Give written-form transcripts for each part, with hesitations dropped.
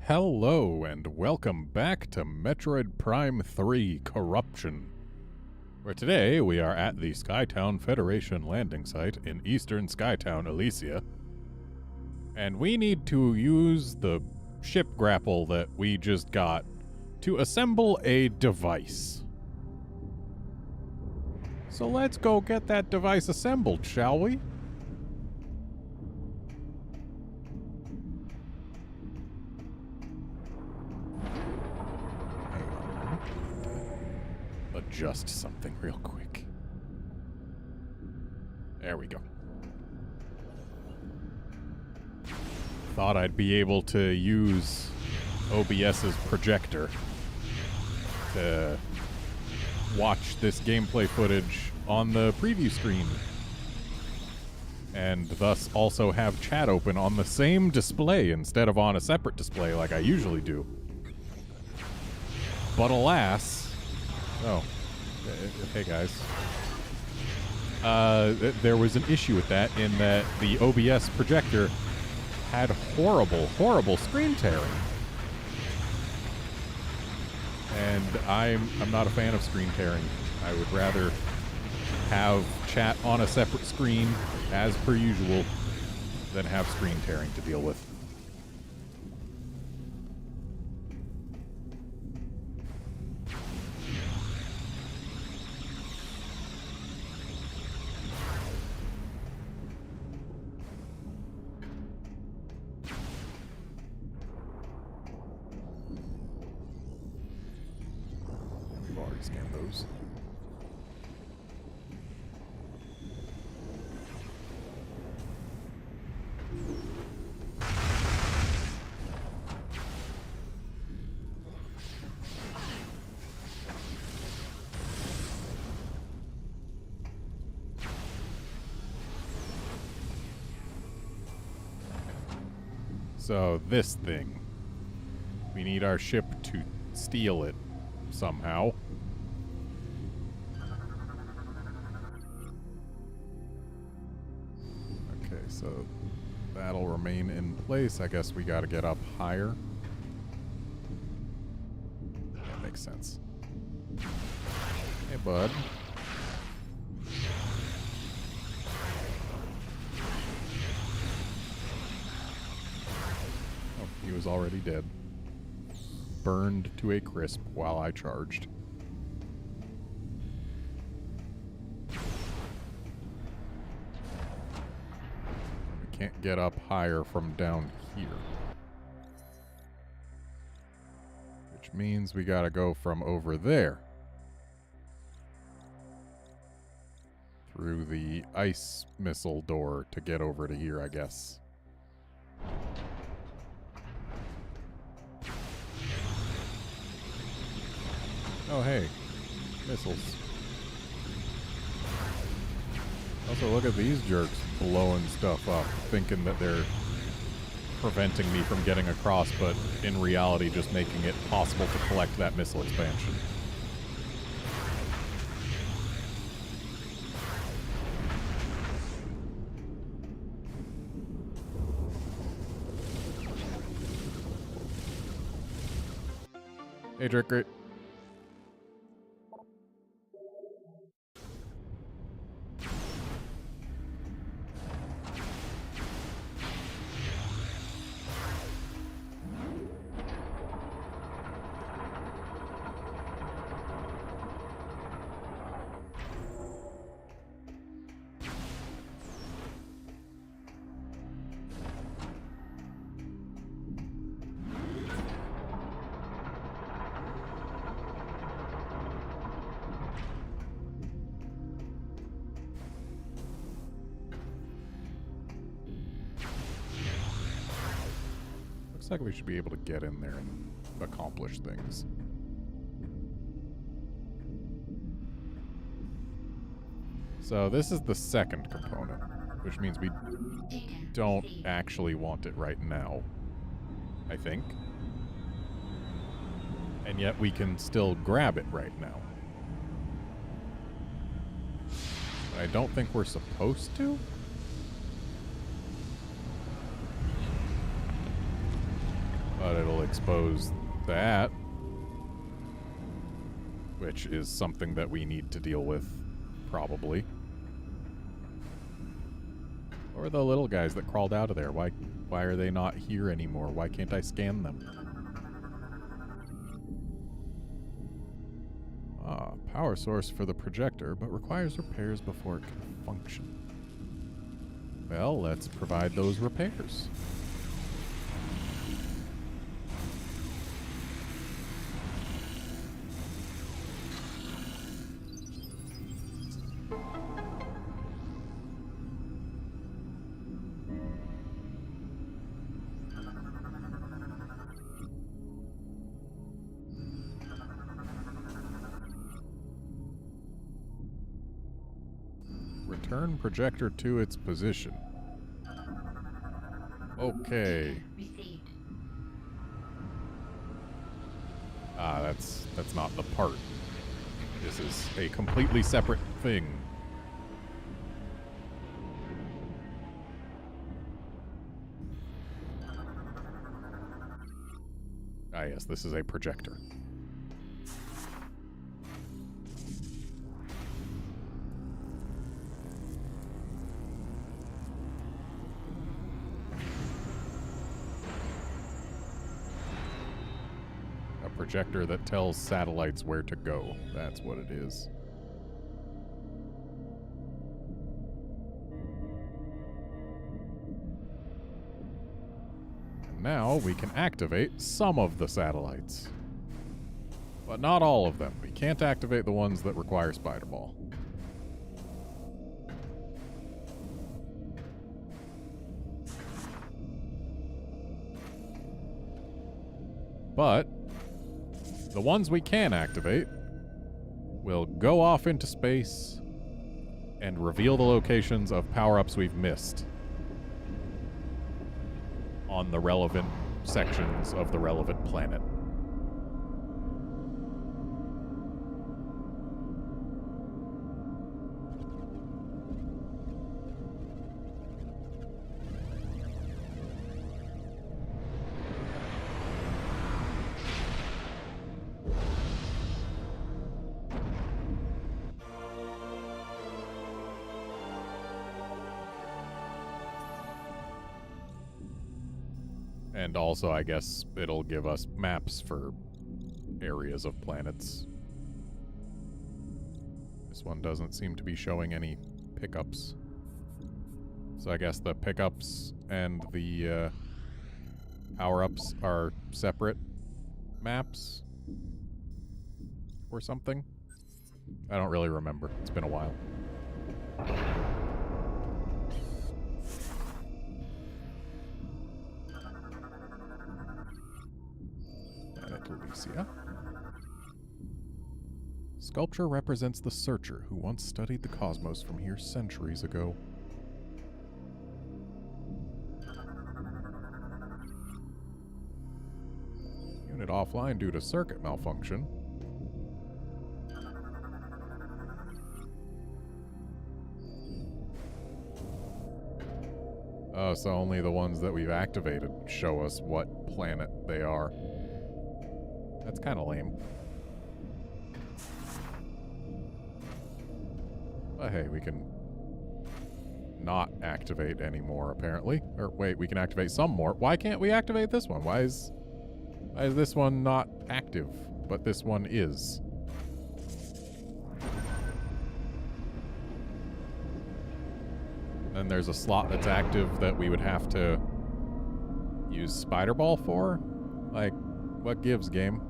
Hello and welcome back to Metroid Prime 3 Corruption, where today we are at the Skytown Federation landing site in eastern Skytown, Elysia, and we need to use the ship grapple that we just got to assemble a device. So let's go get that device assembled, shall we? Adjust something real quick. There we go. Thought I'd be able to use OBS's projector to watch this gameplay footage on the preview screen, and thus also have chat open on the same display instead of on a separate display like I usually do. But alas... Oh. Hey guys. There was an issue with that in that the OBS projector had horrible screen tearing. And I'm not a fan of screen tearing. I would rather have chat on a separate screen, as per usual, than have screen tearing to deal with. Scan those. So this thing, we need our ship to steal it somehow. So that'll remain in place. I guess we gotta get up higher. That makes sense. Hey, bud. Oh, he was already dead. Burned to a crisp while I charged. Can't get up higher from down here. Which means we gotta go from over there. Through the ice missile door to get over to here, I guess. Oh, hey. Missiles. Also, look at these jerks blowing stuff up, thinking that they're preventing me from getting across, but in reality just making it possible to collect that missile expansion. Hey, Dricker. Looks like we should be able to get in there and accomplish things. So this is the second component, which means we don't actually want it right now, I think. And yet we can still grab it right now. But I don't think we're supposed to? But it'll expose that, which is something that we need to deal with, probably. Or the little guys that crawled out of there. Why are they not here anymore? Why can't I scan them? Power source for the projector, but requires repairs before it can function. Well, let's provide those repairs. Return projector to its position. Okay. That's not the part. This is a completely separate thing. Ah, yes, this is a projector. Projector that tells satellites where to go. That's what it is. And now we can activate some of the satellites. But not all of them. We can't activate the ones that require Spider Ball. But the ones we can activate will go off into space and reveal the locations of power-ups we've missed on the relevant sections of the relevant planet. And also, I guess, it'll give us maps for areas of planets. This one doesn't seem to be showing any pickups. So I guess the pickups and the power-ups are separate maps or something. I don't really remember. It's been a while. Alicia. Sculpture represents the searcher who once studied the cosmos from here centuries ago. Unit offline due to circuit malfunction. Oh, so only the ones that we've activated show us what planet they are. That's kind of lame. But hey, we can not activate any more, apparently. Or wait, we can activate some more. Why can't we activate this one? Why is this one not active, but this one is? Then there's a slot that's active that we would have to use Spider Ball for? Like, what gives, game?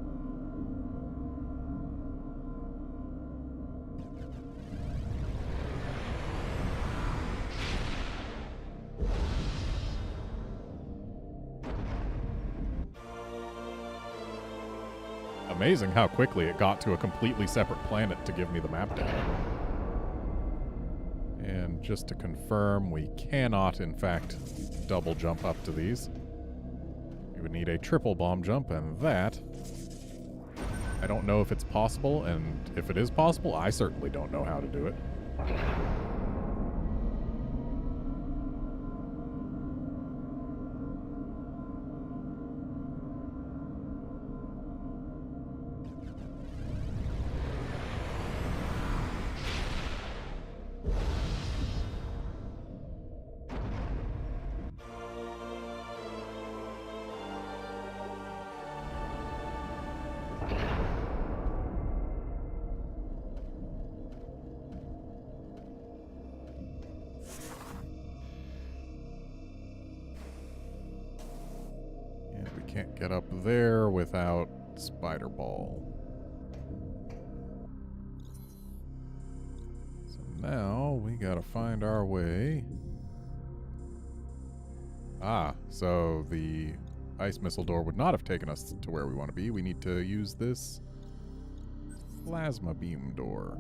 Amazing how quickly it got to a completely separate planet to give me the map data. And just to confirm, we cannot, in fact, double jump up to these. We would need a triple bomb jump, and that, I don't know if it's possible, and if it is possible, I certainly don't know how to do it. can't get up there without Spider Ball. So now we gotta find our way. Ah, so the ice missile door would not have taken us to where we want to be. We need to use this plasma beam door.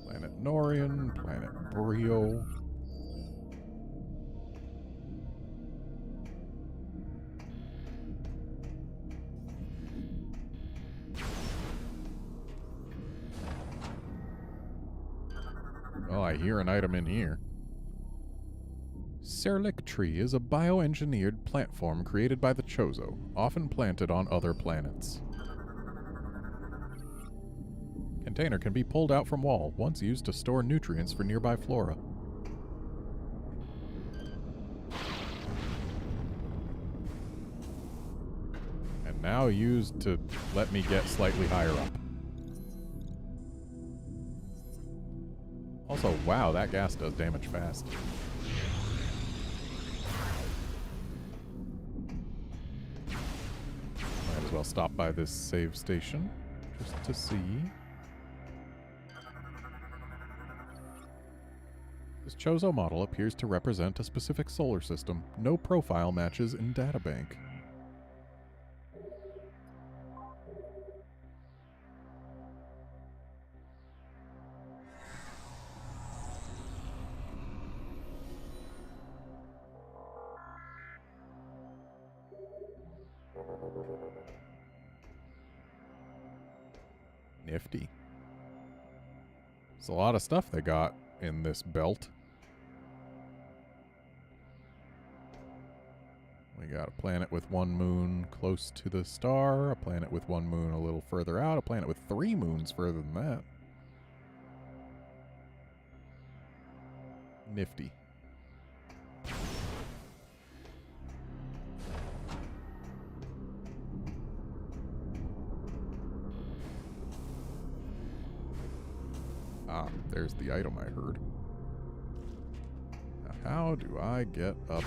Planet Norian, Planet Brio. Oh, I hear an item in here. Serlic tree is a bioengineered plant form created by the Chozo, often planted on other planets. Container can be pulled out from wall, once used to store nutrients for nearby flora. And now used to let me get slightly higher up. Also, wow, that gas does damage fast. Might as well stop by this save station, just to see. This Chozo model appears to represent a specific solar system. No profile matches in databank. Nifty. There's a lot of stuff they got in this belt. We got a planet with one moon close to the star, a planet with one moon a little further out, a planet with 3 moons further than that. Nifty. Ah, there's the item I heard. Now, how do I get up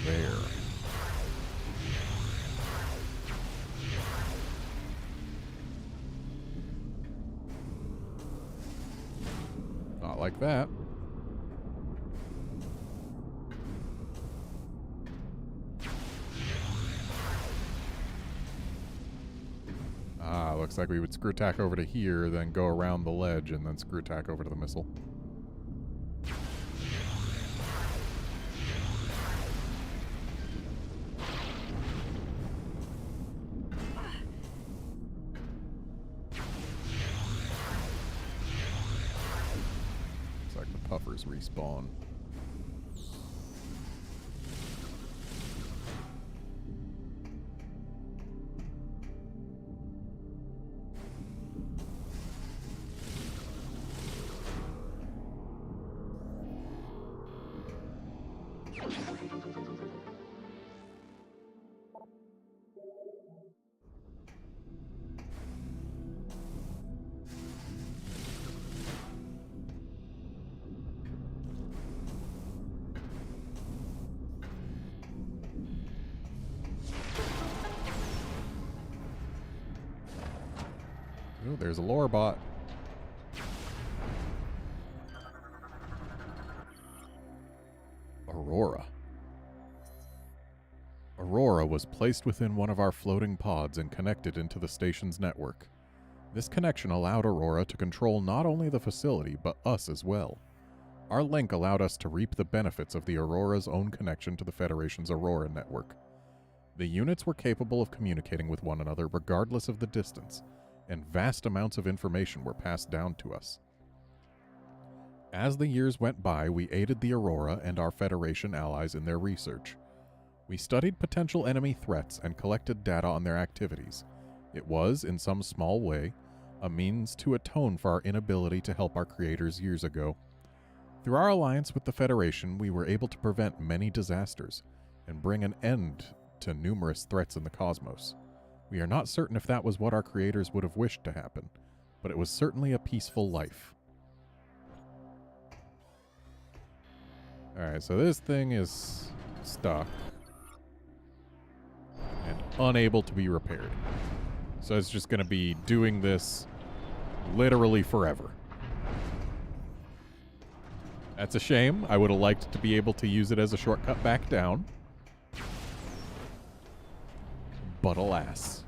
there? Not like that. Ah, looks like we would screw tack over to here, then go around the ledge, and then screw tack over to the missile. Looks like the puffers respawn. Ooh, there's a lore bot. Aurora. Aurora was placed within one of our floating pods and connected into the station's network. This connection allowed Aurora to control not only the facility, but us as well. Our link allowed us to reap the benefits of the Aurora's own connection to the Federation's Aurora network. The units were capable of communicating with one another regardless of the distance, and vast amounts of information were passed down to us. As the years went by, we aided the Aurora and our Federation allies in their research. We studied potential enemy threats and collected data on their activities. It was, in some small way, a means to atone for our inability to help our creators years ago. Through our alliance with the Federation, we were able to prevent many disasters and bring an end to numerous threats in the cosmos. We are not certain if that was what our creators would have wished to happen, but it was certainly a peaceful life. Alright, so this thing is stuck and unable to be repaired. So it's just going to be doing this literally forever. That's a shame. I would have liked to be able to use it as a shortcut back down. But alas.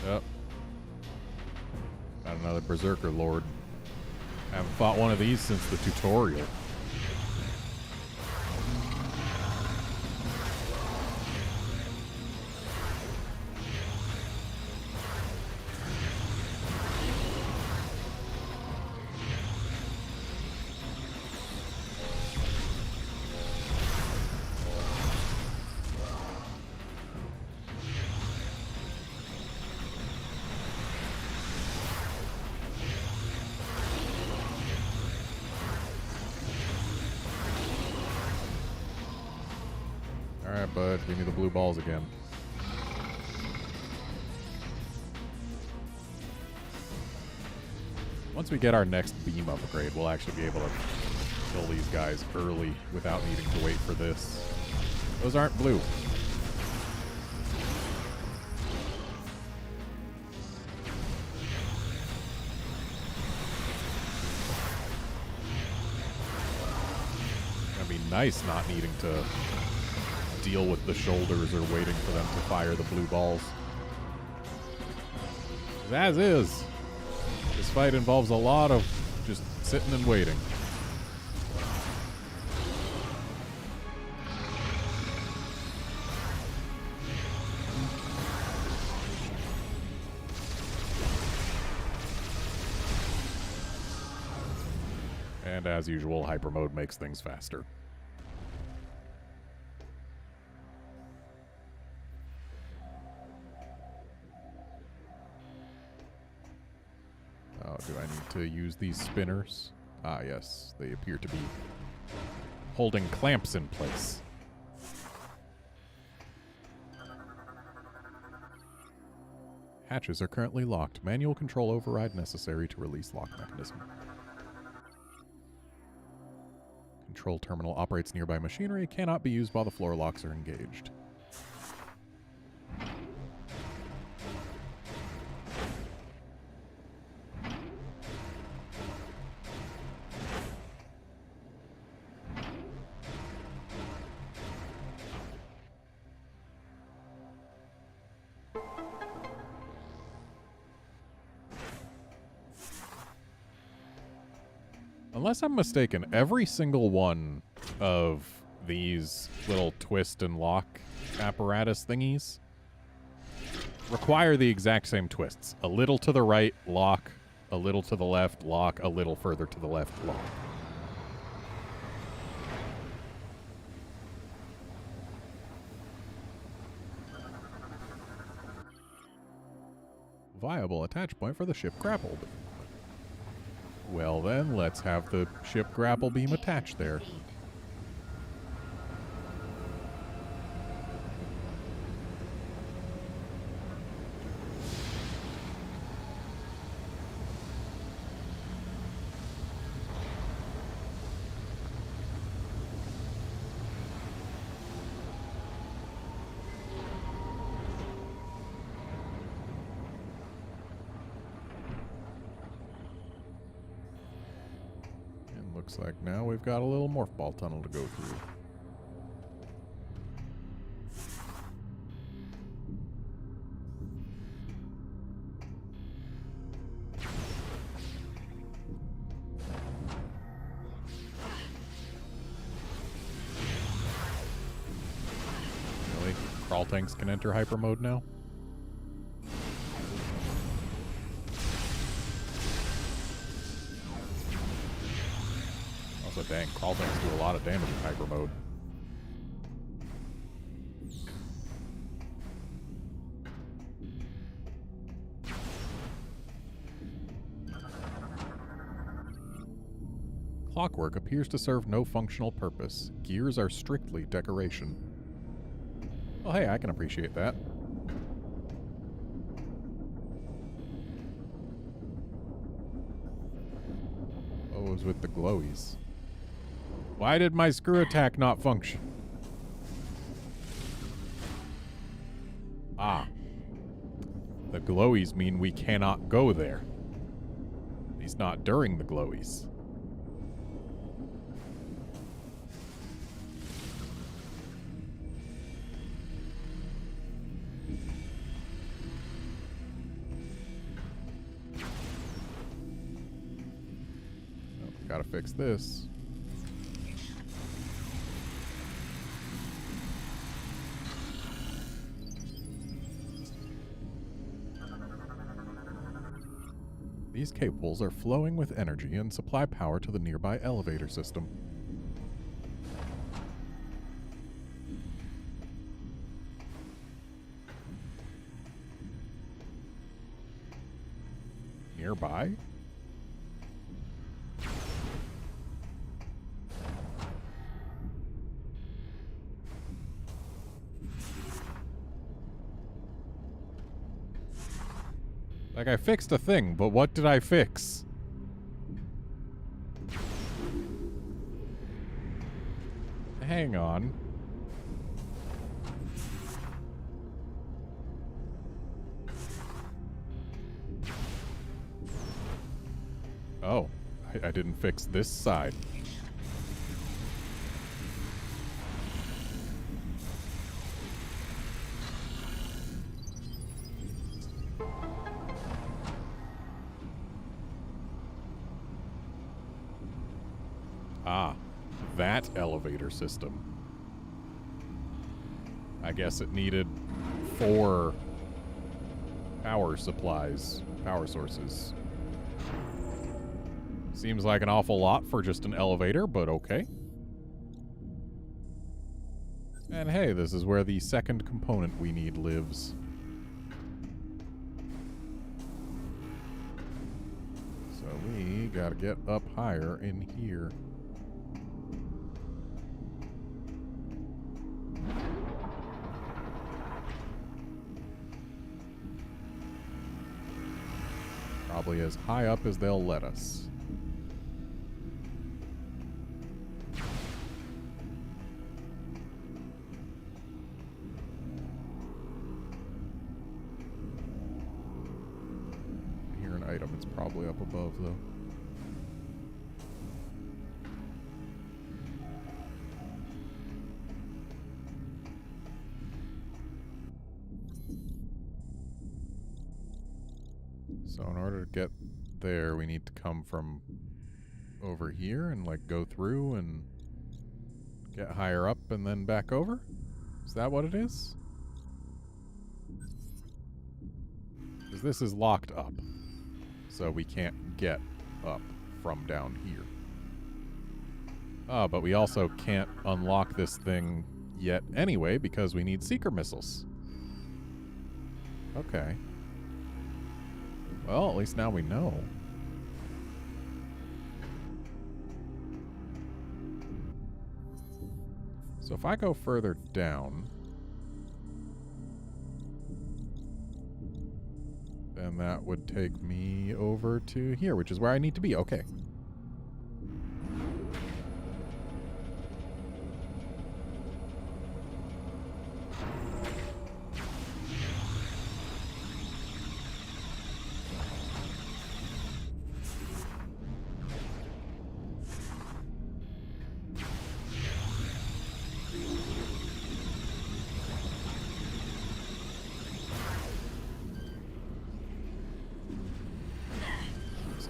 Yep. Got another Berserker Lord. Haven't fought one of these since the tutorial. Alright, bud. Give me the blue balls again. Once we get our next beam upgrade, we'll actually be able to kill these guys early without needing to wait for this. Those aren't blue. It'd be nice not needing to deal with the shoulders or waiting for them to fire the blue balls. As is, this fight involves a lot of just sitting and waiting. And as usual, hyper mode makes things faster. Oh, do I need to use these spinners? Ah, yes. They appear to be holding clamps in place. Hatches are currently locked. Manual control override necessary to release lock mechanism. Control terminal operates nearby machinery. Cannot be used while the floor locks are engaged. Unless I'm mistaken, every single one of these little twist and lock apparatus thingies require the exact same twists. A little to the right, lock. A little to the left, lock. A little further to the left, lock. Viable attach point for the ship grappled. Well then, let's have the ship grapple beam attached there. Looks like now we've got a little morph ball tunnel to go through. Really? Crawl tanks can enter hyper mode now? Also, dang, crawl tanks do a lot of damage in hyper mode. clockwork appears to serve no functional purpose. Gears are strictly decoration. Well, hey, I can appreciate that. What was with the glowies? Why did my screw attack not function? Ah. The glowies mean we cannot go there. At least not during the glowies. Oh, gotta fix this. These cables are flowing with energy and supply power to the nearby elevator system. Nearby? Like, I fixed a thing, but what did I fix? Hang on. Oh, I didn't fix this side. Ah, that elevator system. I guess it needed 4 power supplies, power sources. Seems like an awful lot for just an elevator, but okay. And hey, this is where the second component we need lives. So we gotta get up higher in here. Probably as high up as they'll let us. I hear an item. It's probably up above, though. So in order to get there, we need to come from over here and, like, go through and get higher up and then back over? Is that what it is? Because this is locked up, so we can't get up from down here. Oh, but we also can't unlock this thing yet anyway because we need seeker missiles. Okay. Well, at least now we know. So if I go further down, then that would take me over to here, which is where I need to be. Okay.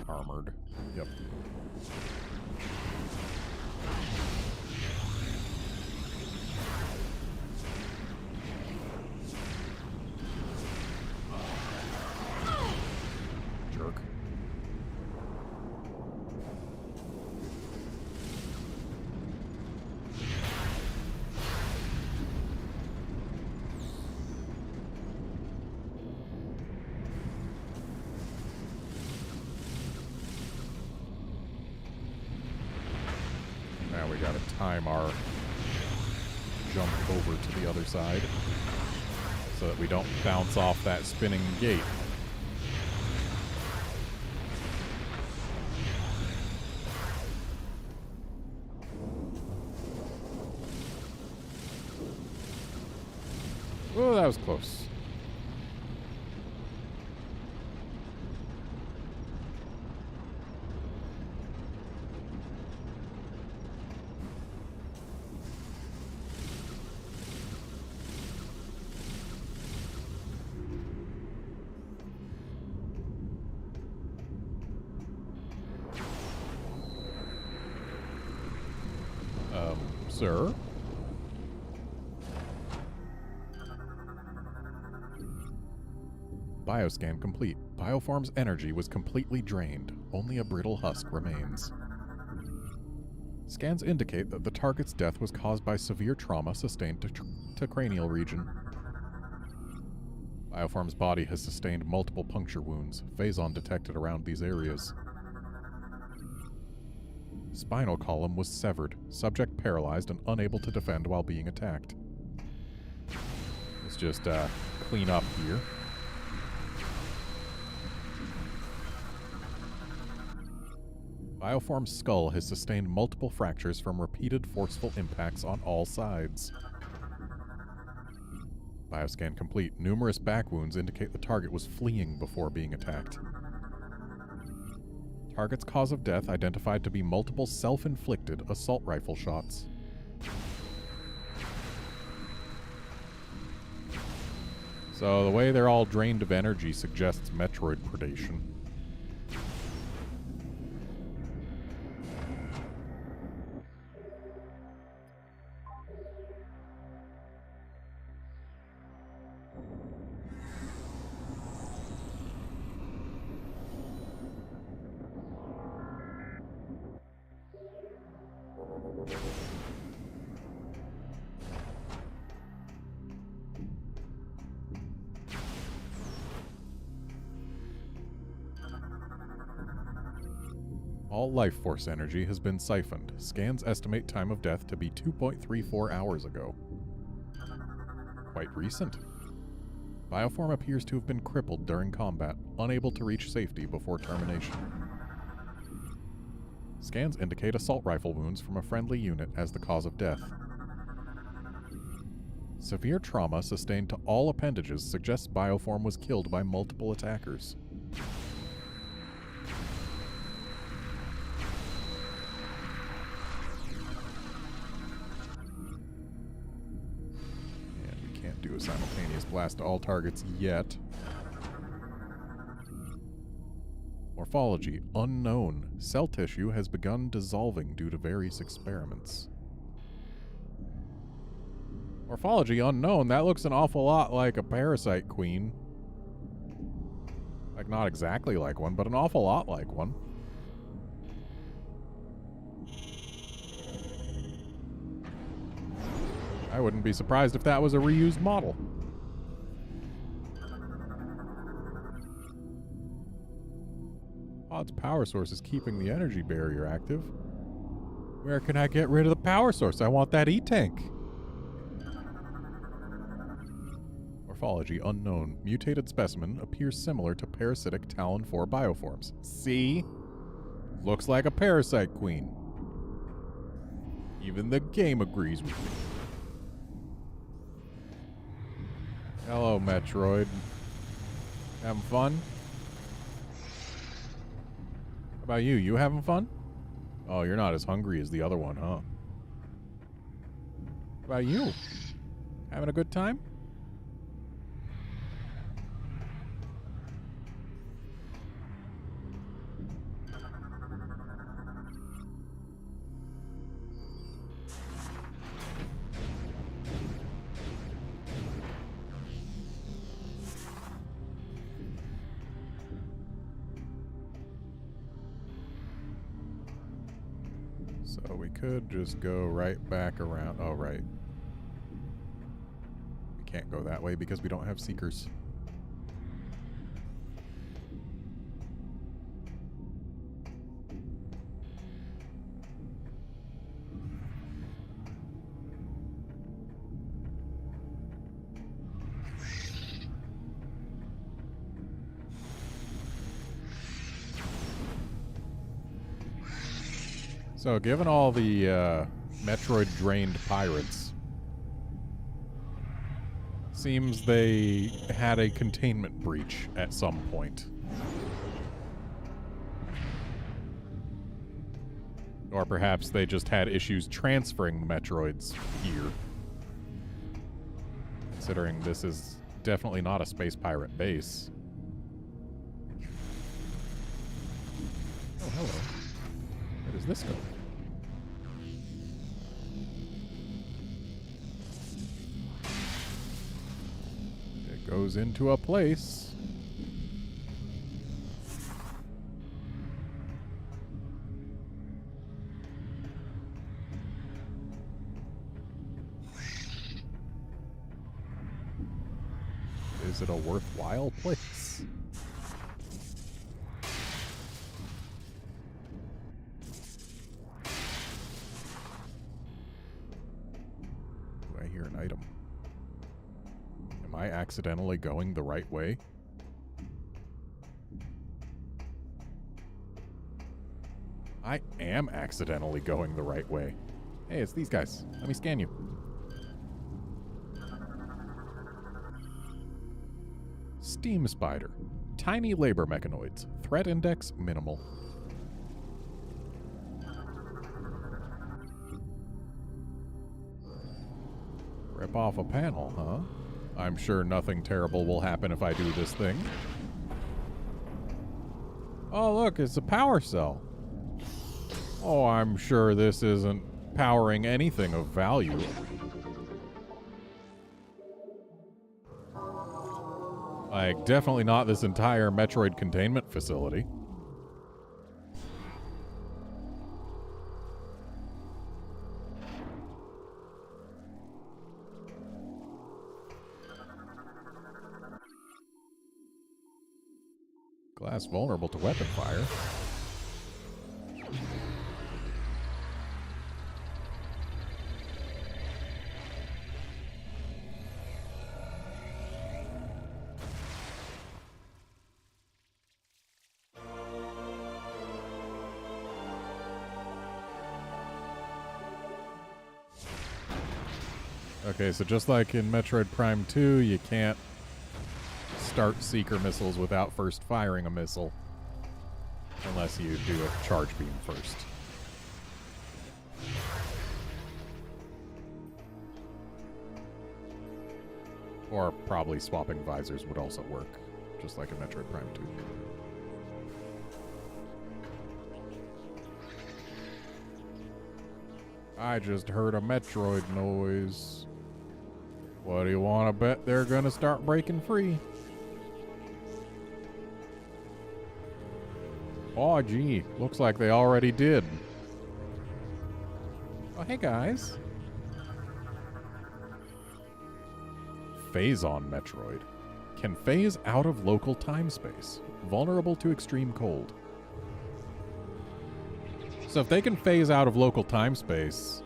Armored. Yep. time our jump over to the other side so that we don't bounce off that spinning gate. Oh, that was close. Sir? Bioscan complete. Bioform's energy was completely drained. Only a brittle husk remains. Scans indicate that the target's death was caused by severe trauma sustained to cranial region. Bioform's body has sustained multiple puncture wounds, phazon detected around these areas. Spinal column was severed, subject paralyzed and unable to defend while being attacked. Let's just clean up here. Bioform's skull has sustained multiple fractures from repeated forceful impacts on all sides. Bioscan complete. Numerous back wounds indicate the target was fleeing before being attacked. Target's cause of death identified to be multiple self-inflicted assault rifle shots. So the way they're all drained of energy suggests Metroid predation. All life force energy has been siphoned. Scans estimate time of death to be 2.34 hours ago. Quite recent. Bioform appears to have been crippled during combat, unable to reach safety before termination. Scans indicate assault rifle wounds from a friendly unit as the cause of death. Severe trauma sustained to all appendages suggests Bioform was killed by multiple attackers. Do a simultaneous blast to all targets yet. Morphology unknown. Cell tissue has begun dissolving due to various experiments. Morphology unknown. That looks an awful lot like a parasite queen. Like, not exactly like one, but an awful lot like one. I wouldn't be surprised if that was a reused model. Pod's power source is keeping the energy barrier active. Where can I get rid of the power source? I want that E-tank. Morphology unknown. Mutated specimen appears similar to parasitic Talon 4 bioforms. See? Looks like a parasite queen. Even the game agrees with me. Hello, Metroid. Having fun? How about you? You having fun? Oh, you're not as hungry as the other one, huh? How about you? Having a good time? So we could just go right back around. Oh, right. We can't go that way because we don't have seekers. So, given all the Metroid-drained pirates, seems they had a containment breach at some point. Or perhaps they just had issues transferring the Metroids here. Considering this is definitely not a space pirate base. Oh, hello. Where does this go? It goes into a place. Is it a worthwhile place? Do I hear an item? Am I accidentally going the right way? I am accidentally going the right way. Hey, it's these guys. Let me scan you. Steam Spider. Tiny labor mechanoids. Threat index minimal. Rip off a panel, huh? I'm sure nothing terrible will happen if I do this thing. Oh, look, it's a power cell. Oh, I'm sure this isn't powering anything of value. Like, definitely not this entire Metroid containment facility. Glass vulnerable to weapon fire. Okay, so just like in Metroid Prime 2, you can't start Seeker missiles without first firing a missile. Unless you do a charge beam first. Or probably swapping visors would also work, just like in Metroid Prime 2. I just heard a Metroid noise. What do you want to bet they're gonna start breaking free? Oh, gee. Looks like they already did. Oh, hey, guys. Phase-on Metroid. Can phase out of local time-space. Vulnerable to extreme cold. So if they can phase out of local time-space,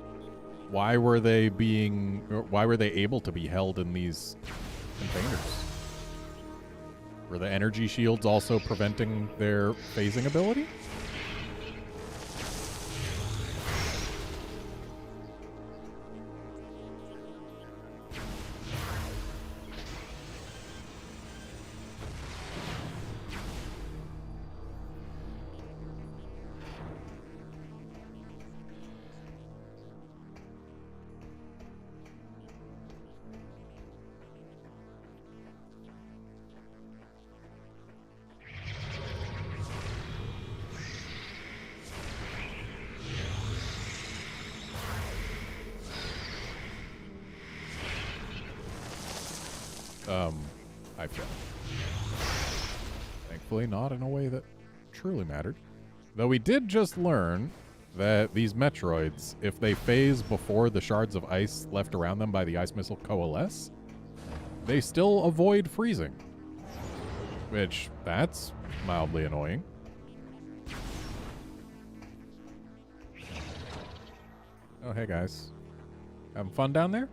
why were they able to be held in these containers? Were the energy shields also preventing their phasing ability? I failed. Thankfully not in a way that truly mattered. Though we did just learn that these Metroids, if they phase before the shards of ice left around them by the ice missile coalesce, they still avoid freezing. Which, that's mildly annoying. Oh, hey guys. Having fun down there?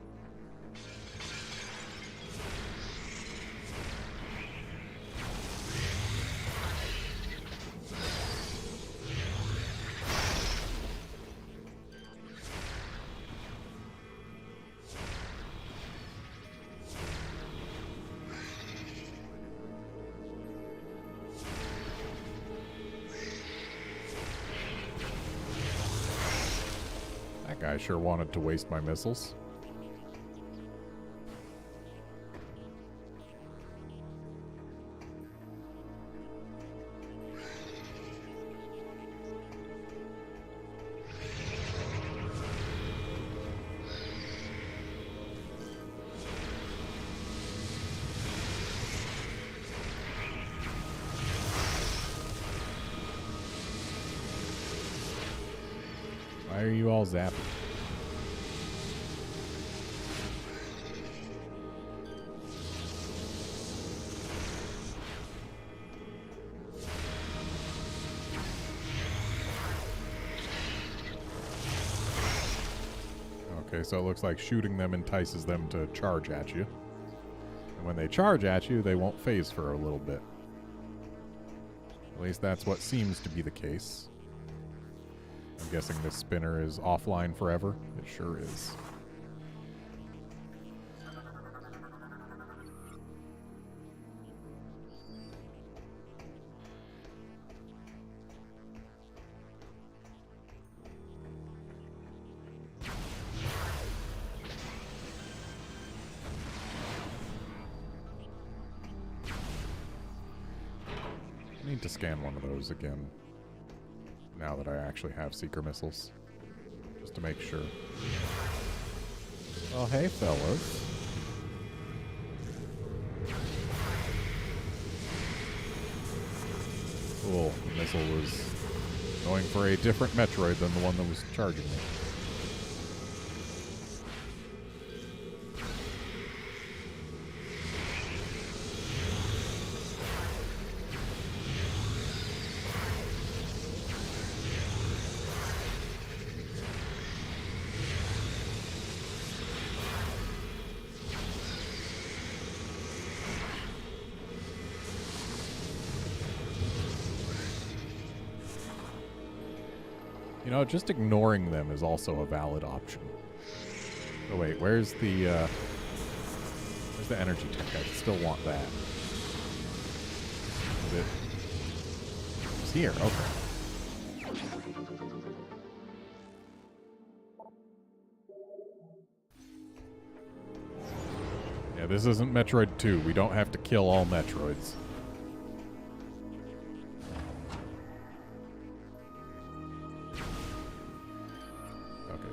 I sure wanted to waste my missiles. Why are you all zapping? Okay, so it looks like shooting them entices them to charge at you. And when they charge at you, they won't phase for a little bit. At least that's what seems to be the case. I'm guessing this spinner is offline forever. It sure is. I need to scan one of those again. Now that I actually have seeker missiles. Just to make sure. Well, hey, fellas. Cool. The missile was going for a different Metroid than the one that was charging me. You know, just ignoring them is also a valid option. Oh wait, where's the energy tech? I still want that. Is it? It's here, okay. Yeah, this isn't Metroid 2. We don't have to kill all Metroids.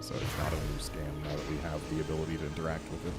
So it's not a new scam now that we have the ability to interact with it.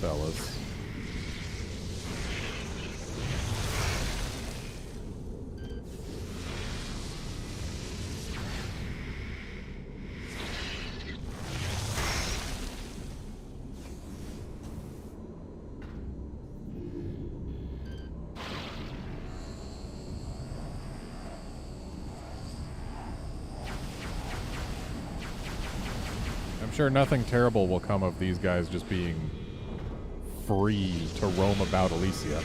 Fellas. I'm sure nothing terrible will come of these guys just being free to roam about Elysia.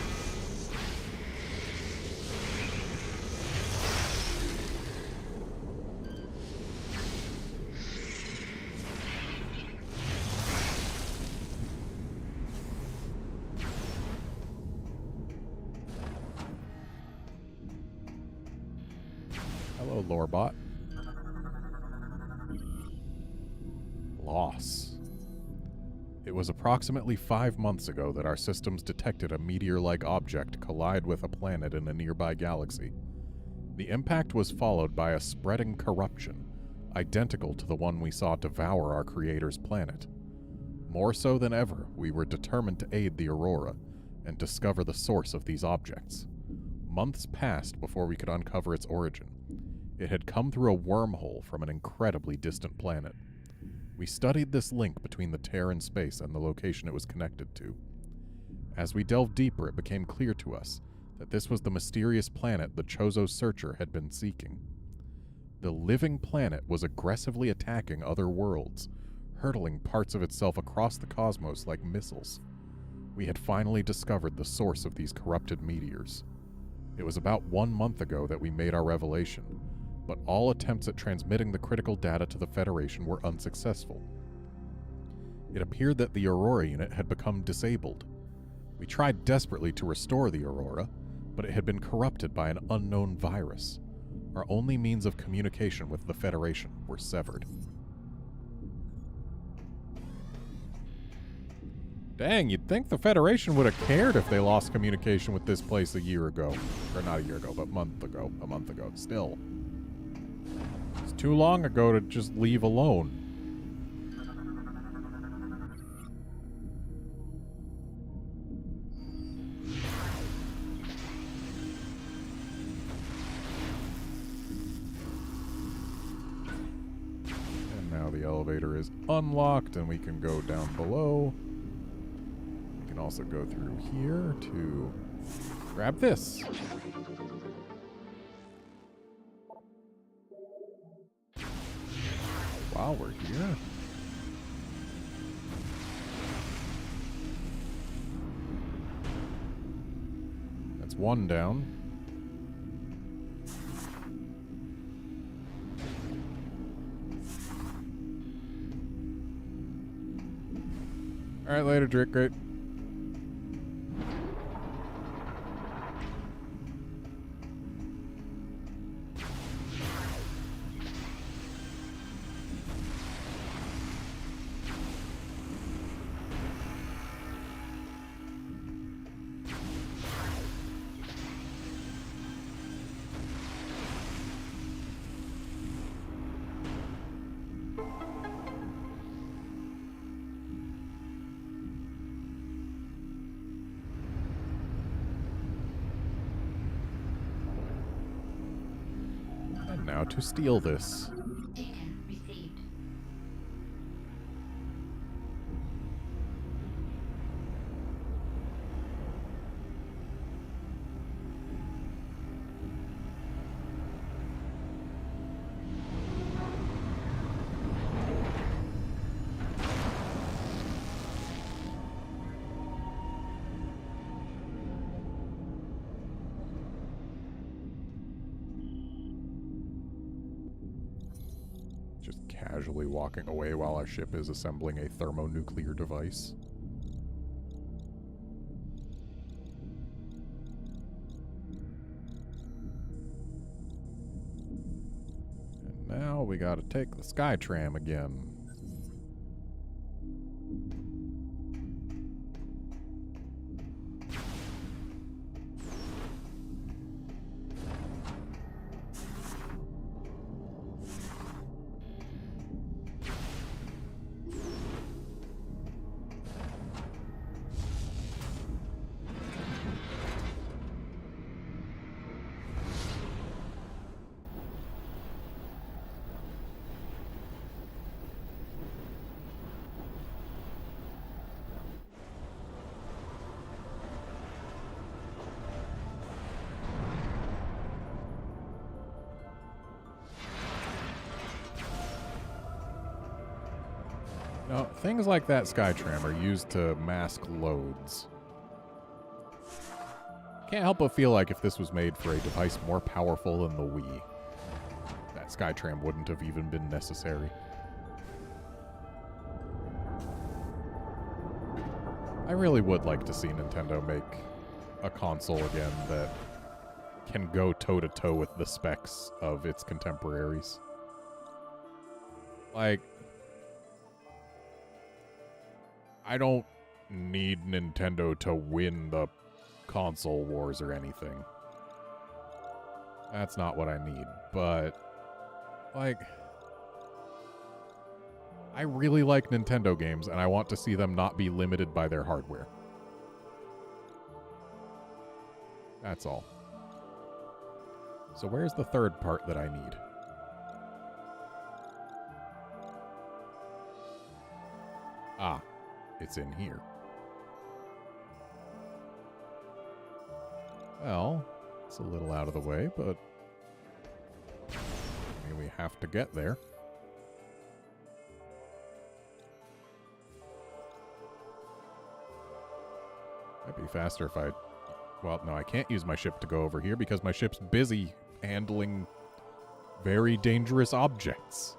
Hello, Lorebot. Loss. It was approximately 5 months ago that our systems detected a meteor-like object collide with a planet in a nearby galaxy. The impact was followed by a spreading corruption, identical to the one we saw devour our creator's planet. More so than ever, we were determined to aid the Aurora and discover the source of these objects. Months passed before we could uncover its origin. It had come through a wormhole from an incredibly distant planet. We studied this link between the tear in space and the location it was connected to. As we delved deeper, it became clear to us that this was the mysterious planet the Chozo Searcher had been seeking. The living planet was aggressively attacking other worlds, hurtling parts of itself across the cosmos like missiles. We had finally discovered the source of these corrupted meteors. It was about 1 month ago that we made our revelation, but all attempts at transmitting the critical data to the Federation were unsuccessful. It appeared that the Aurora unit had become disabled. We tried desperately to restore the Aurora, but it had been corrupted by an unknown virus. Our only means of communication with the Federation were severed. Dang, you'd think the Federation would have cared if they lost communication with this place a year ago. Or not a year ago, but a month ago. Still. It's too long ago to just leave alone. And now the elevator is unlocked and we can go down below. Can also go through here to grab this. While we're here. That's one down. All right, later, Drick. Great. Now to steal this. Data received. Casually walking away while our ship is assembling a thermonuclear device. And now we gotta take the Skytram again. Now, things like that Skytram are used to mask loads. Can't help but feel like if this was made for a device more powerful than the Wii, that Skytram wouldn't have even been necessary. I really would like to see Nintendo make a console again that can go toe-to-toe with the specs of its contemporaries. Like, I don't need Nintendo to win the console wars or anything. That's not what I need, but, like, I really like Nintendo games, and I want to see them not be limited by their hardware. That's all. So where's the third part that I need? Ah, it's in here. Well, it's a little out of the way, but I mean, we have to get there. Might be faster if I... Well, no, I can't use my ship to go over here because my ship's busy handling very dangerous objects.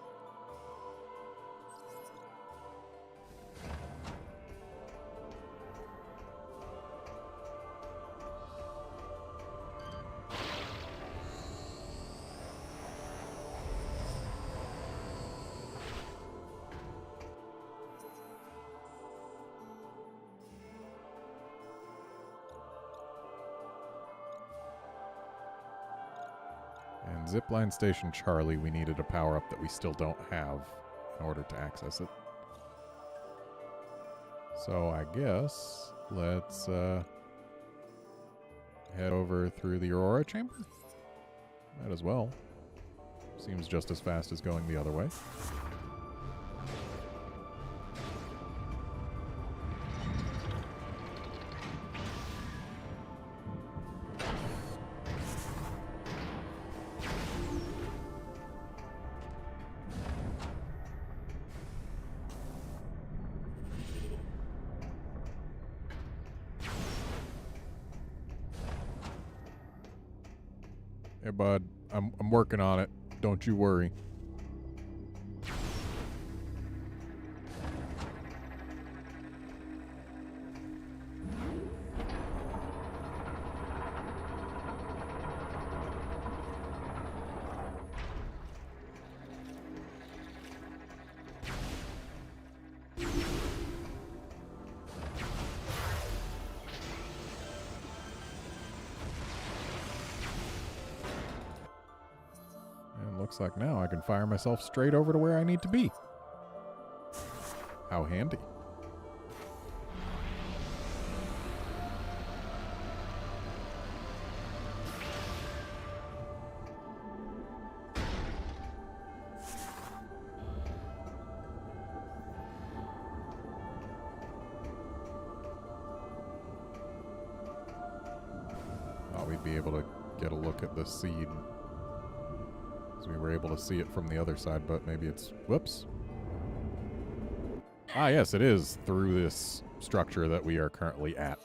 And Zipline Station Charlie, we needed a power-up that we still don't have in order to access it. So I guess let's head over through the Aurora Chamber. Might as well. Seems just as fast as going the other way. Hey, bud, I'm working on it. Don't you worry. Looks like now I can fire myself straight over to where I need to be. How handy. Thought we'd be able to get a look at the seed. We were able to see it from the other side, but maybe it's... Whoops. Ah, yes, it is through this structure that we are currently at.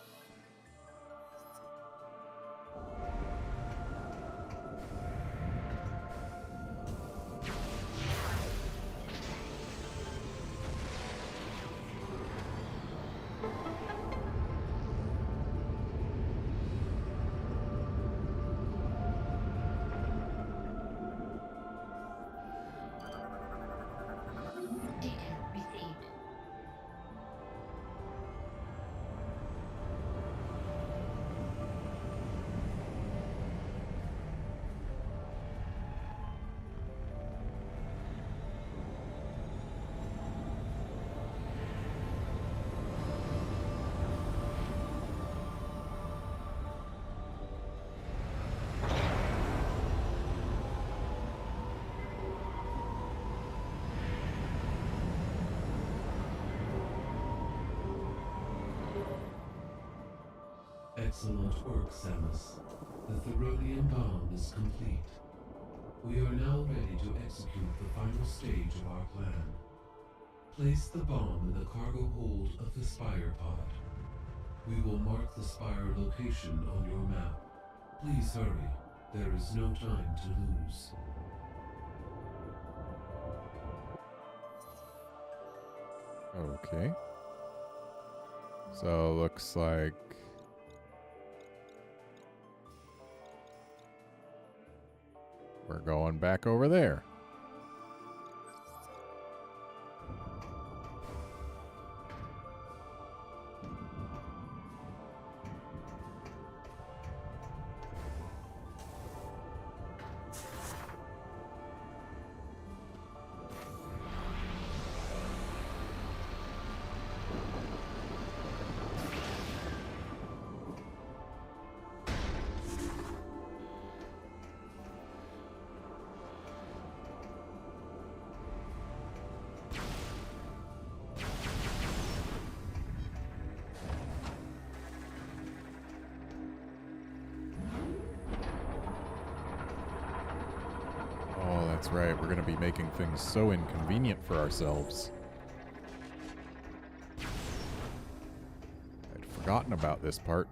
Excellent work, Samus. The Theronian bomb is complete. We are now ready to execute the final stage of our plan. Place the bomb in the cargo hold of the Spire pod. We will mark the Spire location on your map. Please hurry. There is no time to lose. Okay. So, looks like... we're going back over there. right, we're gonna be making things so inconvenient for ourselves. I'd forgotten about this part.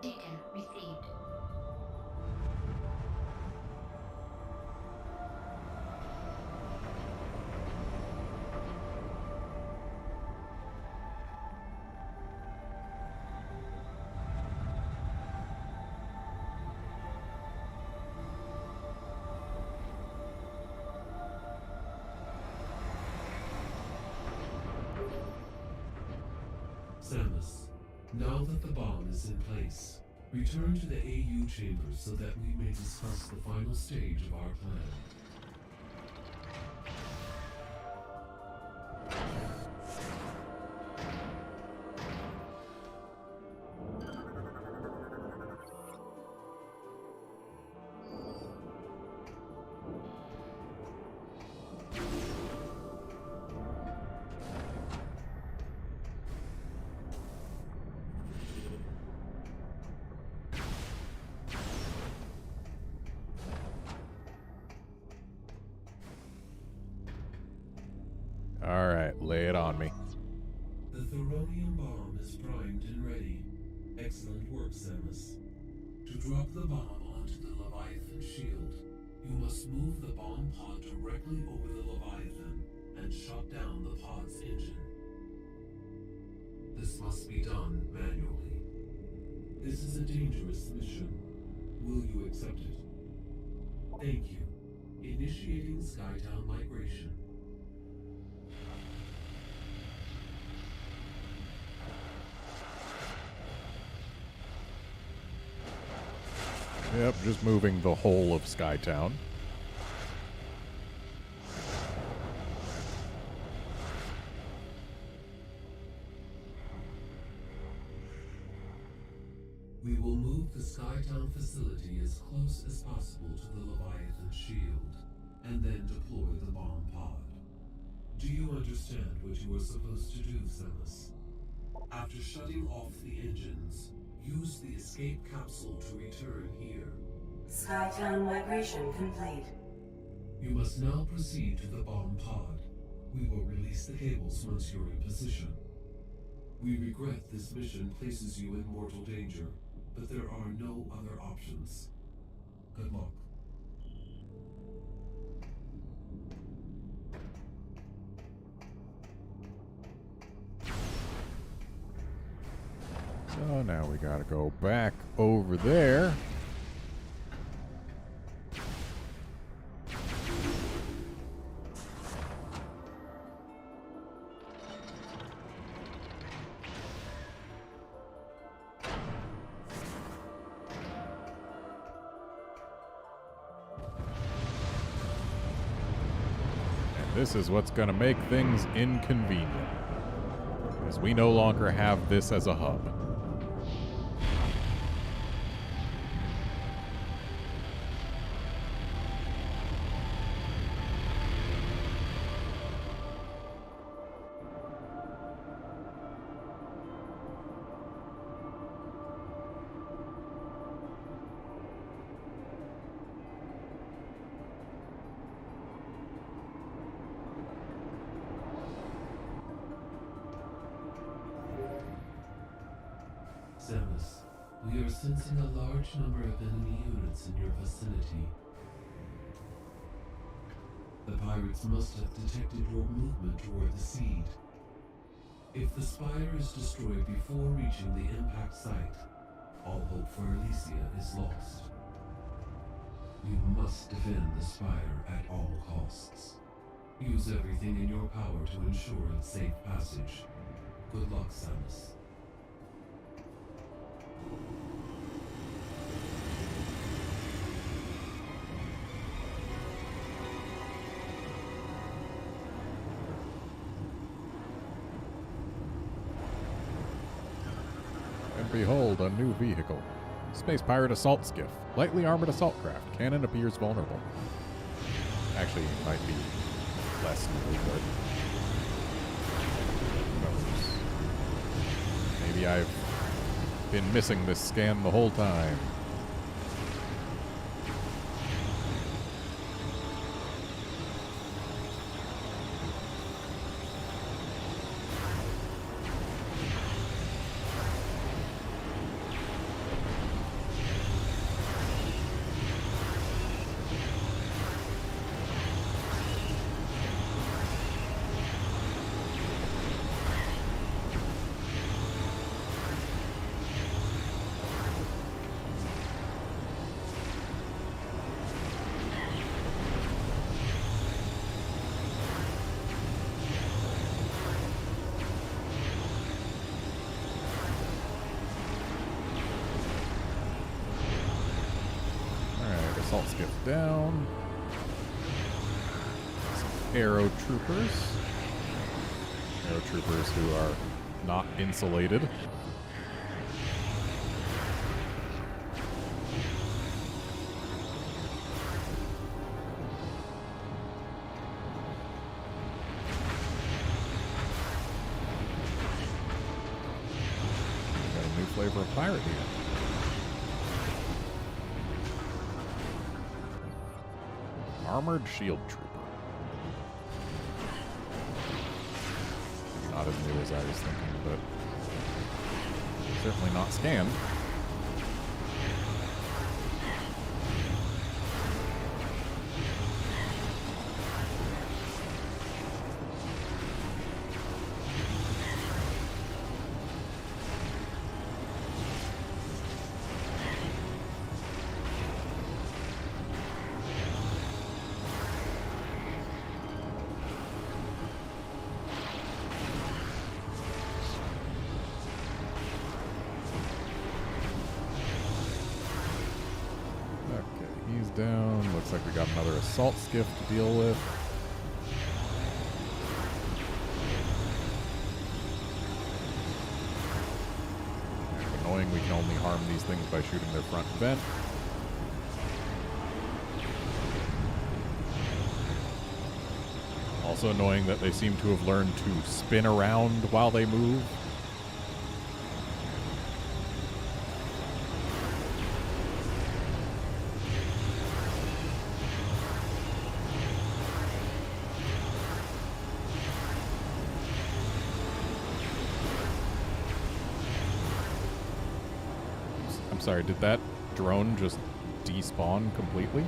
Data received. Samus, now that the bomb is in place, return to the AU chambers so that we may discuss the final stage of our plan. Alright, lay it on me. The Thoronium bomb is primed and ready. Excellent work, Samus. To drop the bomb onto the Leviathan shield, you must move the bomb pod directly over the Leviathan and shut down the pod's engine. This must be done manually. This is a dangerous mission. Will you accept it? Thank you. Initiating Skytown migration. Yep, just moving the whole of Skytown. We will move the Skytown facility as close as possible to the Leviathan shield, and then deploy the bomb pod. Do you understand what you are supposed to do, Samus? After shutting off the engines, use the escape capsule to return here. Skytown migration complete. You must now proceed to the bomb pod. We will release the cables once you're in position. We regret this mission places you in mortal danger, but there are no other options. Good luck. So now we gotta go back over there. And this is what's gonna make things inconvenient, because we no longer have this as a hub. Samus, we are sensing a large number of enemy units in your vicinity. The pirates must have detected your movement toward the seed. If the spire is destroyed before reaching the impact site, all hope for Elysia is lost. You must defend the spire at all costs. Use everything in your power to ensure its safe passage. Good luck, Samus. Behold, a new vehicle. Space Pirate Assault Skiff. Lightly armored assault craft. Cannon appears vulnerable. Actually, it might be less new, but who knows? Maybe I've been missing this scan the whole time. Assault skiff down. Some arrow troopers. Arrow troopers who are not insulated. Got a new flavor of pirate here. Armored shield trooper. Not as new as I was thinking, but certainly not scanned. Down. Looks like we got another assault skiff to deal with. Annoying, we can only harm these things by shooting their front vent. Also annoying that they seem to have learned to spin around while they move. I'm sorry, did that drone just despawn completely?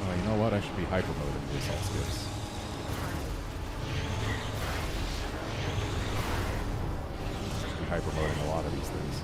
Oh, you know what? I should be hyper moding the assault skiffs. I should be hyper moding a lot of these things.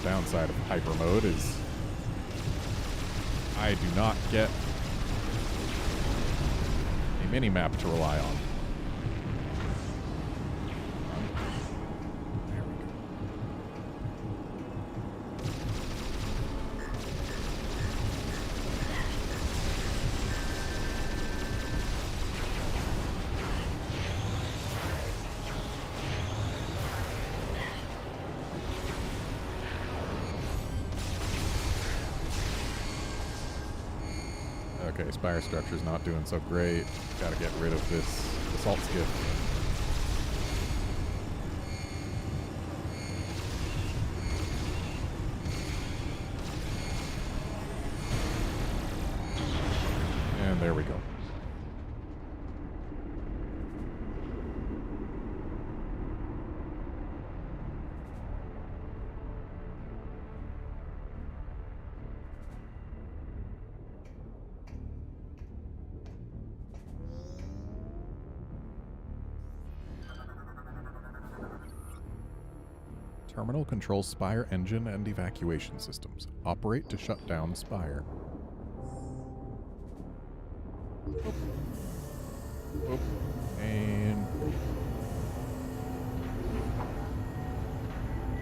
Downside of hyper mode is I do not get a mini map to rely on. There we go. Okay, spire structure's not doing so great. Gotta get rid of this assault skiff. And there we go. Terminal controls Spire engine and evacuation systems. Operate to shut down Spire. Oop. Oop. And...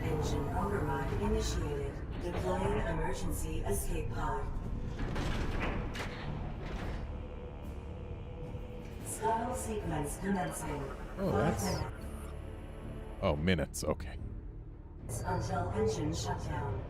Engine override initiated. Deploying emergency escape pod. Scuttle sequence commencing. Oh, 5 that's... minutes Oh, minutes. Okay. until engine shutdown.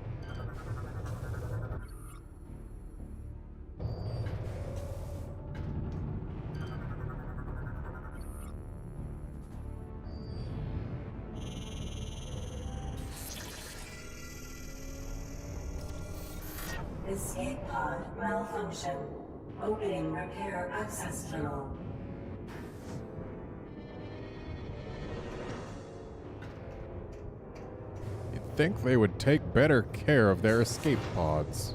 Escape pod malfunction. Opening repair access tunnel. You'd think they would take better care of their escape pods.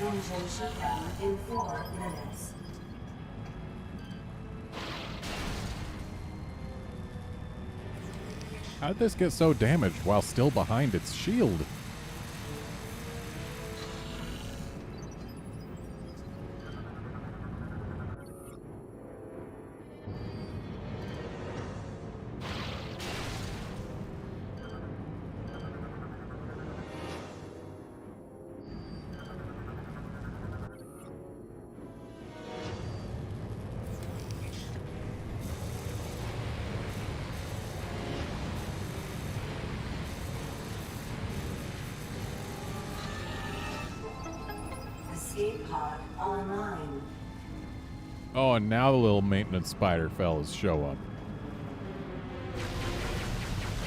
Engine shutdown in 4 minutes. How'd this get so damaged while still behind its shield? Escape pod online. Oh, and now the little maintenance spider fellas show up.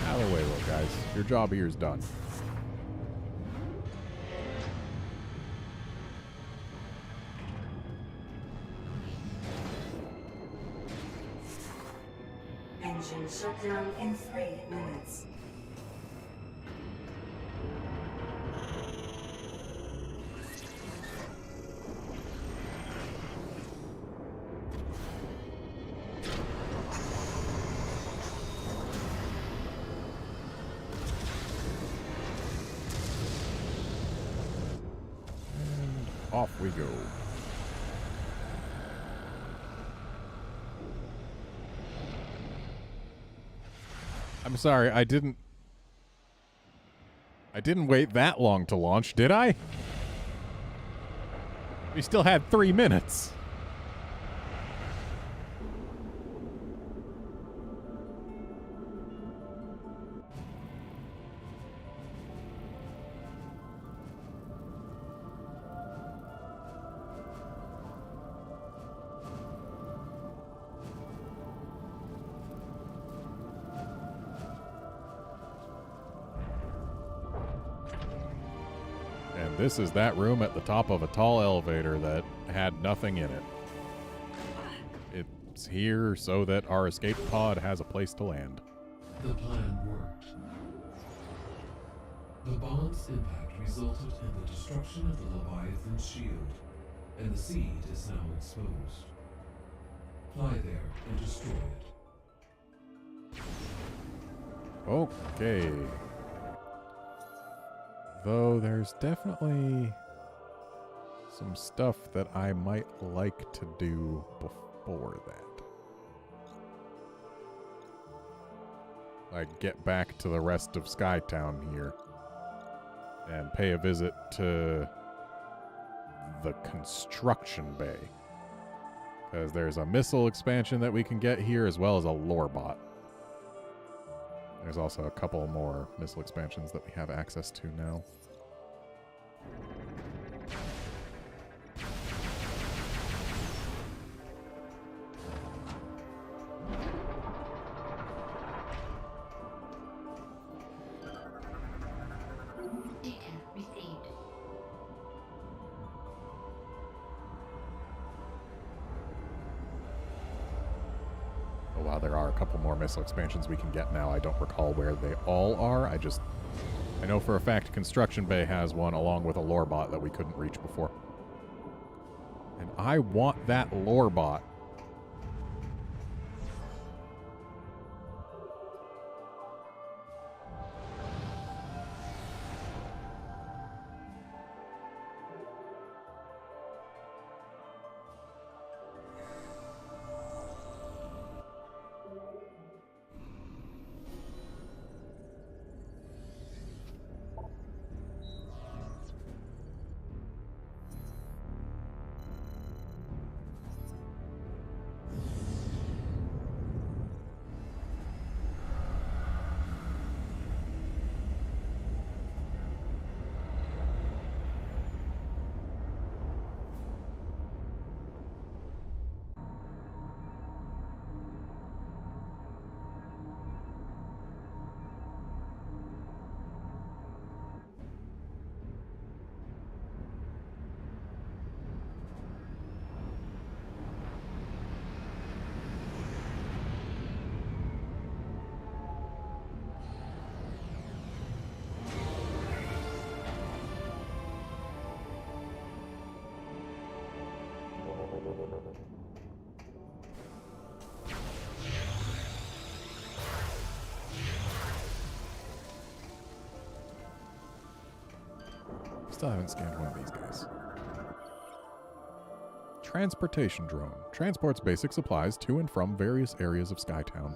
Out of the way, little guys. Your job here is done. Engine shutdown in 3 minutes. Off we go. I'm sorry, I didn't wait that long to launch, did I? We still had 3 minutes. This is that room at the top of a tall elevator that had nothing in it. It's here so that our escape pod has a place to land. The plan worked. The bomb's impact resulted in the destruction of the Leviathan's shield, and the seed is now exposed. Fly there and destroy it. Okay. Though there's definitely some stuff that I might like to do before that. Like get back to the rest of Skytown here and pay a visit to the construction bay. Because there's a missile expansion that we can get here as well as a lore bot. There's also a couple more missile expansions that we have access to now. while there are a couple more missile expansions we can get now, I don't recall where they all are. I know for a fact Construction Bay has one along with a lore bot that we couldn't reach before. And I want that lore bot. Still haven't scanned one of these guys. Transportation drone. Transports basic supplies to and from various areas of Skytown.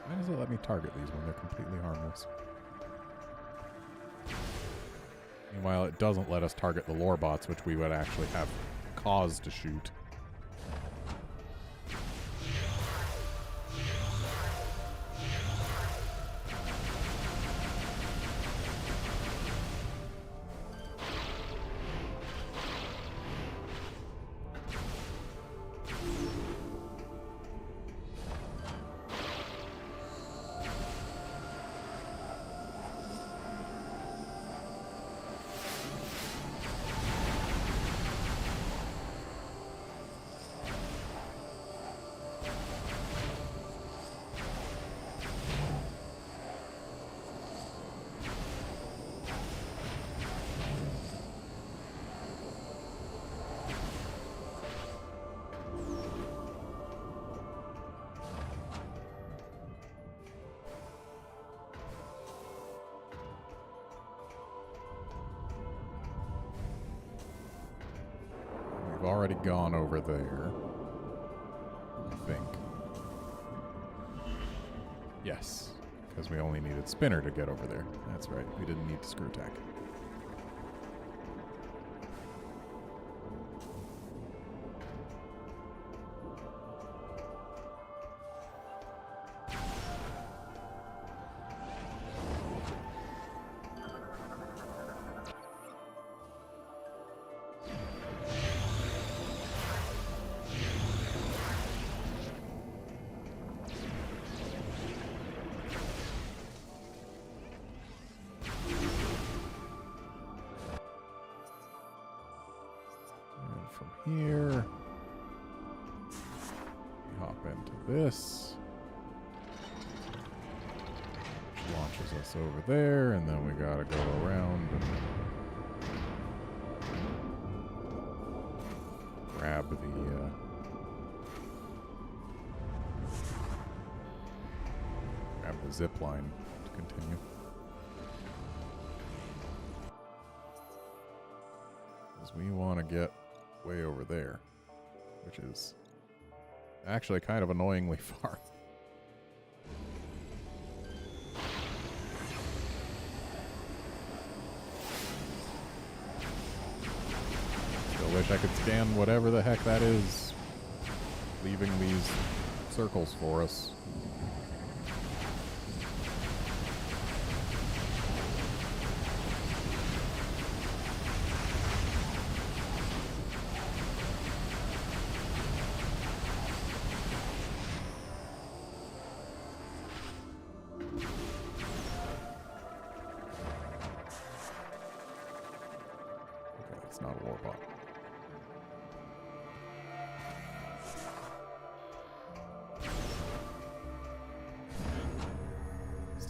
Why does it let me target these when they're completely harmless? Meanwhile, it doesn't let us target the lore bots, which we would actually have cause to shoot. We've already gone over there, I think. Yes, because we only needed Spinner to get over there. That's right, we didn't need to screw attack. Here. We hop into this. Which launches us over there, and then we gotta go around and grab the zip line to continue. Because we want to get way over there, which is actually kind of annoyingly far. Still wish I could scan whatever the heck that is, leaving these circles for us.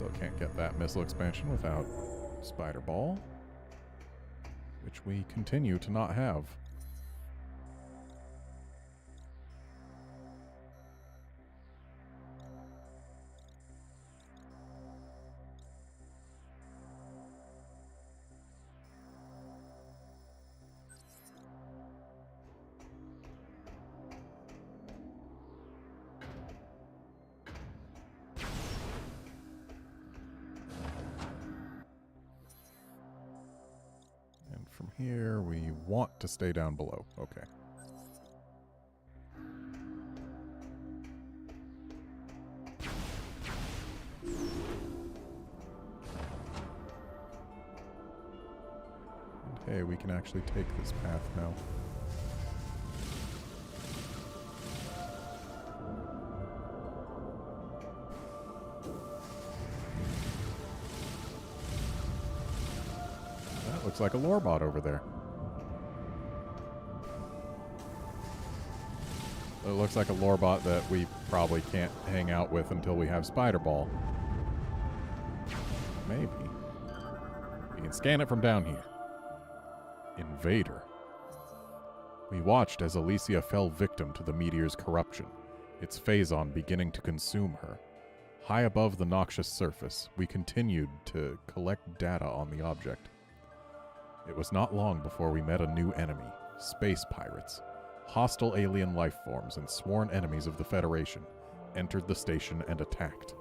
Still can't get that missile expansion without Spider Ball, which we continue to not have. From here, we want to stay down below. Okay. And hey, we can actually take this path now. Looks like a lore bot over there. It looks like a lore bot that we probably can't hang out with until we have Spider Ball. Maybe. We can scan it from down here. Invader. We watched as Alicia fell victim to the meteor's corruption, its phazon beginning to consume her. High above the noxious surface, we continued to collect data on the object. It was not long before we met a new enemy, space pirates. Hostile alien life forms and sworn enemies of the Federation entered the station and attacked.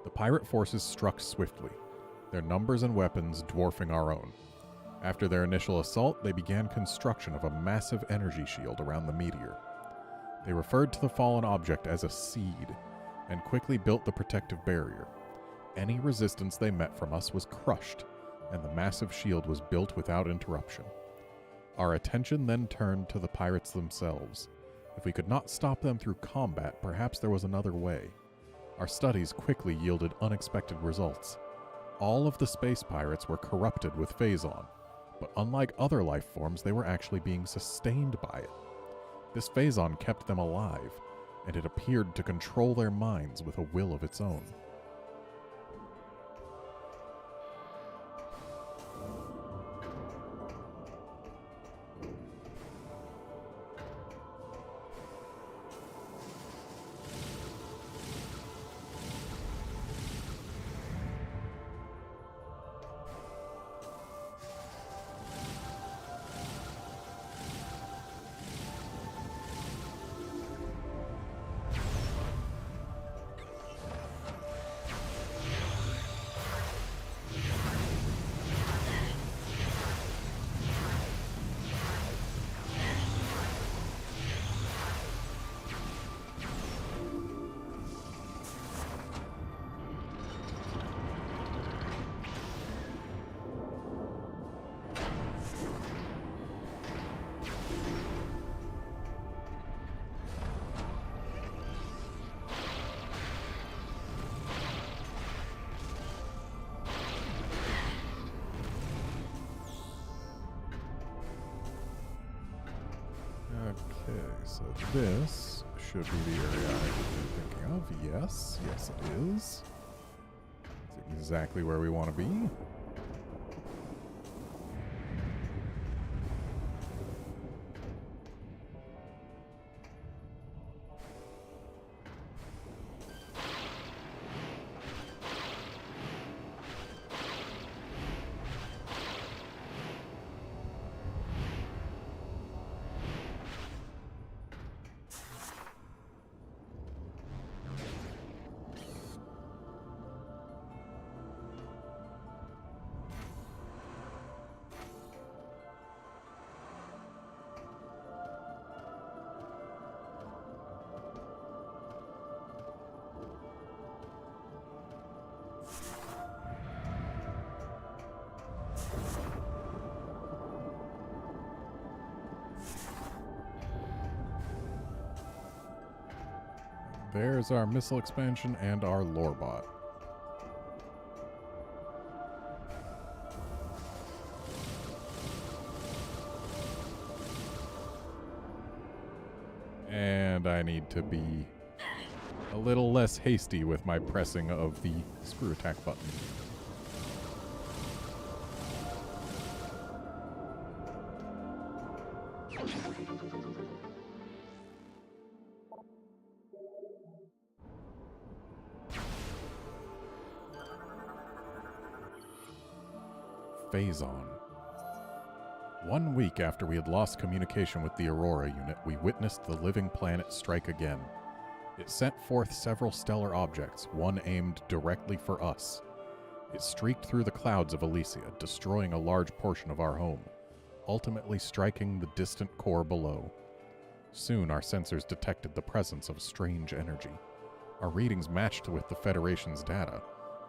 The pirate forces struck swiftly, their numbers and weapons dwarfing our own. After their initial assault, they began construction of a massive energy shield around the meteor. They referred to the fallen object as a seed, and quickly built the protective barrier. Any resistance they met from us was crushed, and the massive shield was built without interruption. Our attention then turned to the pirates themselves. If we could not stop them through combat, perhaps there was another way. Our studies quickly yielded unexpected results. All of the space pirates were corrupted with phazon, but unlike other life forms, they were actually being sustained by it. This phazon kept them alive, and it appeared to control their minds with a will of its own. Okay, so this should be the area I've been thinking of. Yes, yes it is. It's exactly where we want to be. There's our missile expansion and our lore bot. And I need to be a little less hasty with my pressing of the screw attack button. Phazon. 1 week after we had lost communication with the Aurora unit, we witnessed the living planet strike again. It sent forth several stellar objects, one aimed directly for us. It streaked through the clouds of Elysia, destroying a large portion of our home, ultimately striking the distant core below. Soon our sensors detected the presence of strange energy. Our readings matched with the Federation's data.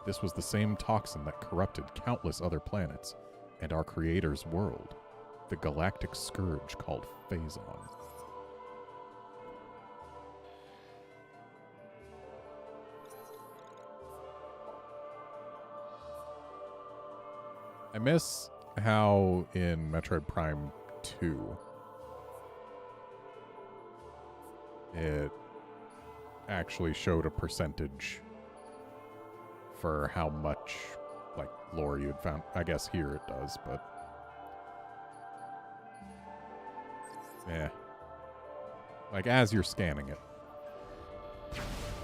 This was the same toxin that corrupted countless other planets and our creator's world, the galactic scourge called Phazon. I miss how in Metroid Prime 2 it actually showed a percentage for how much, like, lore you'd found. I guess here it does, but... yeah. Like, as you're scanning it.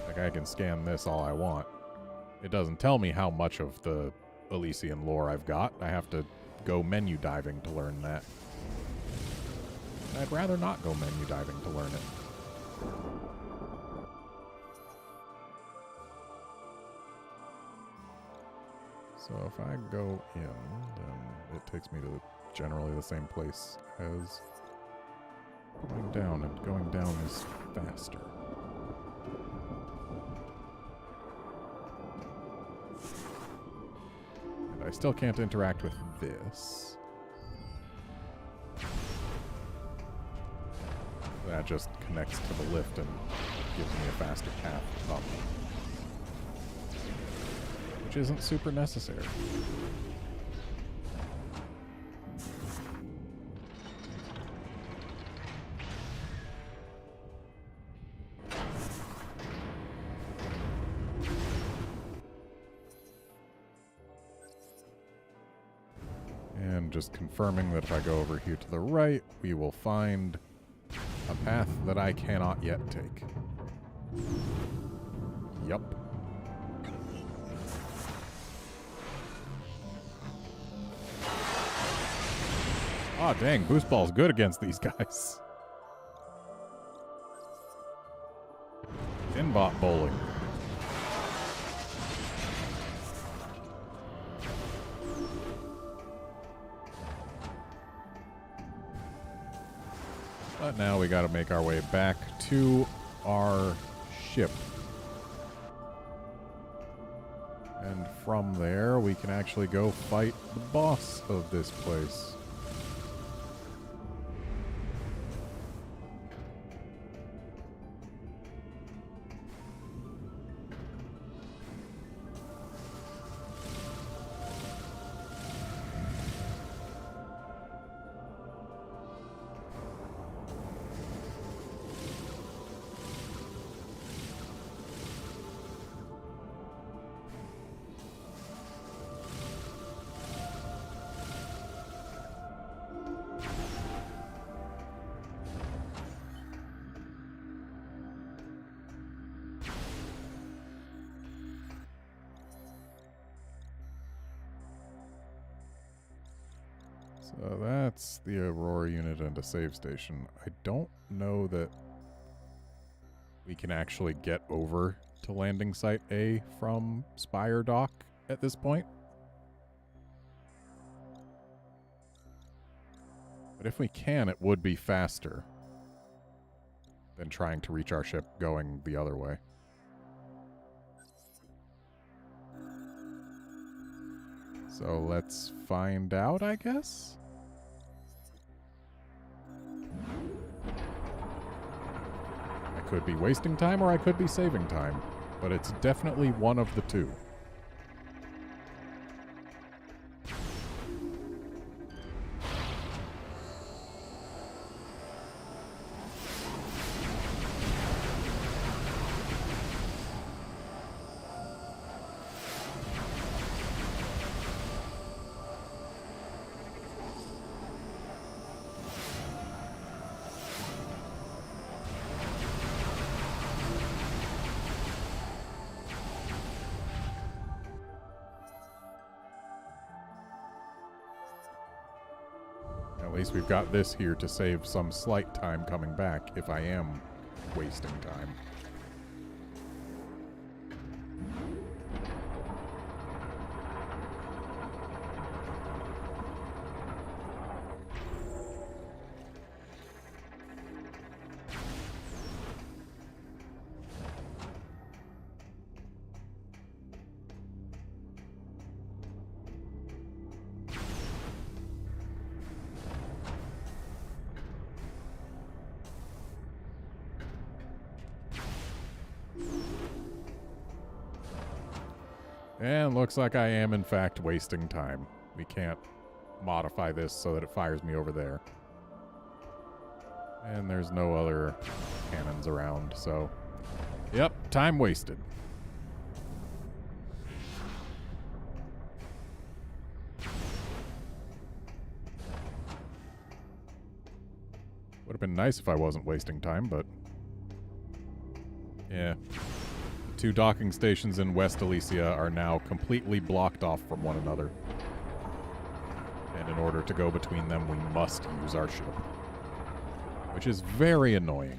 Like, I can scan this all I want. It doesn't tell me how much of the Elysian lore I've got. I have to go menu diving to learn that. I'd rather not go menu diving to learn it. So if I go in, then it takes me to generally the same place as going down, and going down is faster. And I still can't interact with this. That just connects to the lift and gives me a faster path up. Which isn't super necessary. And just confirming that if I go over here to the right, we will find a path that I cannot yet take. Yup. Aw, dang, Boost Ball's good against these guys. Inbot bowling. But now we gotta make our way back to our ship. And from there, we can actually go fight the boss of this place. So that's the Aurora unit and a save station. I don't know that we can actually get over to landing site A from Spire Dock at this point. But if we can, it would be faster than trying to reach our ship going the other way. So let's find out, I guess? I could be wasting time or I could be saving time, but it's definitely one of the two. least we've got this here to save some slight time coming back if I am wasting time. And looks like I am, in fact, wasting time. We can't modify this so that it fires me over there. And there's no other cannons around, so... Yep, time wasted. Would have been nice if I wasn't wasting time, but... yeah. Two docking stations in West Elysia are now completely blocked off from one another. And in order to go between them, we must use our ship. Which is very annoying.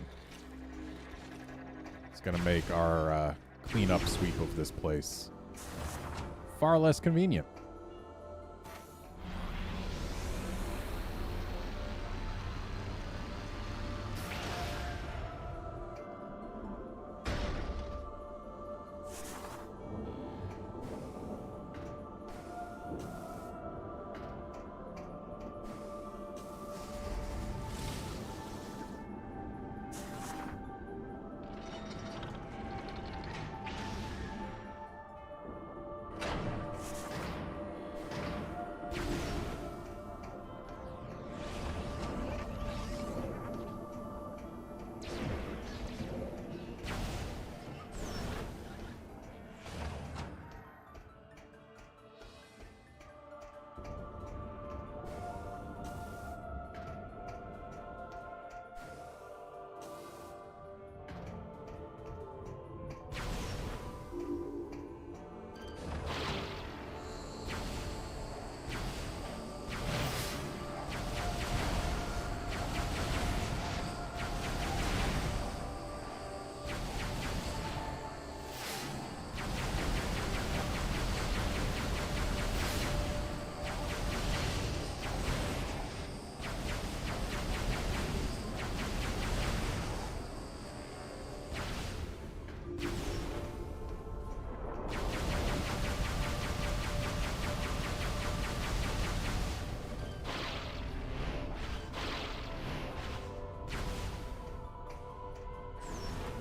It's going to make our cleanup sweep of this place far less convenient.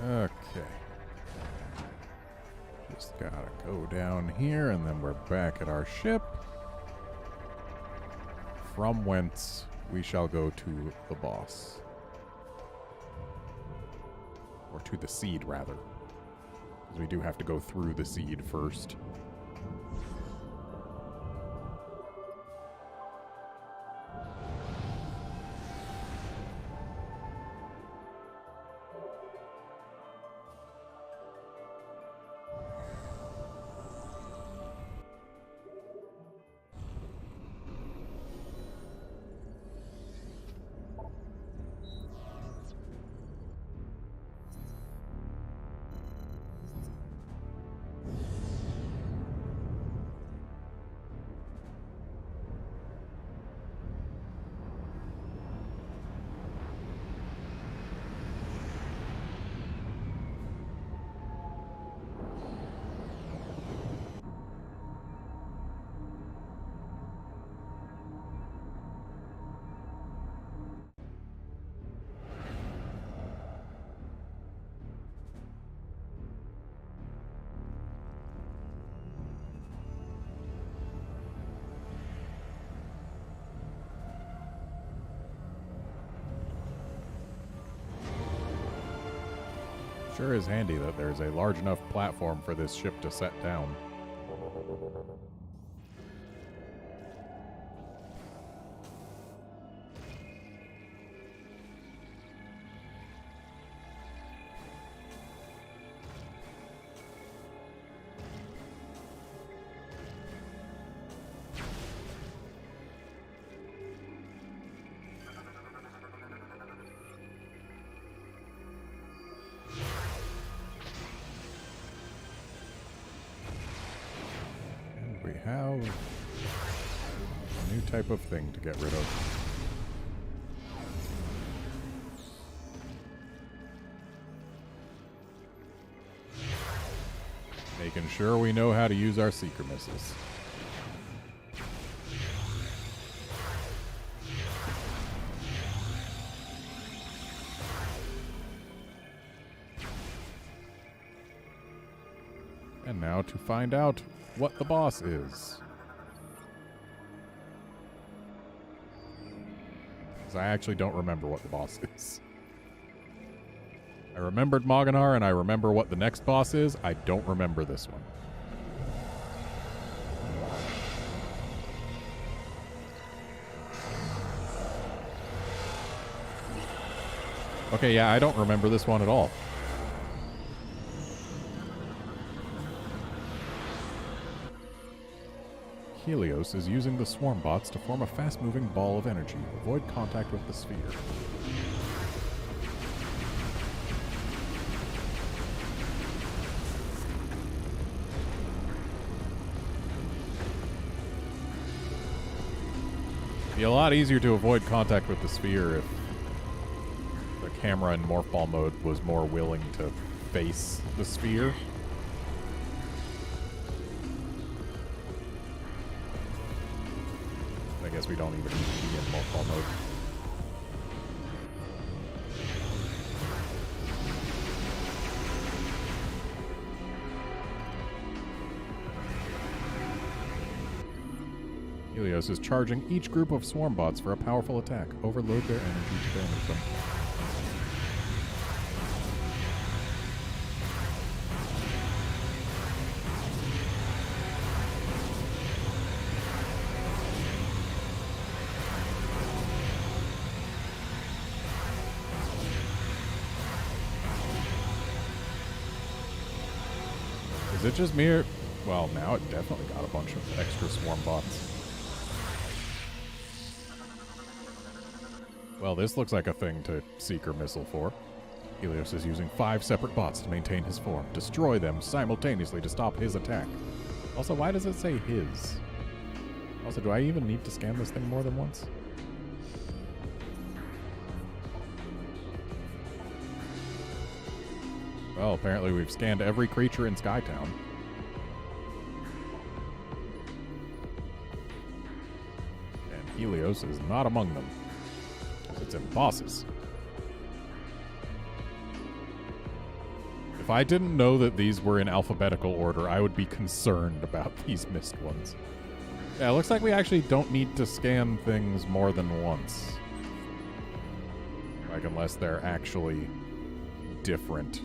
Okay. Just gotta go down here, and then we're back at our ship, from whence we shall go to the boss. Or to the seed, rather. Because we do have to go through the seed first. Sure is handy that there's a large enough platform for this ship to set down. have a new type of thing to get rid of. Making sure we know how to use our seeker missiles. And now to find out what the boss is. Because I actually don't remember what the boss is. I remembered Moganar, and I remember what the next boss is. I don't remember this one. Okay, yeah, I don't remember this one at all. Helios is using the swarm bots to form a fast-moving ball of energy. Avoid contact with the sphere. It'd be a lot easier to avoid contact with the sphere if the camera in Morph Ball mode was more willing to face the sphere. I guess we don't even need to be in Morph Ball mode. Helios is charging each group of swarm bots for a powerful attack. Overload their energy to damage them. Is it just me or... Well, now it definitely got a bunch of extra swarm bots. Well, this looks like a thing to Seeker Missile for. Helios is using 5 separate bots to maintain his form. Destroy them simultaneously to stop his attack. Also, why does it say his? Also, do I even need to scan this thing more than once? Well, apparently we've scanned every creature in Skytown. And Helios is not among them. It's in bosses. If I didn't know that these were in alphabetical order, I would be concerned about these missed ones. Yeah, it looks like we actually don't need to scan things more than once. Like, unless they're actually different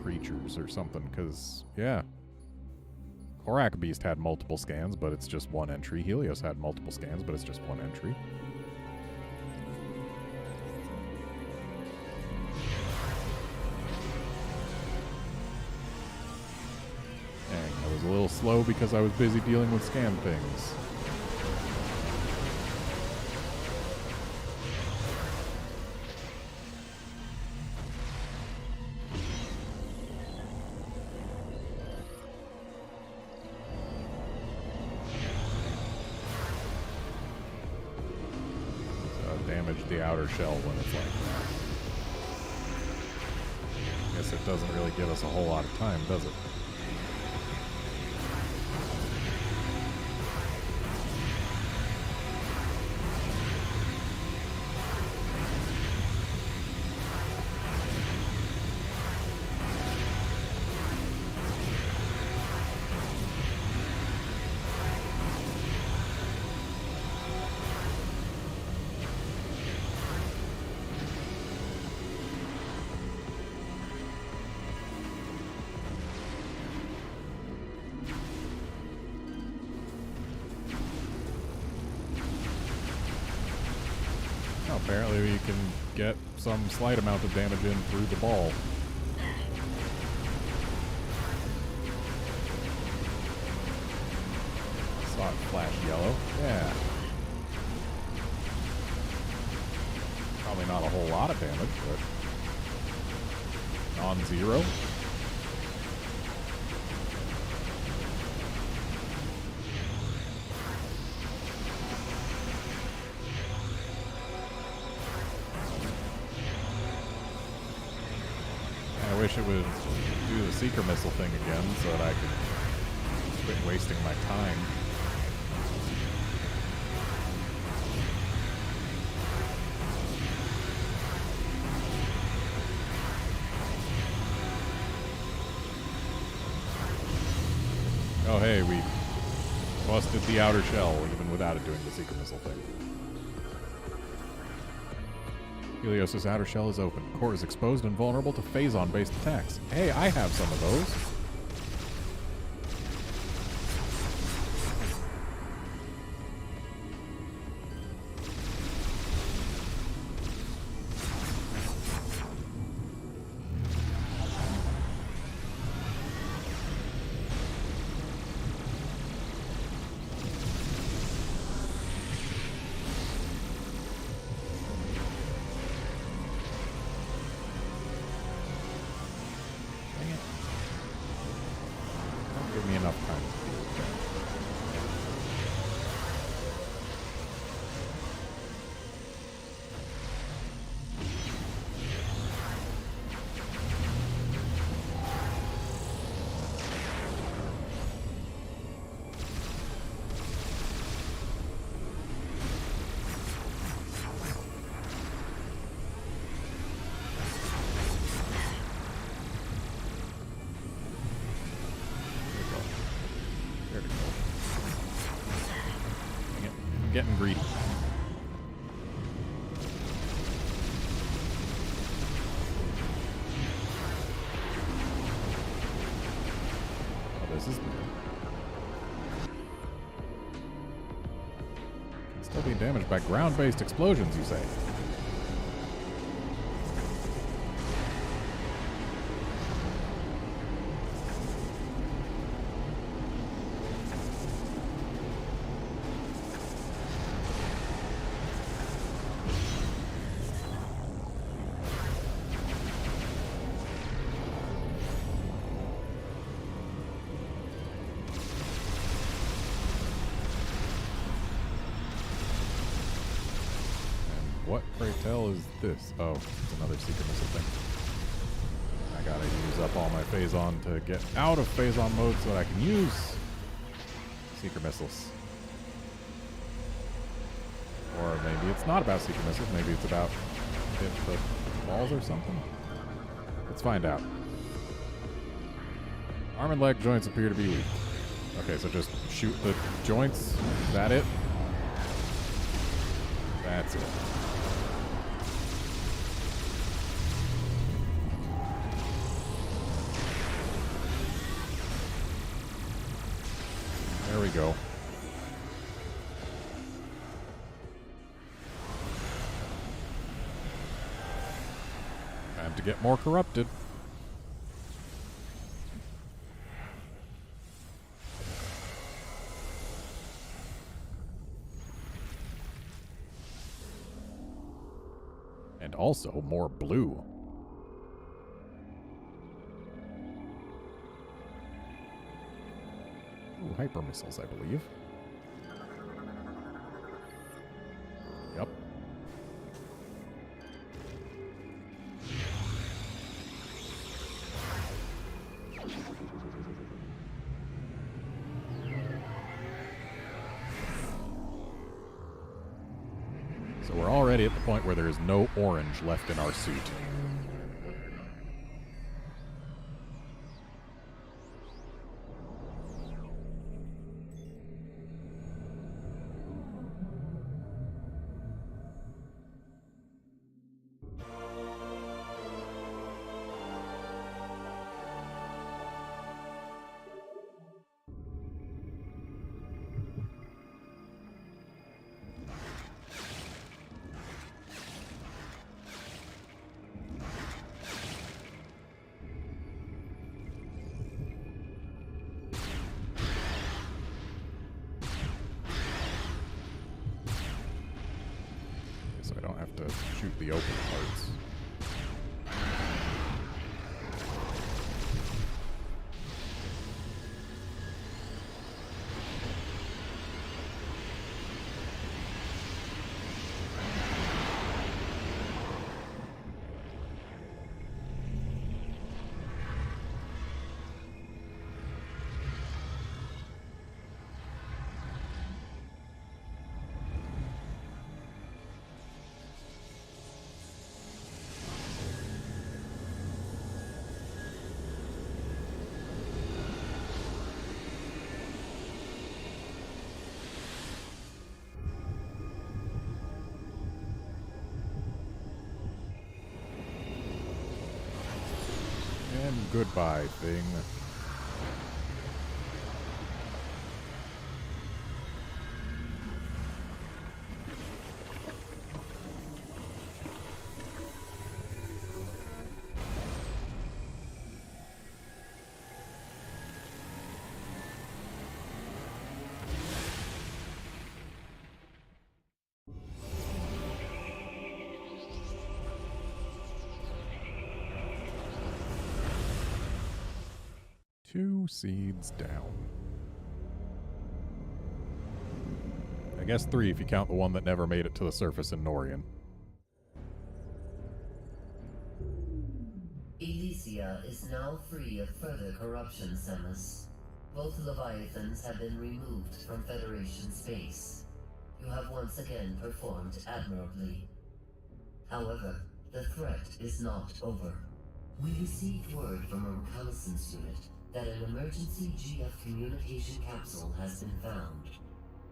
creatures or something, because, yeah. Korak Beast had multiple scans, but it's just one entry. Helios had multiple scans, but it's just one entry. Dang, I was a little slow because I was busy dealing with scan things. The outer shell when it's like that. Guess it doesn't really give us a whole lot of time, does it? Apparently we can get some slight amount of damage in through the ball. Saw it flash yellow. Yeah. Probably not a whole lot of damage, but non-zero. wish it would do the seeker missile thing again so that I could quit wasting my time. Oh hey, we busted the outer shell even without it doing the seeker missile thing. Helios' outer shell is open. Core is exposed and vulnerable to phazon-based attacks. Hey, I have some of those. Give me enough time. Getting greedy. Oh, this is new. Can still be damaged by ground-based explosions, you say? What, pray tell, is this? Oh, it's another secret missile thing. I gotta use up all my phazon to get out of phazon mode so that I can use secret missiles. Or maybe it's not about secret missiles, maybe it's about hit the balls or something? Let's find out. Arm and leg joints appear to be weak. Okay, so just shoot the joints. Is that it? That's it. There we go. Time to get more corrupted. And also more blue. Ooh, hyper missiles, I believe. Yep. So we're already at the point where there is no orange left in our suit. So I don't have to shoot the open parts. And goodbye, thing. Two seeds down. I guess 3 if you count the one that never made it to the surface in Norian. Elysia is now free of further corruption, Samus. Both Leviathans have been removed from Federation space. You have once again performed admirably. However, the threat is not over. We received word from a reconnaissance unit that an emergency GF communication capsule has been found.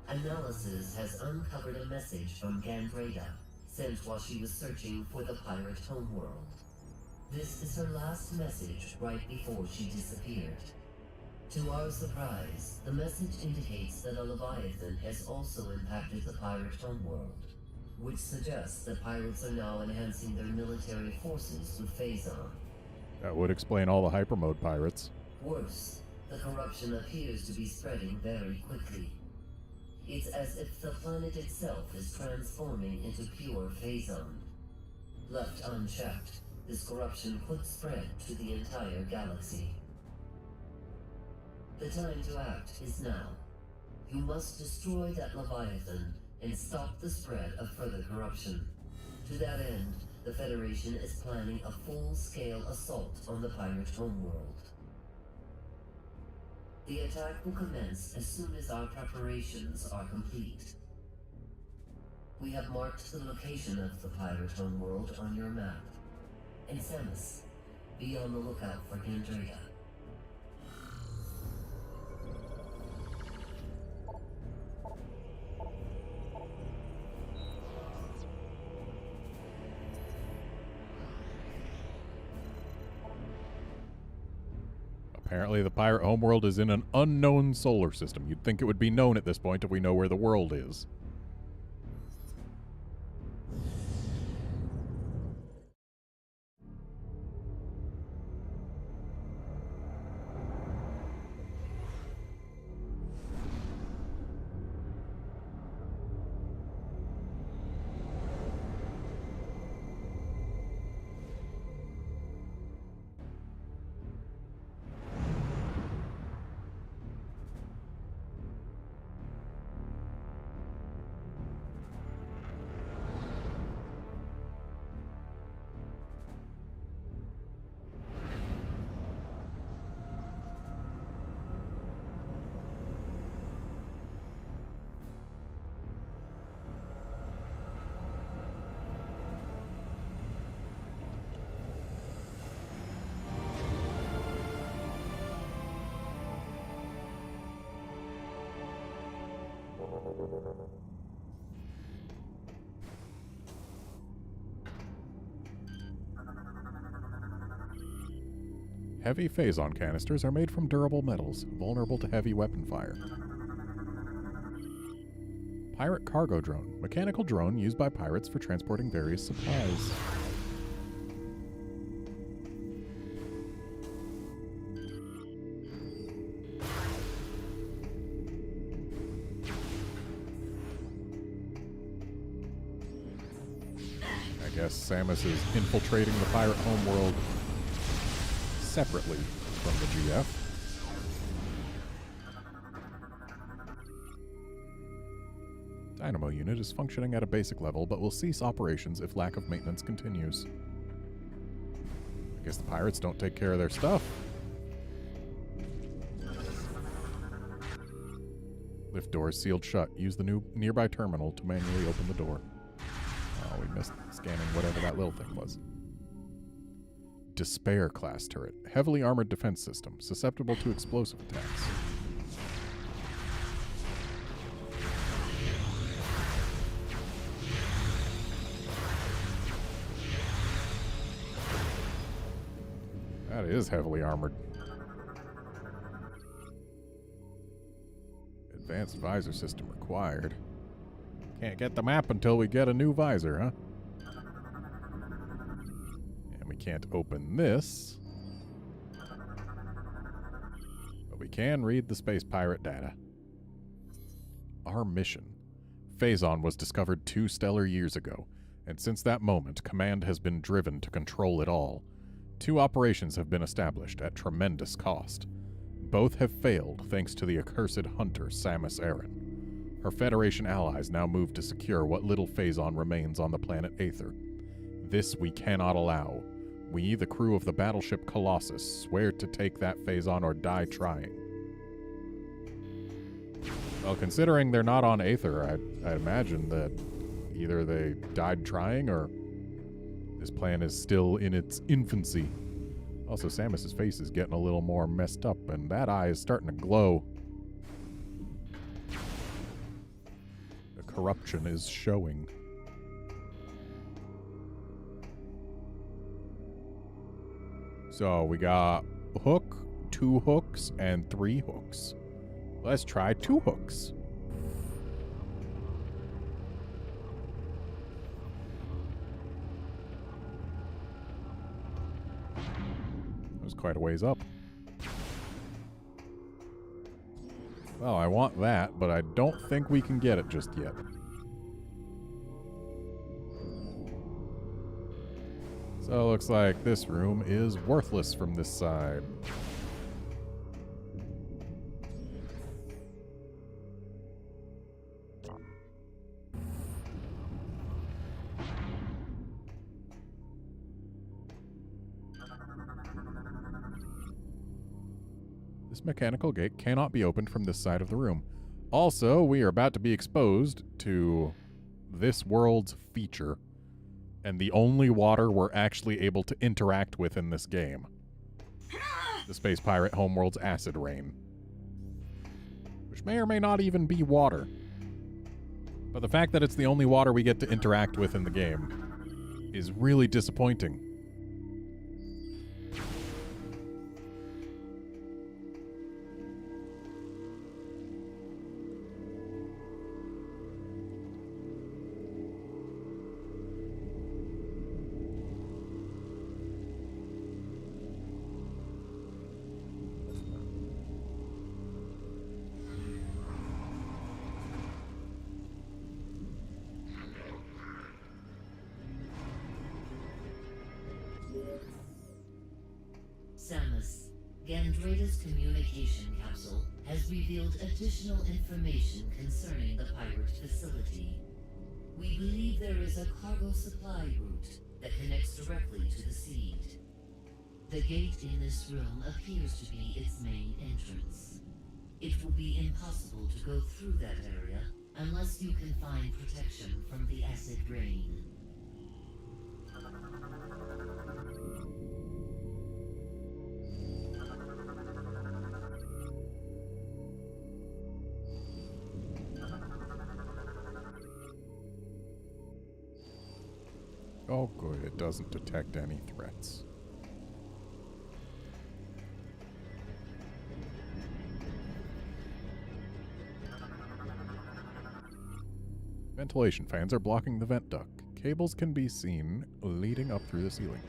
Analysis has uncovered a message from Gandreda, sent while she was searching for the pirate homeworld. This is her last message right before she disappeared. To our surprise, the message indicates that a Leviathan has also impacted the pirate homeworld, which suggests that pirates are now enhancing their military forces with Phazon. That would explain all the hypermode pirates. Worse, the corruption appears to be spreading very quickly. It's as if the planet itself is transforming into pure Phazon. Left unchecked, this corruption could spread to the entire galaxy. The time to act is now. You must destroy that Leviathan and stop the spread of further corruption. To that end, the Federation is planning a full-scale assault on the pirate homeworld. The attack will commence as soon as our preparations are complete. We have marked the location of the pirate homeworld on your map. And Samus, be on the lookout for Gandreda. Apparently the pirate homeworld is in an unknown solar system. You'd think it would be known at this point if we know where the world is. Heavy Phazon canisters are made from durable metals, vulnerable to heavy weapon fire. Pirate cargo drone, mechanical drone used by pirates for transporting various supplies. I guess Samus is infiltrating the pirate homeworld separately from the GF. Dynamo unit is functioning at a basic level, but will cease operations if lack of maintenance continues. I guess the pirates don't take care of their stuff. Lift door is sealed shut. Use the new nearby terminal to manually open the door. Oh, we missed scanning whatever that little thing was. Despair class turret. Heavily armored defense system. Susceptible to explosive attacks. That is heavily armored. Advanced visor system required. Can't get the map until we get a new visor, huh? And we can't open this. But we can read the space pirate data. Our mission. Phazon was discovered 2 stellar years ago, and since that moment, Command has been driven to control it all. 2 operations have been established at tremendous cost. Both have failed thanks to the accursed hunter Samus Aran. Her Federation allies now move to secure what little Phazon remains on the planet Aether. This we cannot allow. We, the crew of the battleship Colossus, swear to take that Phazon or die trying. Well, considering they're not on Aether, I imagine that either they died trying or this plan is still in its infancy. Also, Samus's face is getting a little more messed up, and that eye is starting to glow. The corruption is showing. So we got hook, 2 hooks, and 3 hooks. Let's try 2 hooks. That was quite a ways up. Well, I want that, but I don't think we can get it just yet. So it looks like this room is worthless from this side. This mechanical gate cannot be opened from this side of the room. Also, we are about to be exposed to this world's feature, and the only water we're actually able to interact with in this game. The Space Pirate Homeworld's acid rain. Which may or may not even be water. But the fact that it's the only water we get to interact with in the game is really disappointing. Samus, Gandrada's communication capsule has revealed additional information concerning the pirate facility. We believe there is a cargo supply route that connects directly to the seed. The gate in this room appears to be its main entrance. It will be impossible to go through that area unless you can find protection from the acid rain. Oh good, it doesn't detect any threats. Ventilation fans are blocking the vent duct. Cables can be seen leading up through the ceiling.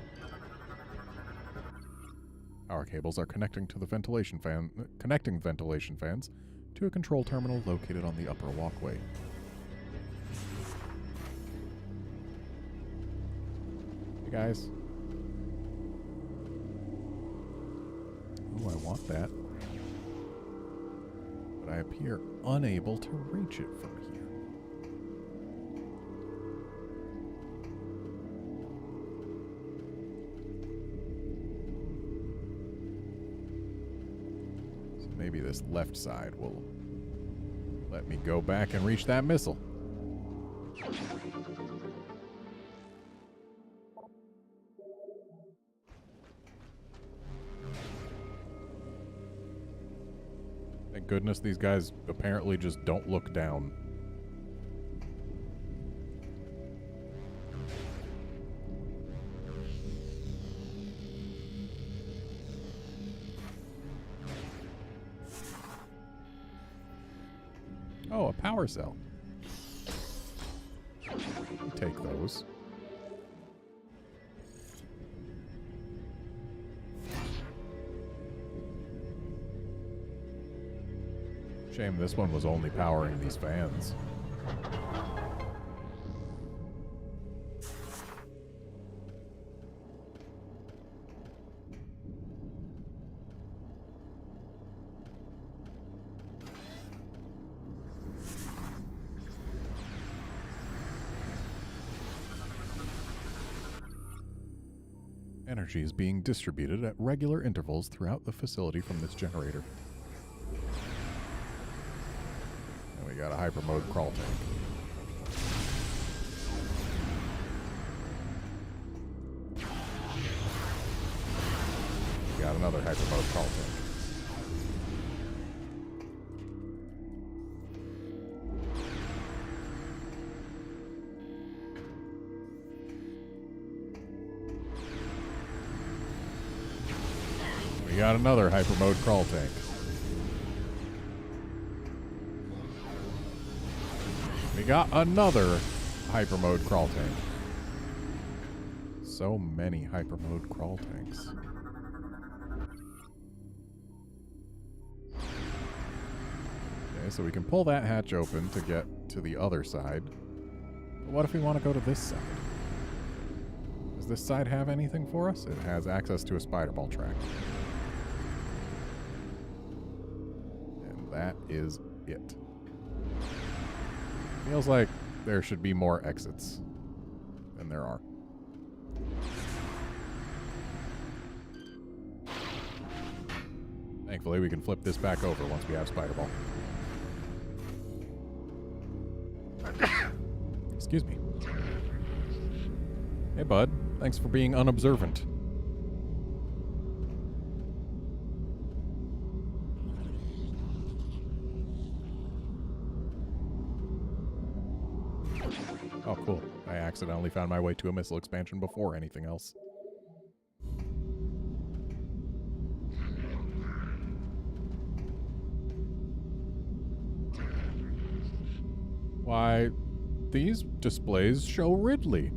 Power cables are connecting ventilation fans to a control terminal located on the upper walkway. Hey guys. Ooh, I want that. But I appear unable to reach it from here. Maybe this left side will let me go back and reach that missile. Thank goodness these guys apparently just don't look down. Oh, a power cell. Take those. Shame this one was only powering these fans. Energy is being distributed at regular intervals throughout the facility from this generator. And we got a hyper mode crawl tank. We got another hyper mode crawl tank. We got another hyper mode crawl tank. We got another hyper mode crawl tank. So many hyper mode crawl tanks. Okay, so we can pull that hatch open to get to the other side. But what if we want to go to this side? Does this side have anything for us? It has access to a spider ball track. That is it. Feels like there should be more exits than there are. Thankfully, we can flip this back over once we have Spider Ball. Excuse me. Hey, bud. Thanks for being unobservant. Oh, cool. I accidentally found my way to a missile expansion before anything else. Why, these displays show Ridley.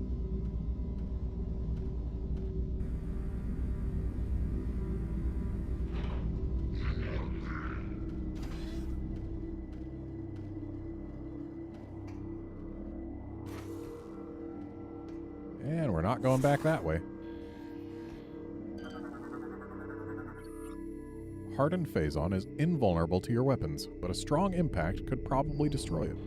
And we're not going back that way. Hardened Phazon is invulnerable to your weapons, but a strong impact could probably destroy it.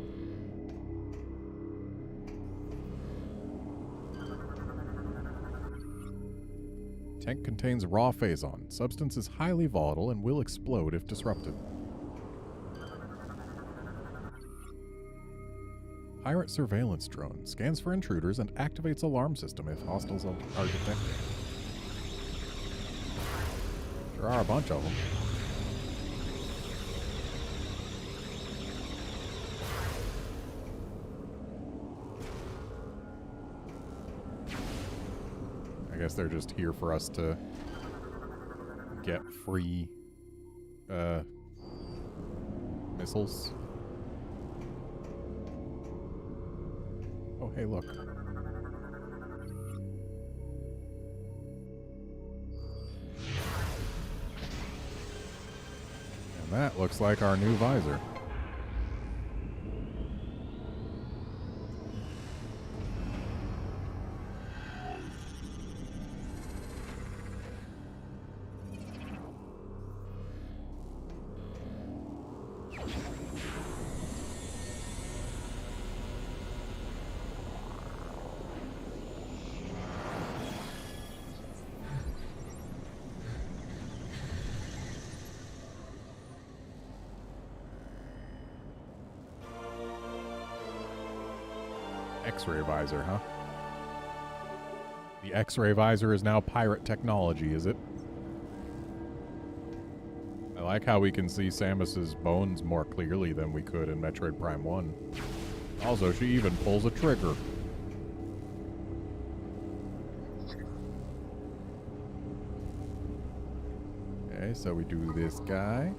Tank contains raw Phazon. Substance is highly volatile and will explode if disrupted. Pirate surveillance drone scans for intruders and activates alarm system if hostiles are detected. There are a bunch of them. I guess they're just here for us to get free missiles. Oh, hey, look. And that looks like our new visor. X-ray visor, huh? The X-ray visor is now pirate technology, is it? I like how we can see Samus's bones more clearly than we could in Metroid Prime 1. Also, she even pulls a trigger. Okay, so we do this guy.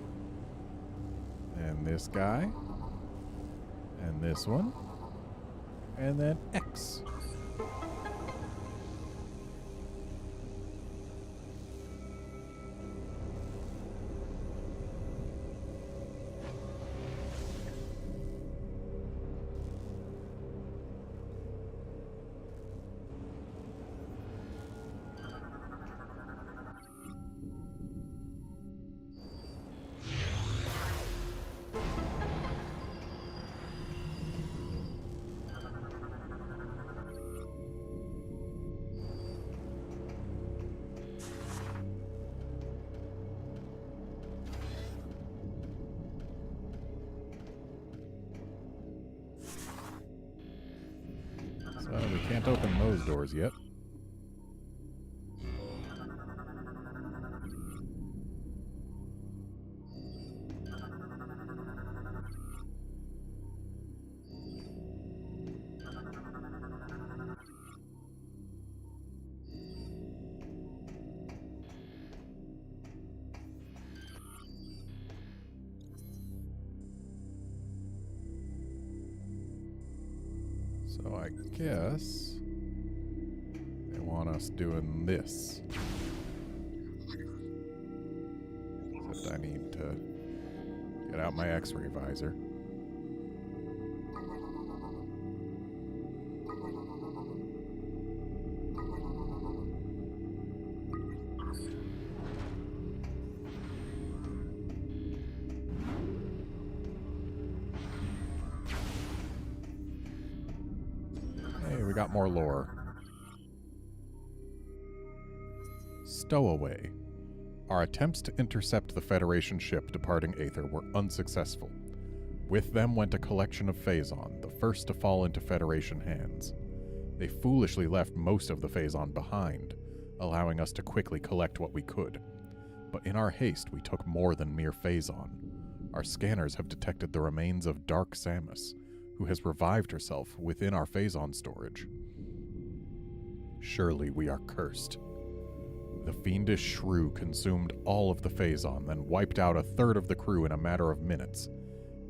And this guy. And this one. And then X. So we can't open those doors yet. So I guess they want us doing this. Except I need to get out my X-ray visor. We got more lore. Stowaway. Our attempts to intercept the Federation ship departing Aether were unsuccessful. With them went a collection of Phazon, the first to fall into Federation hands. They foolishly left most of the Phazon behind, allowing us to quickly collect what we could. But in our haste, we took more than mere Phazon. Our scanners have detected the remains of Dark Samus, who has revived herself within our Phazon storage. Surely we are cursed. The fiendish shrew consumed all of the Phazon, then wiped out a third of the crew in a matter of minutes.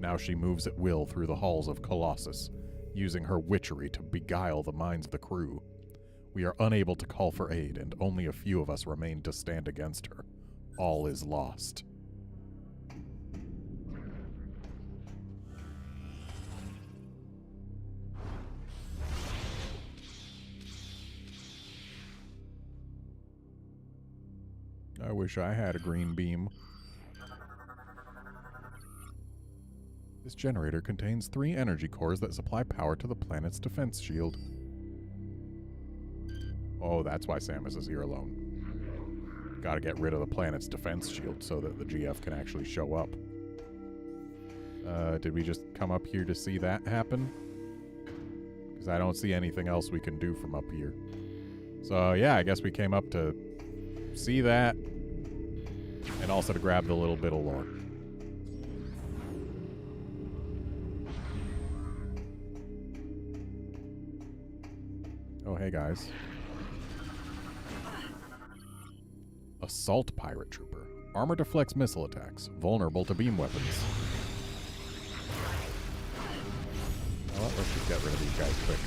Now she moves at will through the halls of Colossus, using her witchery to beguile the minds of the crew. We are unable to call for aid, and only a few of us remain to stand against her. All is lost. I wish I had a green beam. This generator contains 3 energy cores that supply power to the planet's defense shield. Oh, that's why Samus is here alone. Gotta get rid of the planet's defense shield so that the GF can actually show up. Did we just come up here to see that happen? Because I don't see anything else we can do from up here. So yeah, I guess we came up to see that, and also to grab the little bit of lore. Oh, hey guys. Assault Pirate Trooper. Armor deflects missile attacks. Vulnerable to beam weapons. Well, let's just get rid of these guys quick.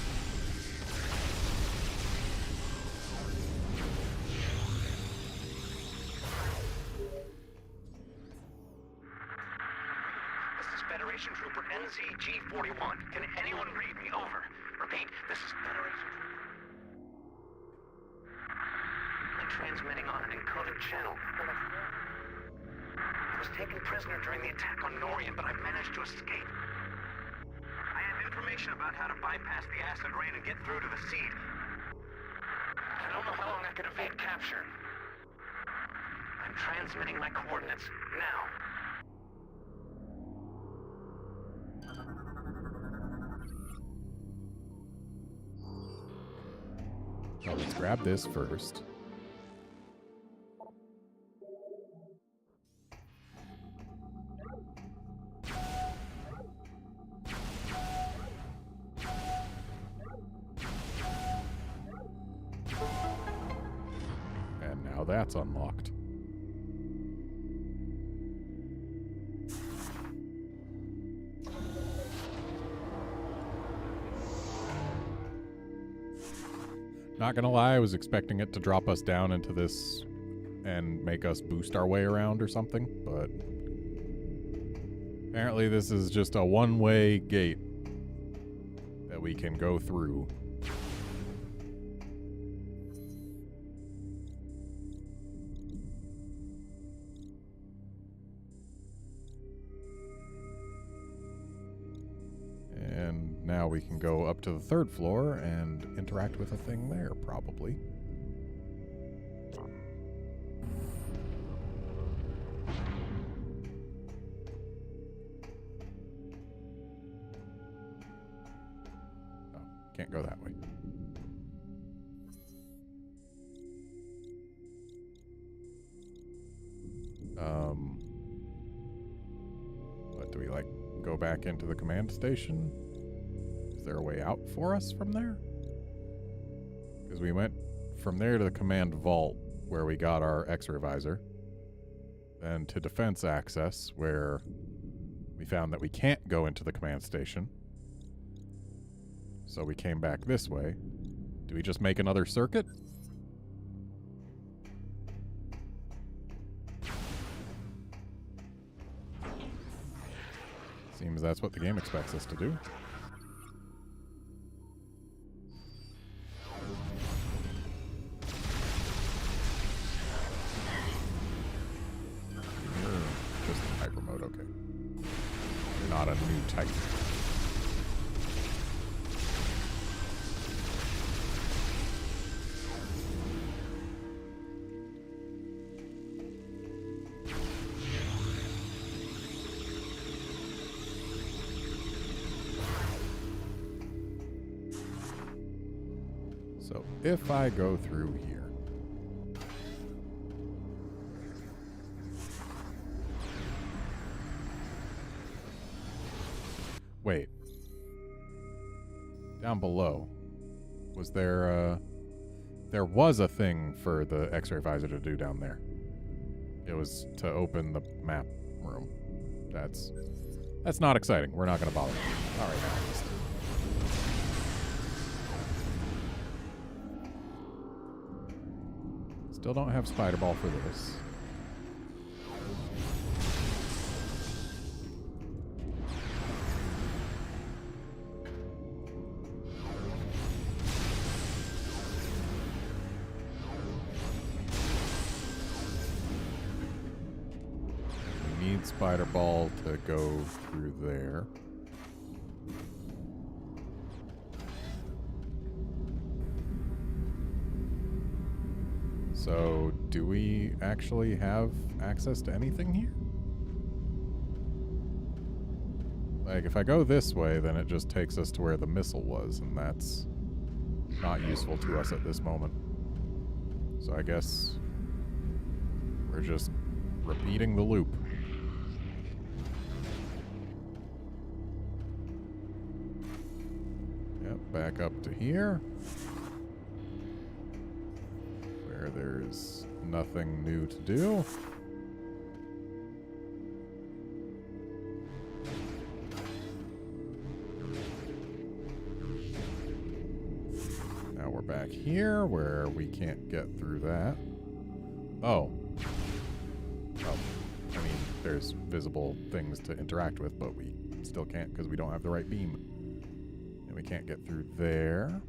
Federation Trooper NZG-41. Can anyone read me? Over. Repeat, this is Federation Trooper. I'm transmitting on an encoded channel. I was taken prisoner during the attack on Norian, but I managed to escape. I have information about how to bypass the acid rain and get through to the seed. I don't know how long I can evade capture. I'm transmitting my coordinates now. Well, let's grab this first. And now that's unlocked. Not gonna lie, I was expecting it to drop us down into this and make us boost our way around or something, but apparently this is just a one-way gate that we can go through. And now we can go up to the 3rd floor and interact with a thing there, probably. Oh, can't go that way. What do we like? Go back into the command station? Is there a way out for us from there? Because we went from there to the command vault where we got our X-ray visor, then to defense access where we found that we can't go into the command station. So we came back this way. Do we just make another circuit? Seems that's what the game expects us to do. You're just in hyper mode, okay. You're not a new type. So if I go through here, wait, down below, was there was a thing for the X-ray visor to do down there. It was to open the map room. That's not exciting. We're not going to bother. All right, now. Still don't have Spider Ball for this. We need Spider Ball to go through there. So, do we actually have access to anything here? Like, if I go this way, then it just takes us to where the missile was, and that's not useful to us at this moment. So I guess we're just repeating the loop. Yep, back up to here. There's nothing new to do. Now we're back here where we can't get through that. Oh. Oh. I mean, there's visible things to interact with, but we still can't because we don't have the right beam. And we can't get through there.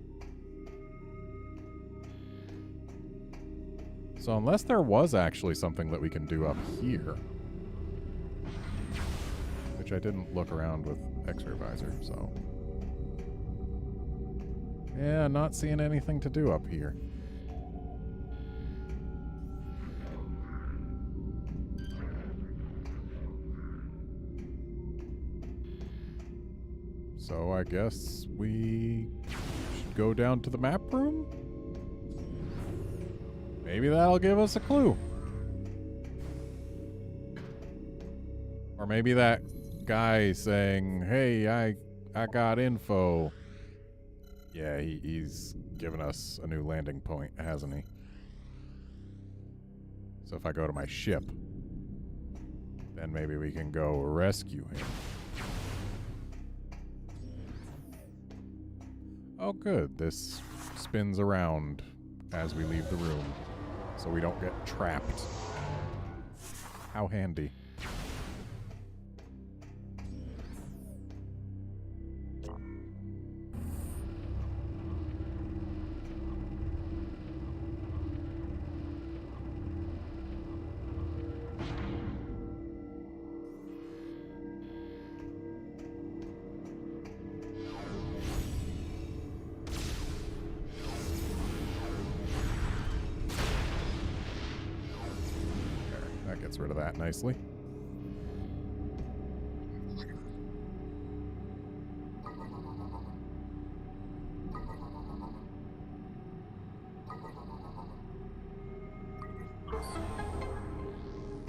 So unless there was actually something that we can do up here, which I didn't look around with X-ray visor, so yeah, not seeing anything to do up here. So I guess we should go down to the map room? Maybe that'll give us a clue. Or maybe that guy saying, hey, I got info. Yeah, he's given us a new landing point, hasn't he? So if I go to my ship, then maybe we can go rescue him. Oh good, this spins around as we leave the room, so we don't get trapped. How handy. Gets rid of that nicely.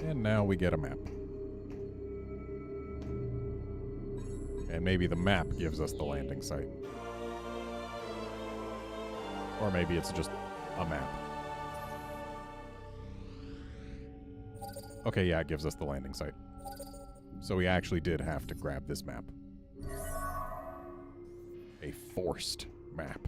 And now we get a map. And maybe the map gives us the landing site. Or maybe it's just a map. Okay, yeah, it gives us the landing site. So we actually did have to grab this map. A forced map.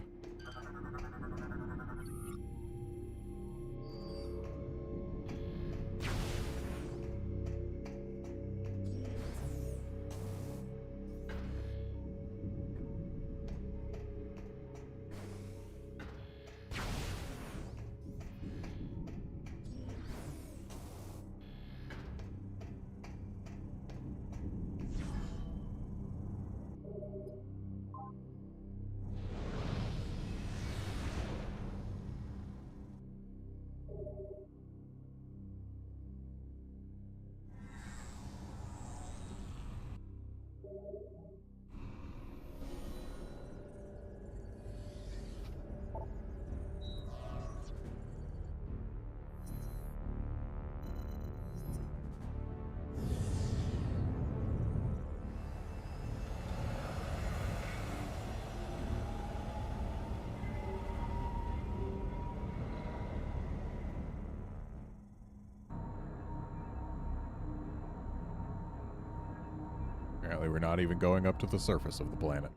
Apparently we're not even going up to the surface of the planet.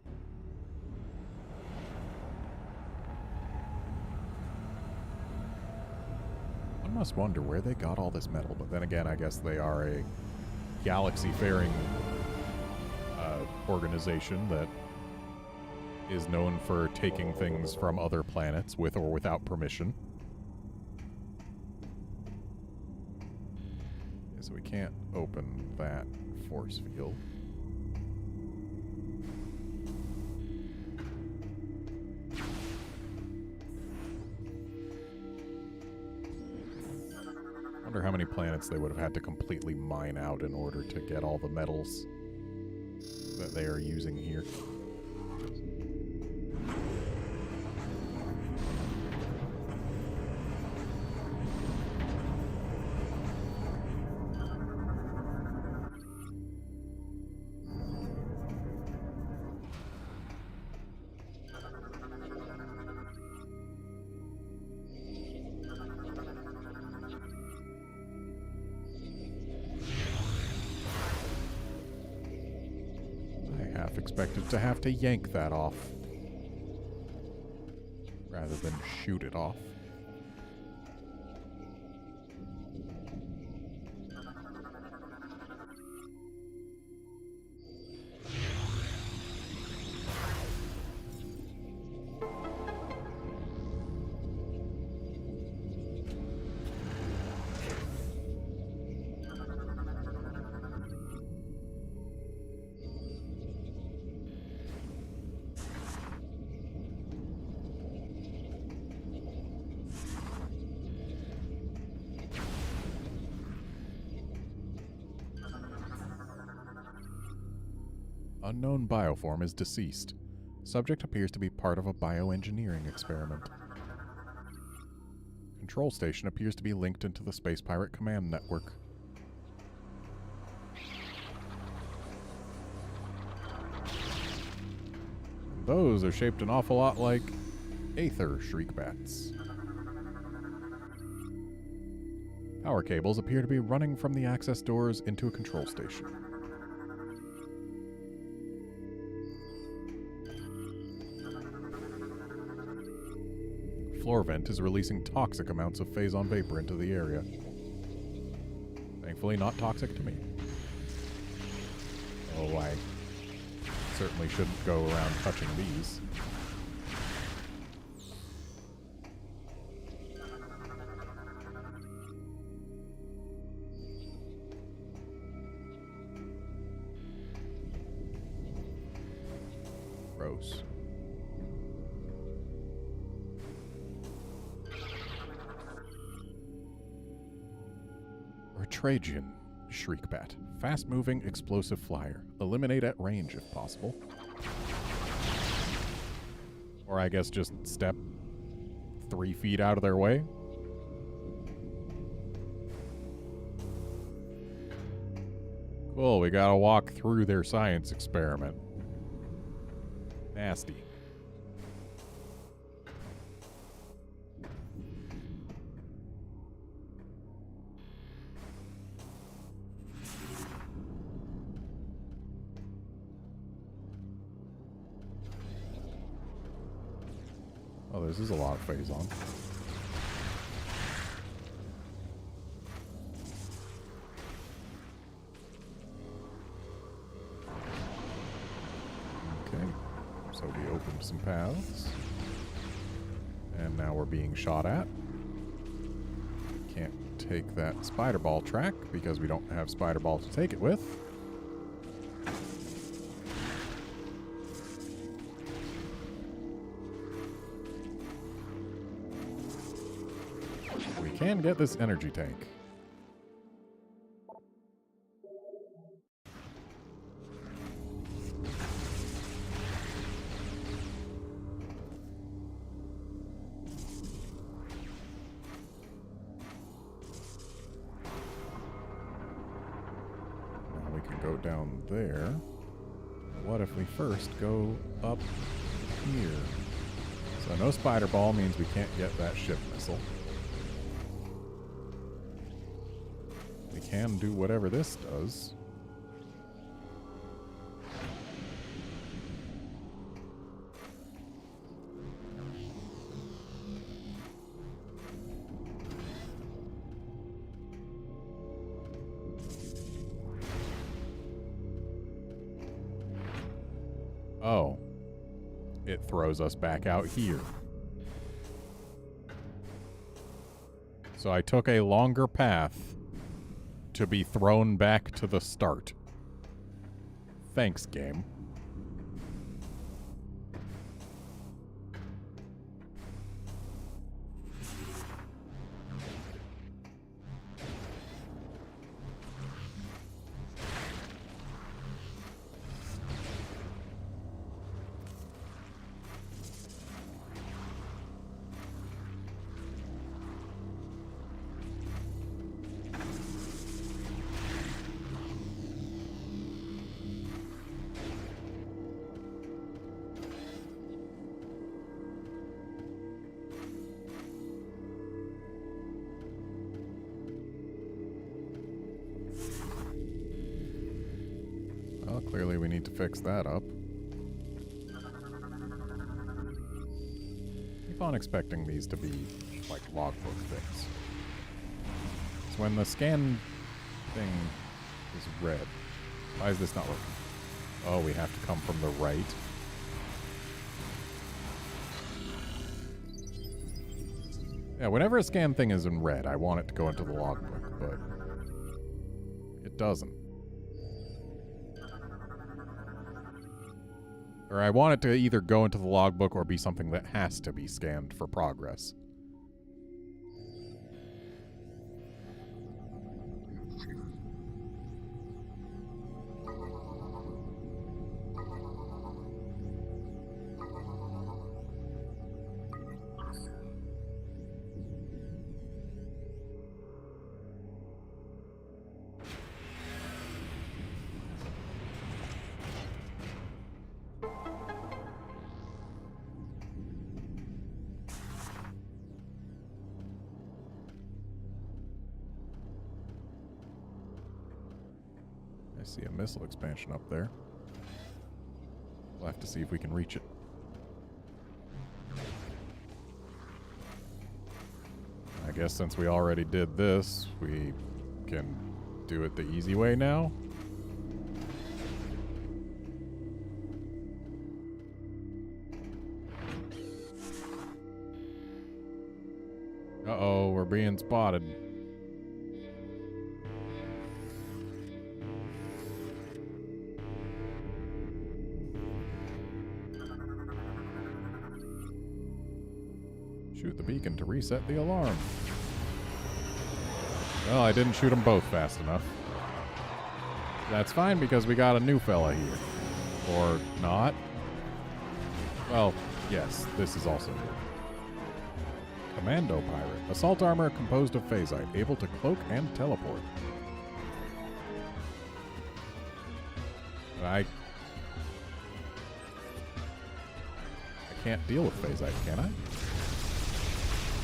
One must wonder where they got all this metal, but then again, I guess they are a galaxy-faring organization that is known for taking things from other planets with or without permission. Okay, so we can't open that force field. I wonder how many planets they would have had to completely mine out in order to get all the metals that they are using here. Expected to have to yank that off rather than shoot it off. Unknown bioform is deceased. Subject appears to be part of a bioengineering experiment. Control station appears to be linked into the Space Pirate command network. Those are shaped an awful lot like Aether shriekbats. Power cables appear to be running from the access doors into a control station. floor vent is releasing toxic amounts of phazon vapor into the area. Thankfully not toxic to me. Oh, I certainly shouldn't go around touching these. Gross. Trajan Shriekbat. Fast-moving, explosive flyer. Eliminate at range if possible. Or I guess just step 3 feet out of their way. Cool, we gotta walk through their science experiment. Nasty. Oh, this is a lot of phazon. Okay, so we opened some paths. And now we're being shot at. Can't take that spider ball track because we don't have spider ball to take it with. Can get this energy tank. Now we can go down there. What if we first go up here? So no spider ball means we can't get that ship missile. Can do whatever this does. Oh. It throws us back out here. So I took a longer path to be thrown back to the start. Thanks, game. Well, clearly we need to fix that up. Keep on expecting these to be like logbook things. So when the scan thing is red, why is this not working? Oh, we have to come from the right. Yeah, whenever a scan thing is in red, I want it to go into the logbook, but it doesn't. Or I want it to either go into the logbook or be something that has to be scanned for progress. I see a missile expansion up there. We'll have to see if we can reach it. guess since we already did this, we can do it the easy way now. Uh-oh, we're being spotted. Shoot the beacon to reset the alarm. Well, I didn't shoot them both fast enough. That's fine because we got a new fella here. Or not. Well, yes, this is also new. Commando Pirate. Assault armor composed of phasite, able to cloak and teleport. I can't deal with phasite, can I?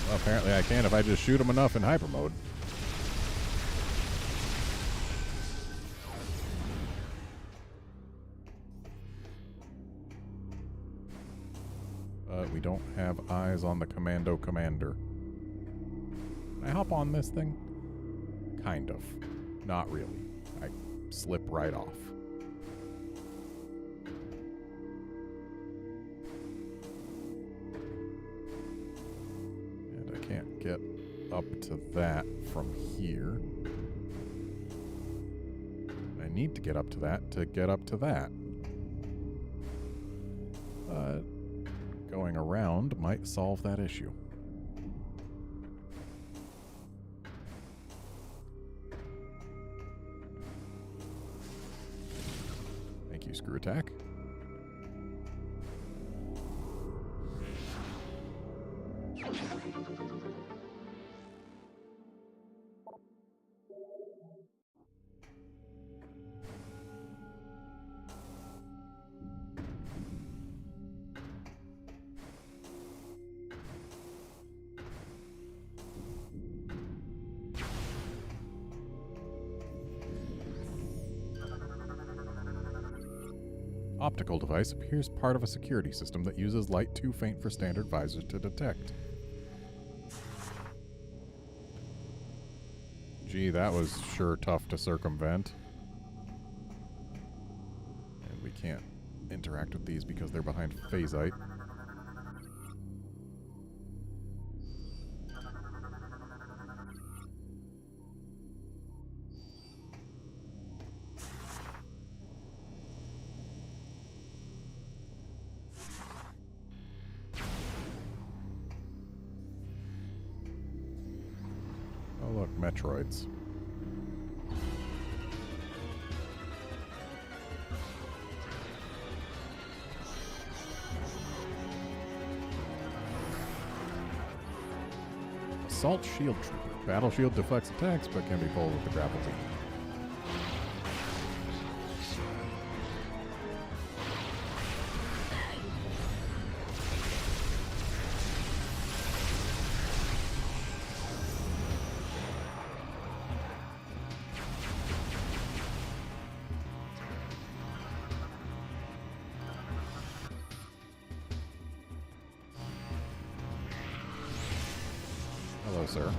Well, apparently I can if I just shoot him enough in hyper mode. But we don't have eyes on the Commando Commander. Can I hop on this thing? Kind of. Not really. I slip right off. Can't get up to that from here. I need to get up to that. But going around might solve that issue. Thank you, Screw Attack. Optical device appears part of a security system that uses light too faint for standard visors to detect. Gee, that was sure tough to circumvent. And we can't interact with these because they're behind phasite. Oh look, Metroids. Assault Shield Trooper. Battle Shield deflects attacks, but can be pulled with the grapple beam. Hello, sir.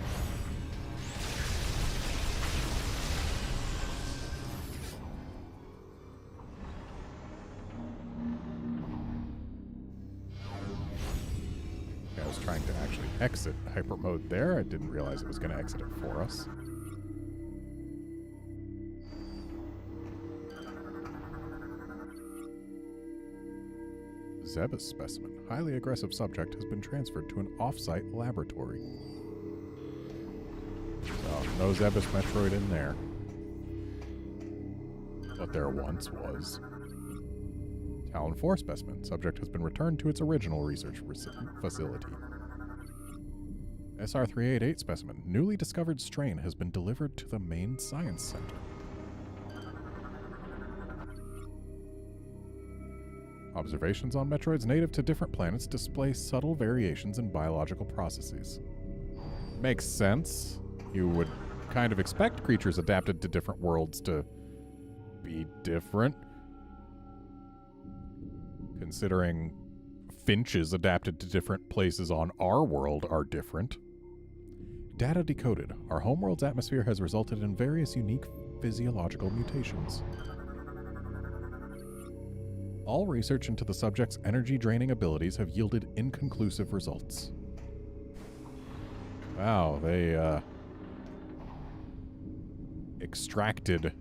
I was trying to actually exit hyper mode there. I didn't realize it was going to exit it for us. Zebus specimen. Highly aggressive subject has been transferred to an off-site laboratory. So, no Zebus Metroid in there. But there once was. Talon 4 specimen. Subject has been returned to its original research facility. SR388 specimen. Newly discovered strain has been delivered to the main science center. Observations on Metroids native to different planets display subtle variations in biological processes. Makes sense. You would kind of expect creatures adapted to different worlds to be different. Considering finches adapted to different places on our world are different. Data decoded. Our homeworld's atmosphere has resulted in various unique physiological mutations. All research into the subject's energy-draining abilities have yielded inconclusive results. Wow, they, extracted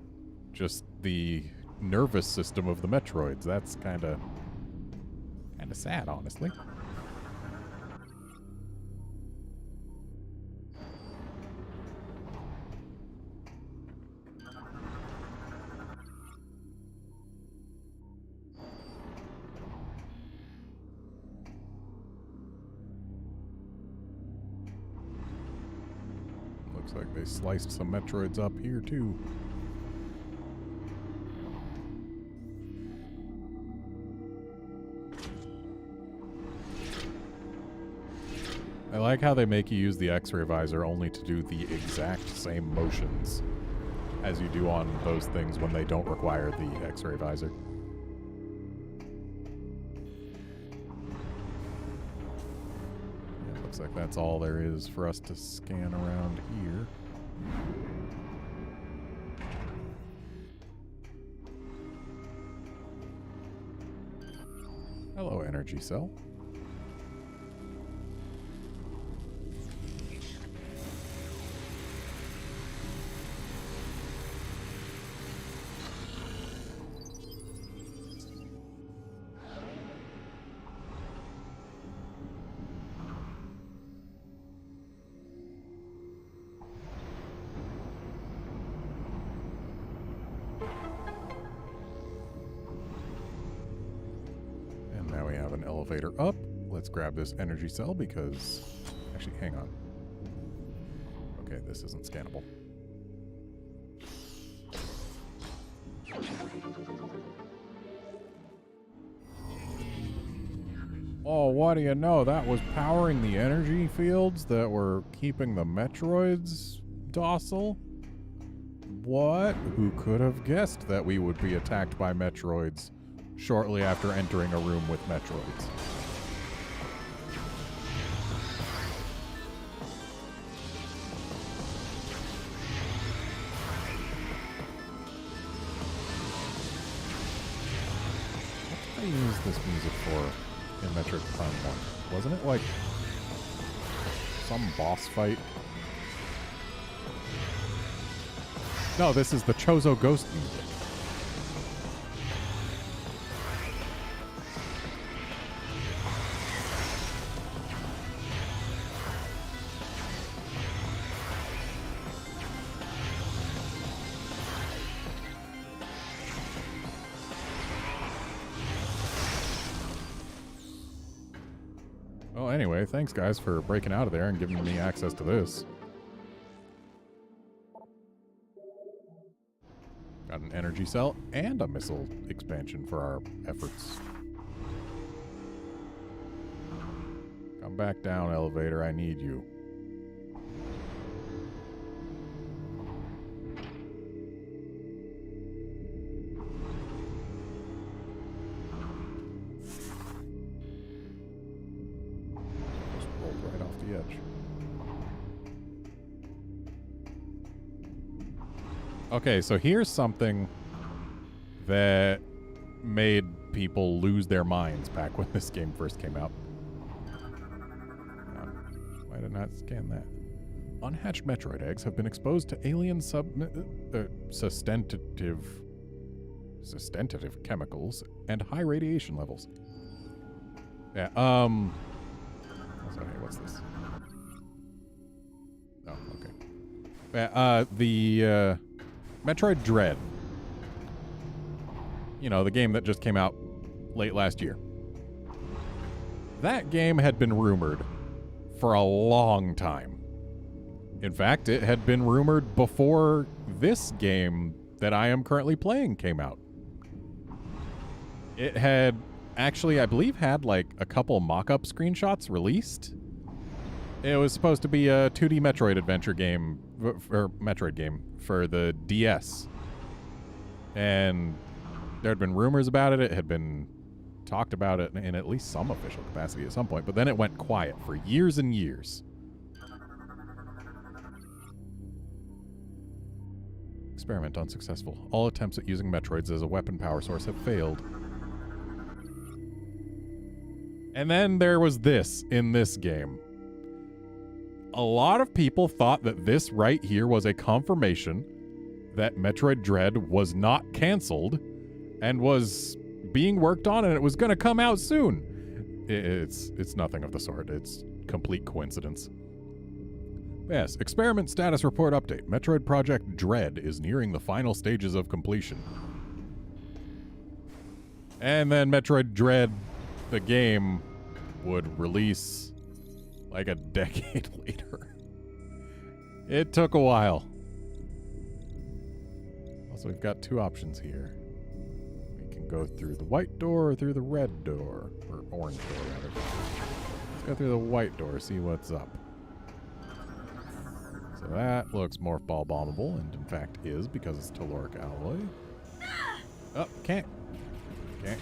just the nervous system of the Metroids. That's kinda sad, honestly. Looks like they sliced some Metroids up here, too. I like how they make you use the X-ray visor only to do the exact same motions as you do on those things when they don't require the X-ray visor. Yeah, looks like that's all there is for us to scan around here. Hello, energy cell. Elevator up. Let's grab this energy cell because... Actually, hang on. Okay, this isn't scannable. Oh, what do you know? That was powering the energy fields that were keeping the Metroids docile? What? Who could have guessed that we would be attacked by Metroids shortly after entering a room with Metroids? What did I use this music for in Metroid Prime 1? Wasn't it like some boss fight? No, this is the Chozo Ghost music. Well, anyway, thanks guys for breaking out of there and giving me access to this. Got an energy cell and a missile expansion for our efforts. Come back down, elevator. I need you. Just rolled right off the edge. Okay, so here's something that made people lose their minds back when this game first came out. Why did I not scan that? Unhatched Metroid eggs have been exposed to alien sustentative chemicals and high radiation levels. Yeah, sorry, what's this? Oh, okay. The Metroid Dread. You know, the game that just came out late last year. That game had been rumored for a long time. In fact, it had been rumored before this game that I am currently playing came out. It had actually, I believe, had like a couple mock-up screenshots released. It was supposed to be a 2D Metroid adventure game, or Metroid game, for the DS. And there had been rumors about it. It had been talked about it in at least some official capacity at some point. But then it went quiet for years and years. Experiment unsuccessful. All attempts at using Metroids as a weapon power source have failed. And then there was this in this game. A lot of people thought that this right here was a confirmation that Metroid Dread was not canceled and was being worked on and it was going to come out soon. It's nothing of the sort. It's complete coincidence. Yes, experiment status report update. Metroid Project Dread is nearing the final stages of completion. And then Metroid Dread, the game, would release like a decade later. It took a while. Also, we've got two options here. We can go through the white door or through the red door. Or orange door, rather. Let's go through the white door, see what's up. So that looks morph ball bombable, and in fact is, because it's telluric alloy. Oh, can't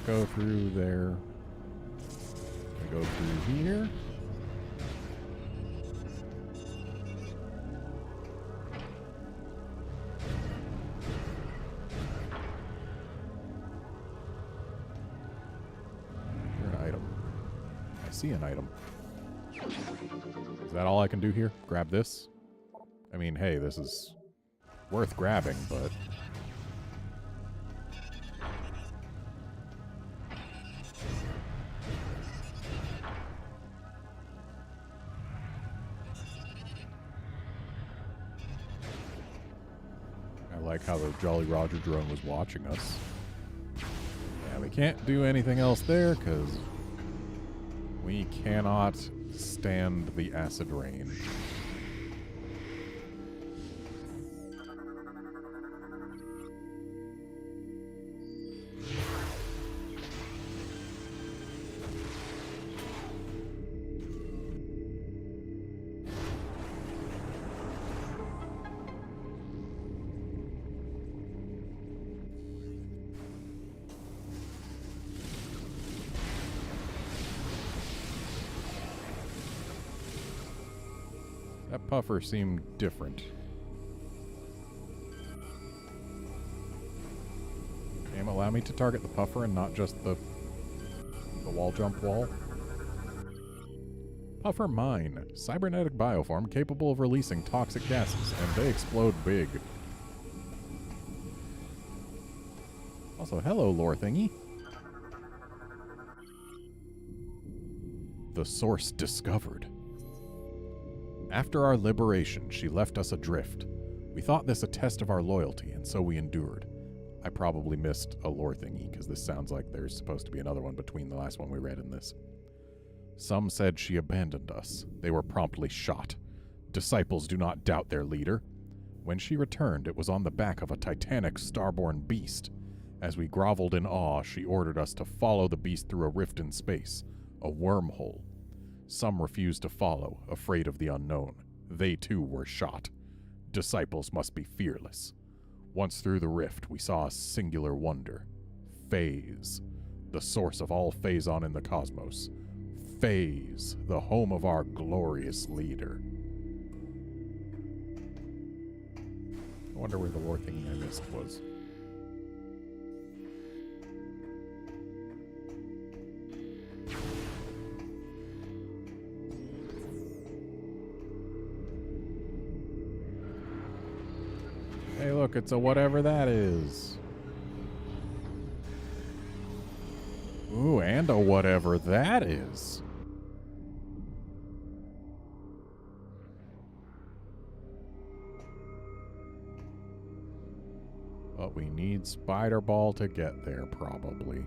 go through there. I go through here. See an item. Is that all I can do here? Grab this? I mean, hey, this is worth grabbing, but... I like how the Jolly Roger drone was watching us. Yeah, we can't do anything else there, because... we cannot stand the acid rain. That puffer seemed different. Game, allow me to target the puffer and not just the wall jump wall. Puffer mine. Cybernetic bioform capable of releasing toxic gases, and they explode big. Also, hello, lore thingy. The source discovered. After our liberation, she left us adrift. We thought this a test of our loyalty, and so we endured. I probably missed a lore thingy, because this sounds like there's supposed to be another one between the last one we read and this. Some said she abandoned us. They were promptly shot. Disciples do not doubt their leader. When she returned, it was on the back of a titanic starborn beast. As we groveled in awe, she ordered us to follow the beast through a rift in space, a wormhole. Some refused to follow, afraid of the unknown. They too were shot. Disciples must be fearless. Once through the rift, we saw a singular wonder. Phase, the source of all phazon in the cosmos. Phase, the home of our glorious leader. I wonder where the lore thing I missed was. Hey, look, it's a whatever that is. Ooh, and a whatever that is. But we need Spider Ball to get there, probably.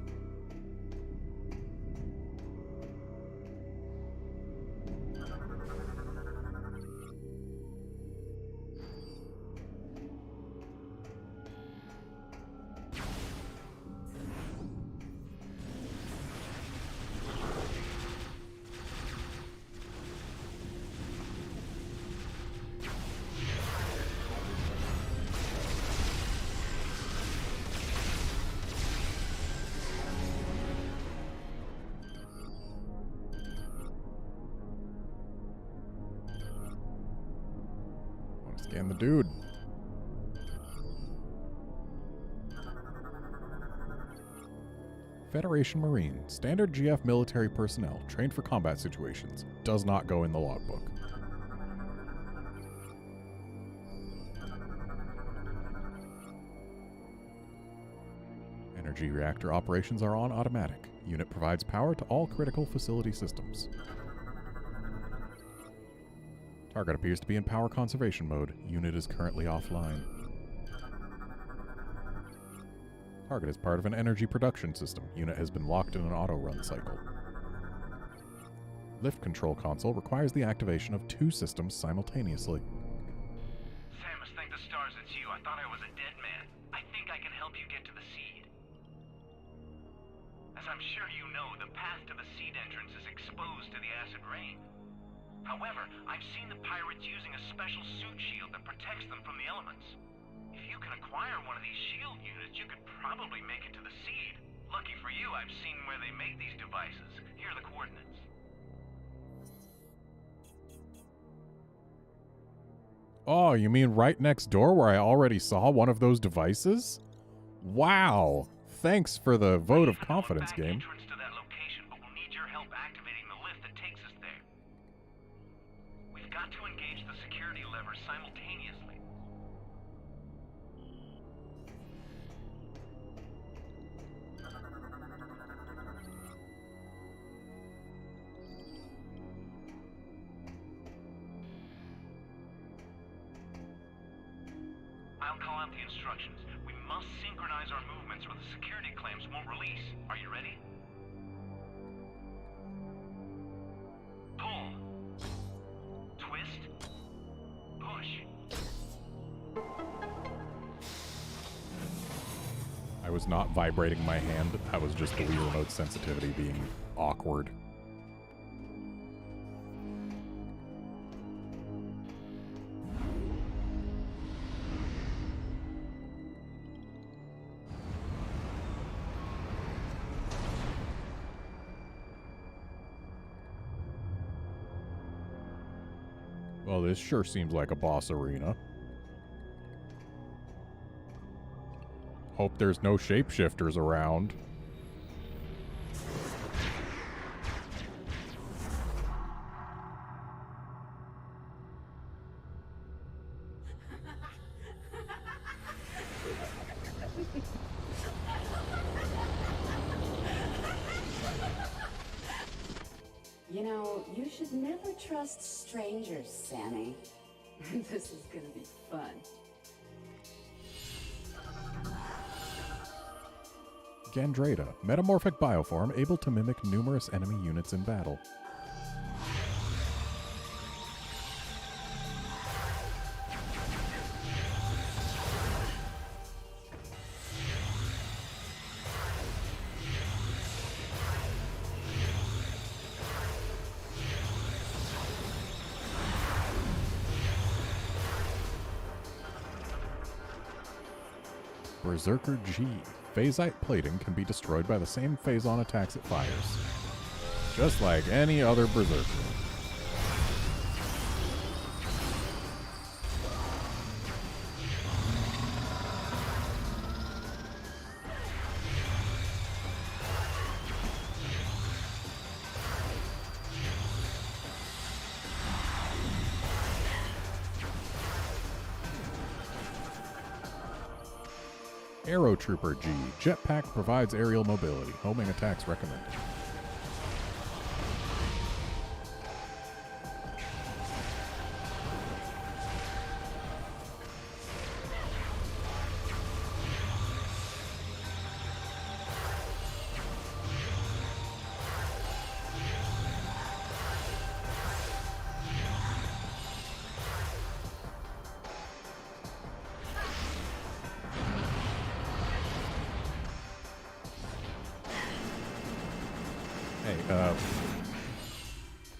Scan the dude. Federation Marine, standard GF military personnel, trained for combat situations. Does not go in the logbook. Energy reactor operations are on automatic. Unit provides power to all critical facility systems. Target appears to be in power conservation mode. Unit is currently offline. Target is part of an energy production system. Unit has been locked in an auto-run cycle. Lift control console requires the activation of 2 systems simultaneously. Samus, thank the stars it's you. I thought I was a dead man. I think I can help you get to the seed. As I'm sure you know, the path to the seed entrance is exposed to the acid rain. However, I've seen the pirates using a special suit shield that protects them from the elements. If you can acquire one of these shield units, you could probably make it to the seed. Lucky for you, I've seen where they make these devices. Here are the coordinates. Oh, you mean right next door where I already saw one of those devices? Wow! Thanks for the vote of confidence, game. Entrance to that location, but we'll need your help activating the lift that takes us there. We've got to engage the security levers simultaneously. I'll call out the instructions. We must synchronize our movements or the security clamps won't release. Are you ready? Pull. Twist. Push. I was not vibrating my hand. That was just the Wii Remote sensitivity being awkward. Well, this sure seems like a boss arena. Hope there's no shapeshifters around. You know, you should never trust strangers, Sammy. This is gonna be fun. Gandrada, metamorphic bioform able to mimic numerous enemy units in battle. Berserker G. Phasite plating can be destroyed by the same phazon attacks it fires. Just like any other Berserker. Aero Trooper G. Jetpack provides aerial mobility. Homing attacks recommended.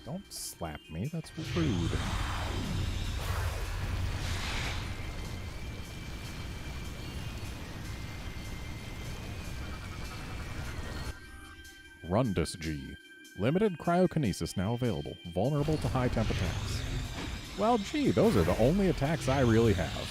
Don't slap me, that's rude. Rundus G. Limited cryokinesis now available. Vulnerable to high temp attacks. Well, gee, those are the only attacks I really have.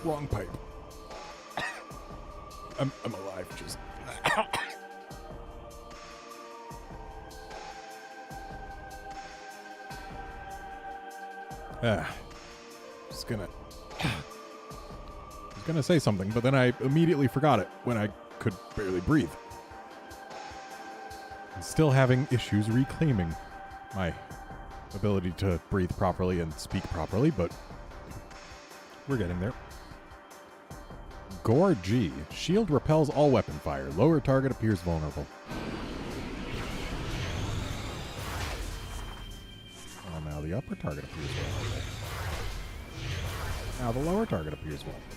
Wrong pipe. I'm alive, just... Just gonna... I was gonna say something, but then I immediately forgot it when I could barely breathe. I'm still having issues reclaiming my ability to breathe properly and speak properly, but we're getting there. Gore G. Shield repels all weapon fire. Lower target appears vulnerable. Oh, now the upper target appears vulnerable. Now the lower target appears vulnerable.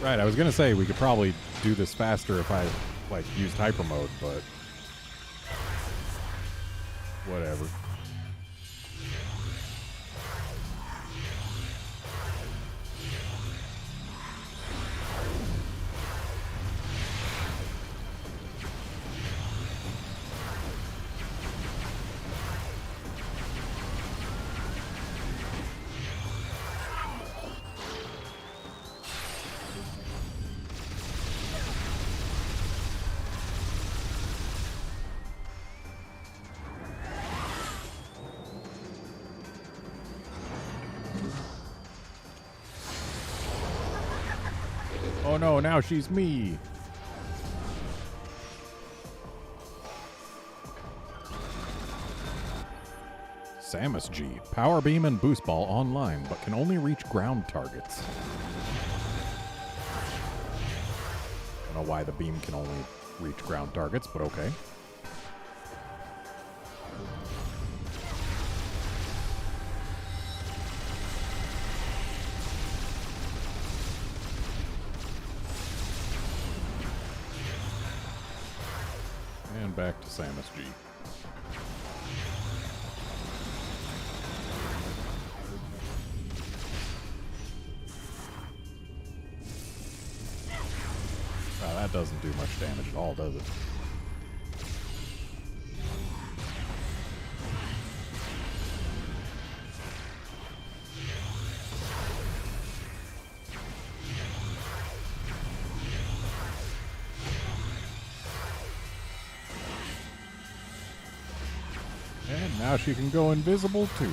Right, I was gonna say we could probably do this faster if I used hyper mode, but whatever. Oh no, now she's me. Samus G. Power Beam and Boost Ball online, but can only reach ground targets. I don't know why the beam can only reach ground targets, but okay. And back to Samus G. That doesn't do much damage at all, does it? And now she can go invisible too.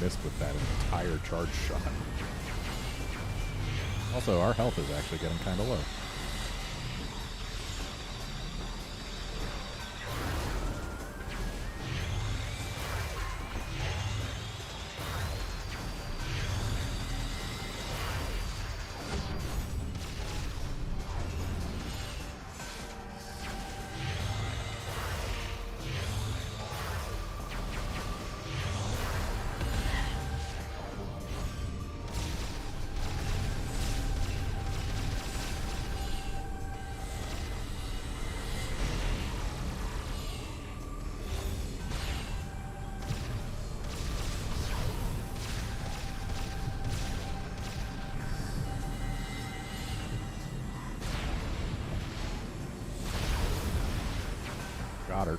Missed with that entire charge shot. Also, our health is actually getting kind of low. Got her.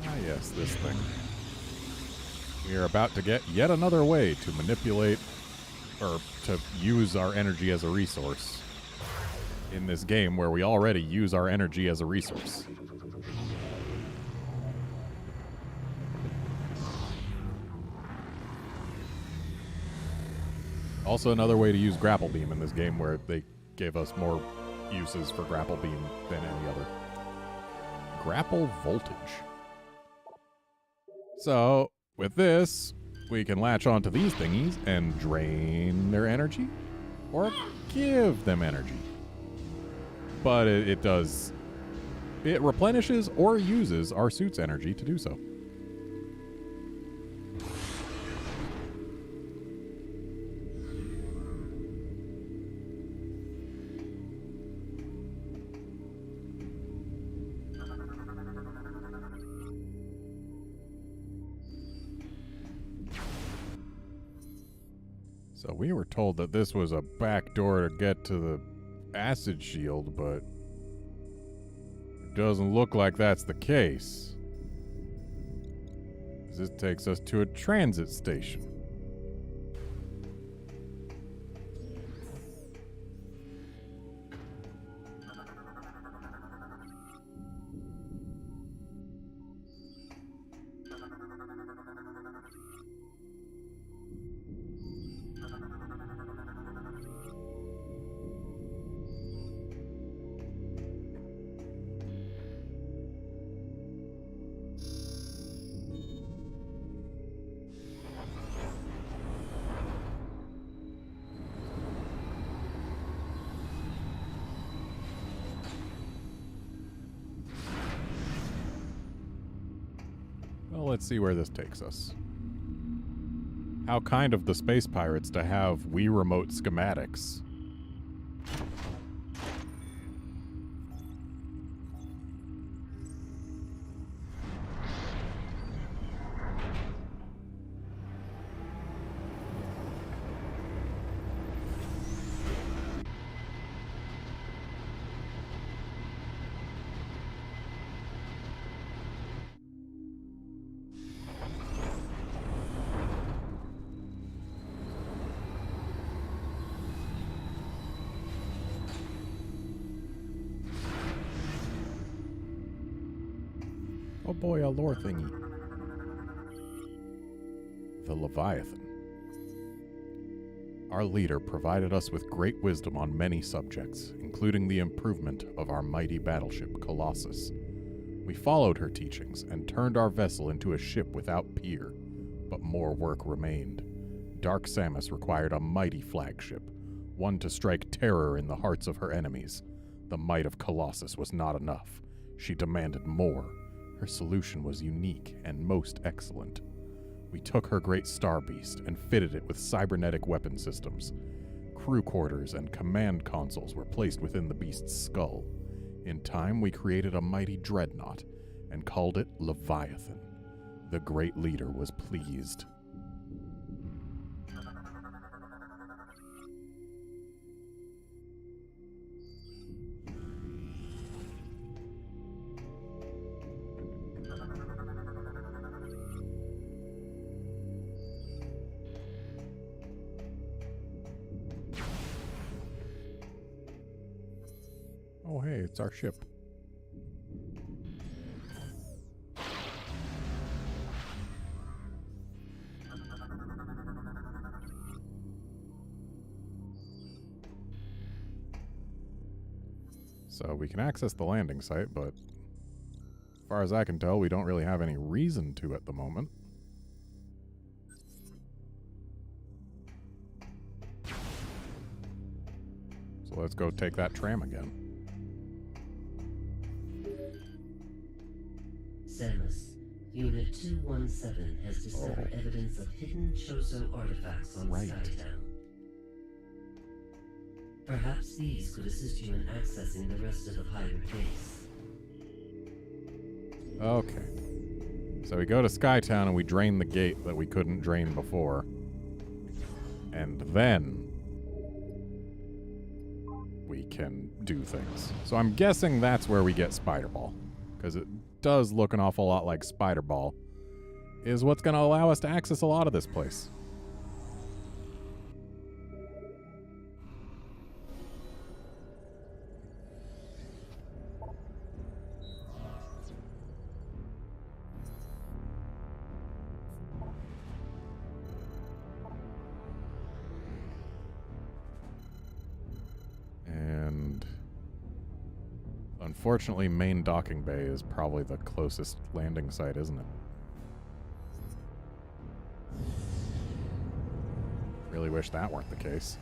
Ah, yes, this thing. We are about to get yet another way to manipulate or to use our energy as a resource in this game where we already use our energy as a resource. Also another way to use grapple beam in this game where they gave us more uses for grapple beam than any other. Grapple voltage. So, with this, we can latch onto these thingies and drain their energy or give them energy. But it replenishes or uses our suit's energy to do so. So we were told that this was a back door to get to the acid shield, but it doesn't look like that's the case. This takes us to a transit station. Well, let's see where this takes us. How kind of the space pirates to have Wii Remote schematics. Oh boy, a lore thingy. The Leviathan. Our leader provided us with great wisdom on many subjects, including the improvement of our mighty battleship, Colossus. We followed her teachings and turned our vessel into a ship without peer, but more work remained. Dark Samus required a mighty flagship, one to strike terror in the hearts of her enemies. The might of Colossus was not enough. She demanded more. Her solution was unique and most excellent. We took her great star beast and fitted it with cybernetic weapon systems. Crew quarters and command consoles were placed within the beast's skull. In time, we created a mighty dreadnought and called it Leviathan. The great leader was pleased. Oh, hey, it's our ship. So we can access the landing site, but as far as I can tell, we don't really have any reason to at the moment. So let's go take that tram again. Samus, Unit 217 has discovered evidence of hidden Chozo artifacts on Skytown. Perhaps these could assist you in accessing the rest of the pirate base. Okay. So we go to Skytown and we drain the gate that we couldn't drain before. And then we can do things. So I'm guessing that's where we get Spider Ball, because it does look an awful lot like Spider Ball. is what's going to allow us to access a lot of this place. And unfortunately, main docking bay is probably the closest landing site, isn't it? Really wish that weren't the case.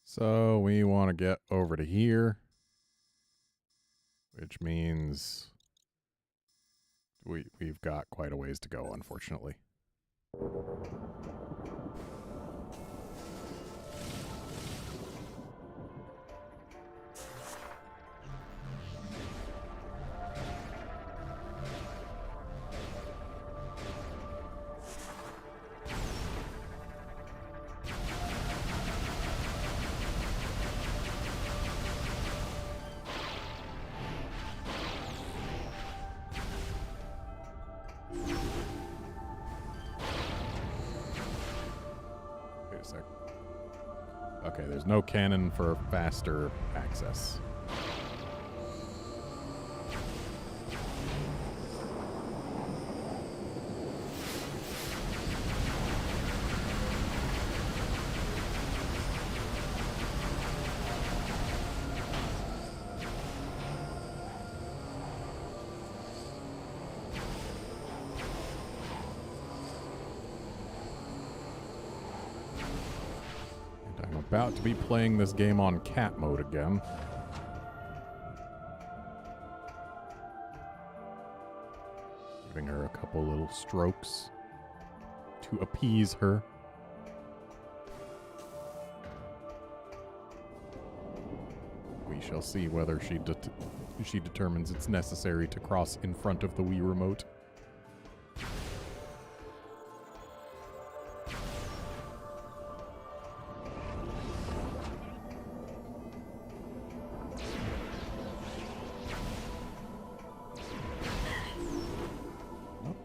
So we want to get over to here, which means we've got quite a ways to go, unfortunately. Wait a sec. Okay, there's no cannon for faster access. About to be playing this game on cat mode again. Giving her a couple little strokes to appease her. We shall see whether she determines it's necessary to cross in front of the Wii Remote.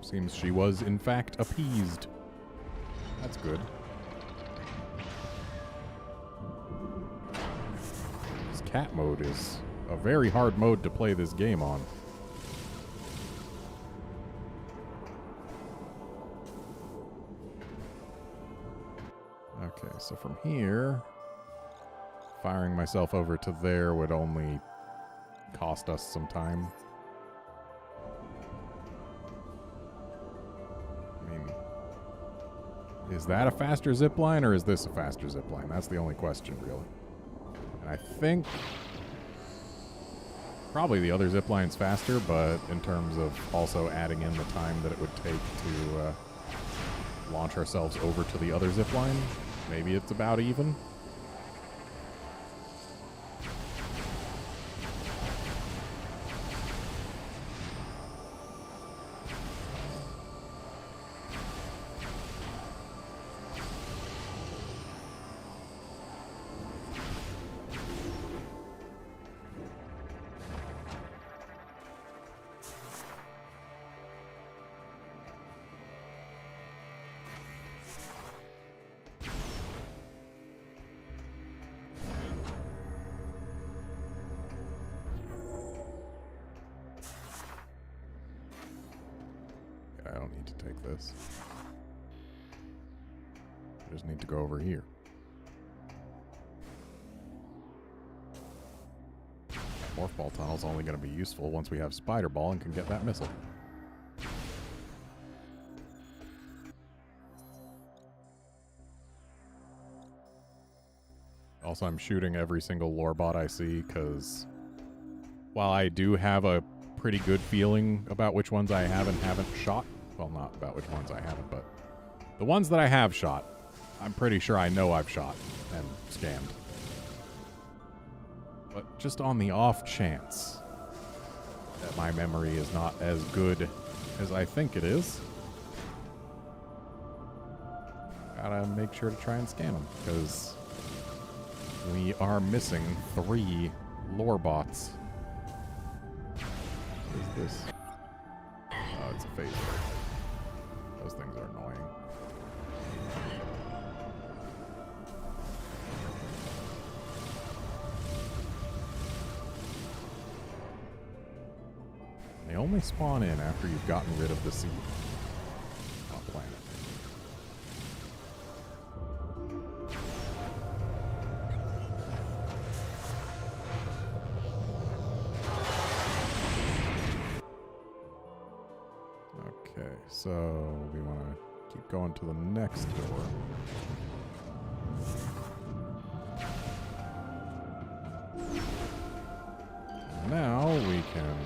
Seems she was, in fact, appeased. That's good. This cat mode is a very hard mode to play this game on. Okay, so from here, firing myself over to there would only cost us some time. Is that a faster zipline, or is this a faster zipline? That's the only question, really. And I think probably the other zipline's faster, but in terms of also adding in the time that it would take to launch ourselves over to the other zipline, maybe it's about even. I don't need to take this. I just need to go over here. Morph Ball Tunnel's only going to be useful once we have Spider Ball and can get that missile. Also, I'm shooting every single lore bot I see, because while I do have a pretty good feeling about which ones I have and haven't shot, well, not about which ones I haven't, but the ones that I have shot, I'm pretty sure I know I've shot and scanned. But just on the off chance that my memory is not as good as I think it is, gotta make sure to try and scan them, because we are missing 3 lore bots. What is this? Oh, it's a phaser. Those things are annoying. They only spawn in after you've gotten rid of the seed on a planet. Okay, so we want to keep going to the next door. Now we can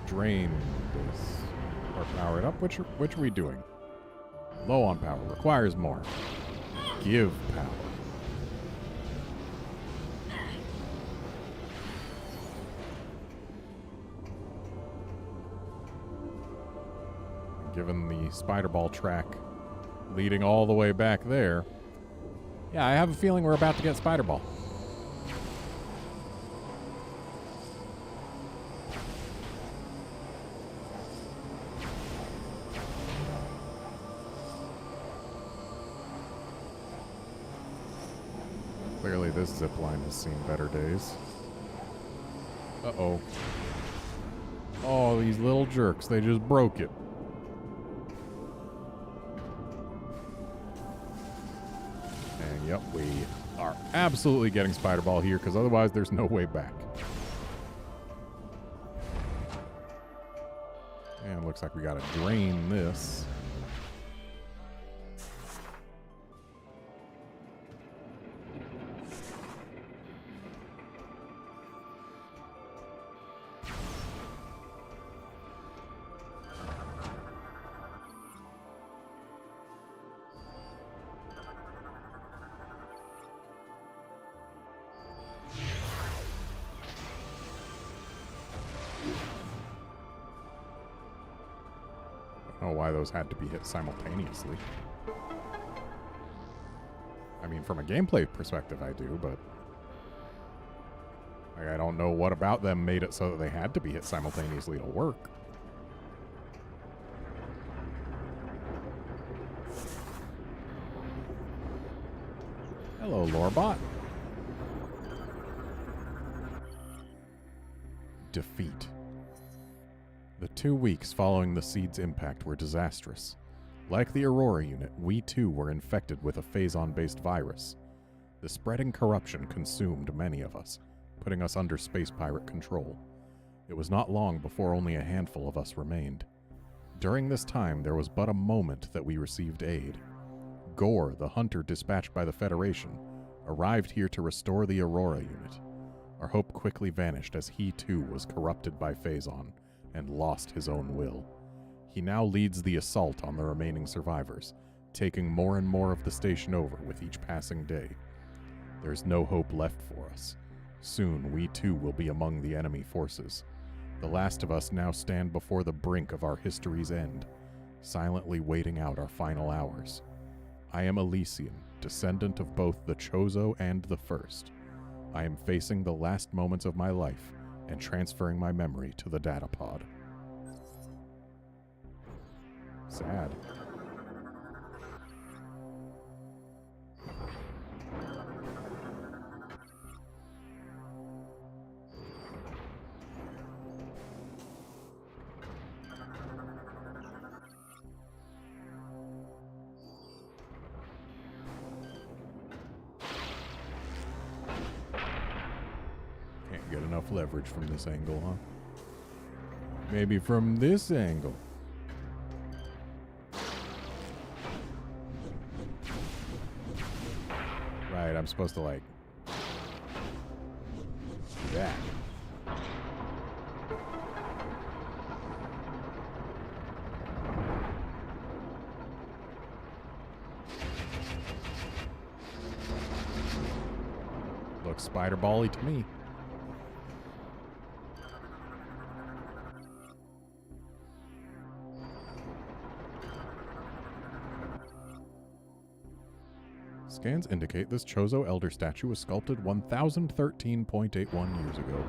drain this or power it up. Which are we doing? Low on power. Requires more. Give power. Given the spider ball track leading all the way back there, yeah, I have a feeling we're about to get spider ball. Clearly this zipline has seen better days. Uh-oh. Oh, these little jerks, they just broke it. And yep, we are absolutely getting spider ball here, because otherwise there's no way back. And looks like we gotta drain this. I don't know why those had to be hit simultaneously. I mean, from a gameplay perspective, I do, but like, I don't know what about them made it so that they had to be hit simultaneously to work. Hello, Lorebot. Defeat. The 2 weeks following the seed's impact were disastrous. Like the Aurora unit, we too were infected with a phazon-based virus. The spreading corruption consumed many of us, putting us under space pirate control. It was not long before only a handful of us remained. During this time, there was but a moment that we received aid. Gore, the hunter dispatched by the Federation, arrived here to restore the Aurora unit. Our hope quickly vanished as he too was corrupted by phazon and lost his own will. He now leads the assault on the remaining survivors, taking more and more of the station over with each passing day. There's no hope left for us. Soon we too will be among the enemy forces. The last of us now stand before the brink of our history's end, silently waiting out our final hours. I am Elysian, descendant of both the Chozo and the First. I am facing the last moments of my life and transferring my memory to the data pod. Sad. Get enough leverage from this angle, huh? Maybe from this angle. Right, I'm supposed to, like, do that. Looks spider-ball-y to me. Scans indicate this Chozo Elder statue was sculpted 1013.81 years ago.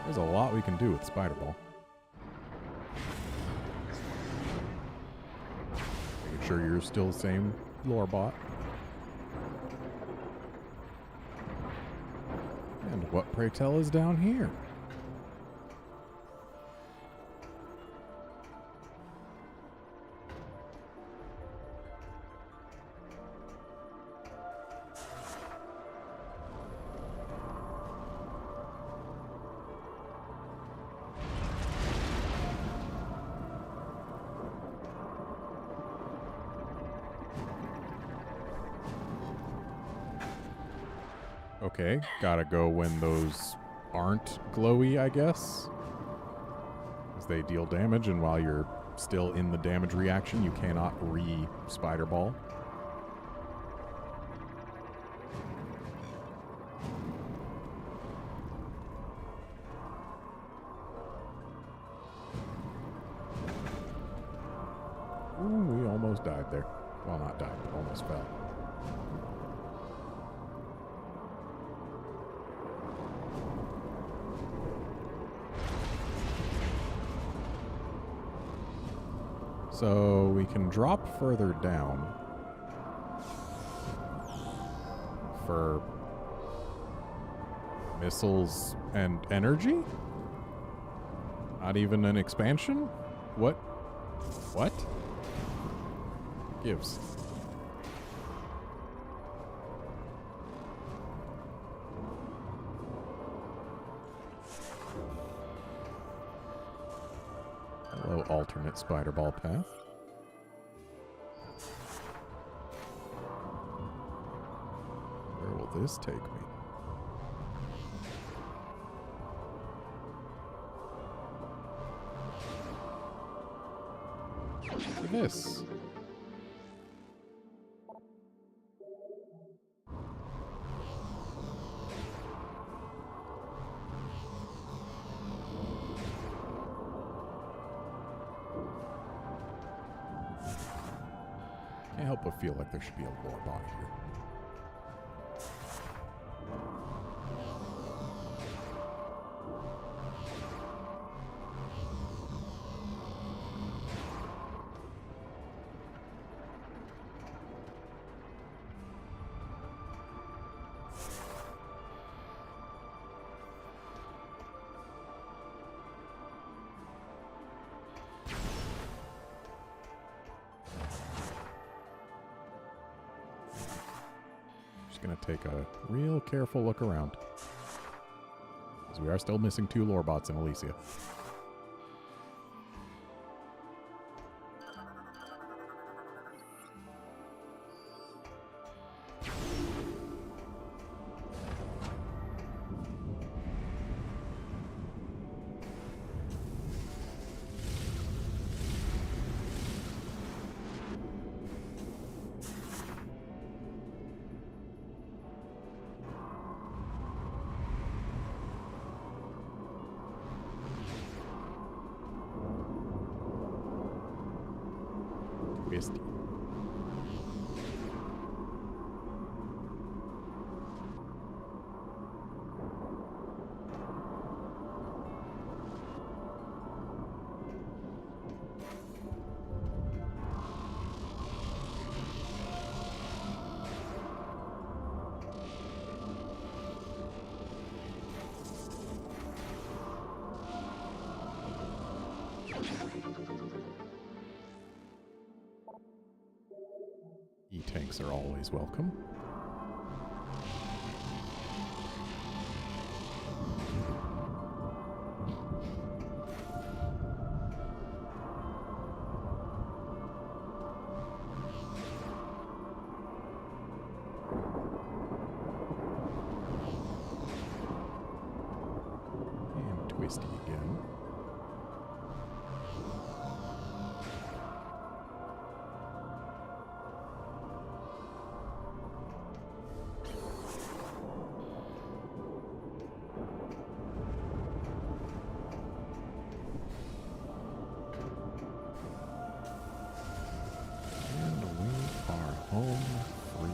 There's a lot we can do with Spider-Ball. Making sure you're still the same lore bot. And what, pray tell, is down here? Okay, gotta go when those aren't glowy, I guess. Because they deal damage, and while you're still in the damage reaction, you cannot re-spider ball. Ooh, we almost died there. Well, not died, but almost fell. So we can drop further down for missiles and energy? Not even an expansion? What? What? Gives. Hello, alternate spider ball path. Where will this take me? To this. Can't help but feel like there should be a lore bot here. Gonna take a real careful look around, because we are still missing 2 lore bots in Elysia. Twisty. databanks are always welcome. And twisty again. Home free.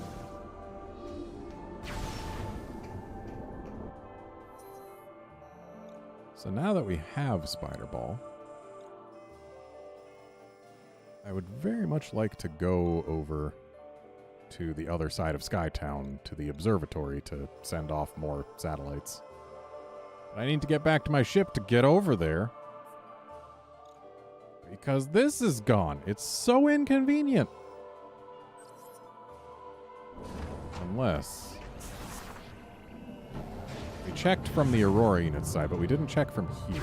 So now that we have Spider Ball, I would very much like to go over to the other side of Skytown, to the observatory, to send off more satellites. But I need to get back to my ship to get over there, because this is gone. It's so inconvenient. Unless we checked from the Aurora unit side, but we didn't check from here.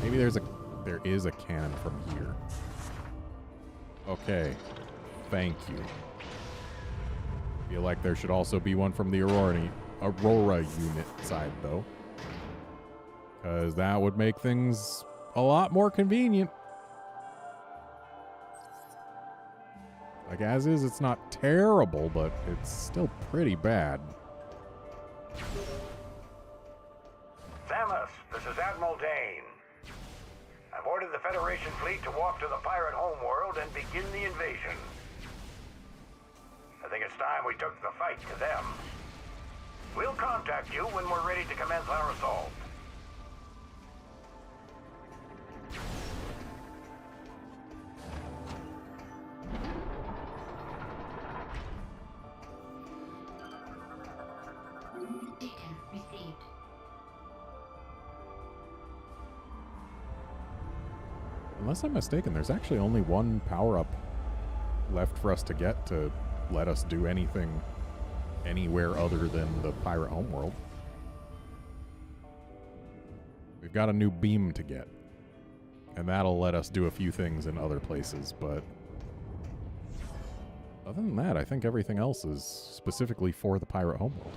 Maybe there is a cannon from here. Okay. Thank you. Feel like there should also be one from the Aurora unit side, though. Because that would make things a lot more convenient. Like, as is, it's not terrible, but it's still pretty bad. Samus, this is Admiral Dane. I've ordered the Federation fleet to walk to the pirate homeworld and begin the invasion. I think it's time we took the fight to them. We'll contact you when we're ready to commence our assault. Data received. Unless I'm mistaken, there's actually only one power-up left for us to get to let us do anything anywhere other than the pirate homeworld. We've got a new beam to get, and that'll let us do a few things in other places, but other than that, I think everything else is specifically for the pirate homeworld.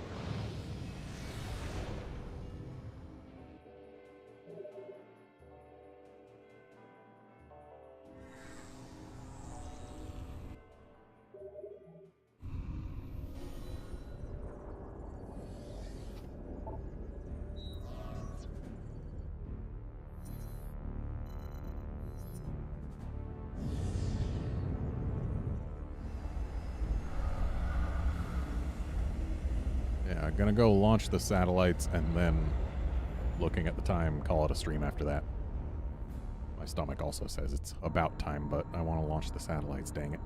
Yeah, I'm gonna go launch the satellites and then, looking at the time, call it a stream after that. My stomach also says it's about time, but I want to launch the satellites, dang it.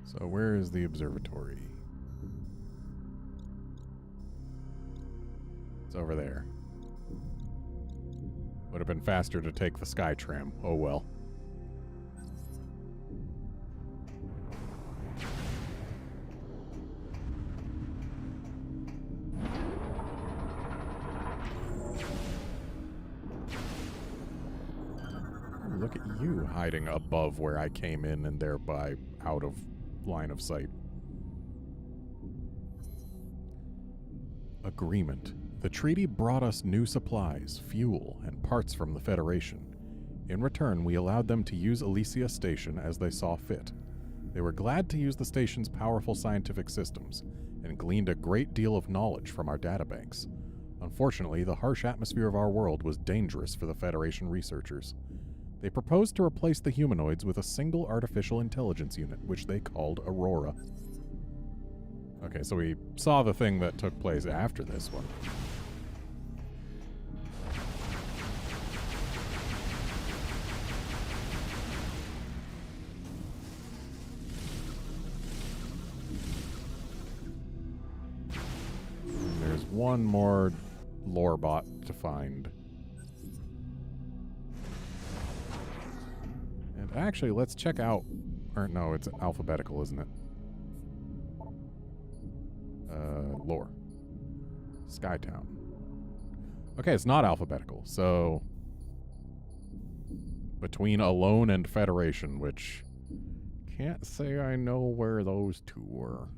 So where is the observatory? It's over there. Would have been faster to take the Skytram. Oh well. Ooh, look at you hiding above where I came in and thereby out of line of sight. Agreement. The treaty brought us new supplies, fuel, and parts from the Federation. In return, we allowed them to use Elysia Station as they saw fit. They were glad to use the station's powerful scientific systems, and gleaned a great deal of knowledge from our databanks. Unfortunately, the harsh atmosphere of our world was dangerous for the Federation researchers. They proposed to replace the humanoids with a single artificial intelligence unit, which they called Aurora. Okay, so we saw the thing that took place after this one. And there's one more lore bot to find. And actually, let's check out... Or no, it's alphabetical, isn't it? Lore. Skytown. Okay, it's not alphabetical, so... Between Alone and Federation, which... Can't say I know where those two were.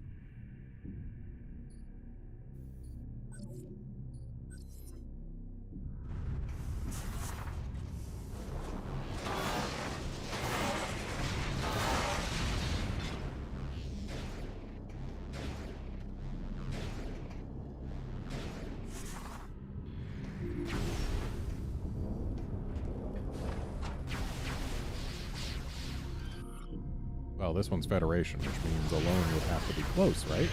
Well, this one's Federation, which means Alone would have to be close, right?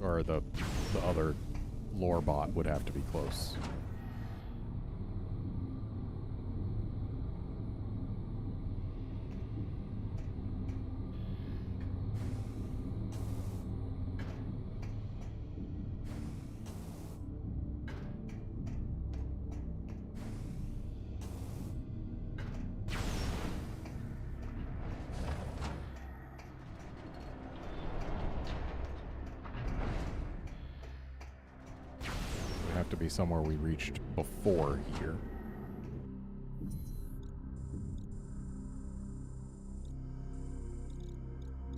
Or the other lore bot would have to be close. Have to be somewhere we reached before here.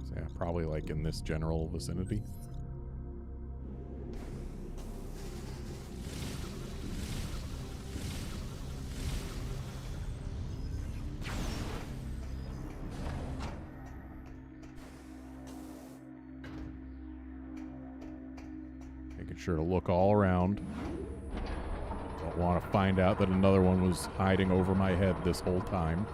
So yeah, probably like in this general vicinity. Making sure to look all around. Don't want to find out that another one was hiding over my head this whole time.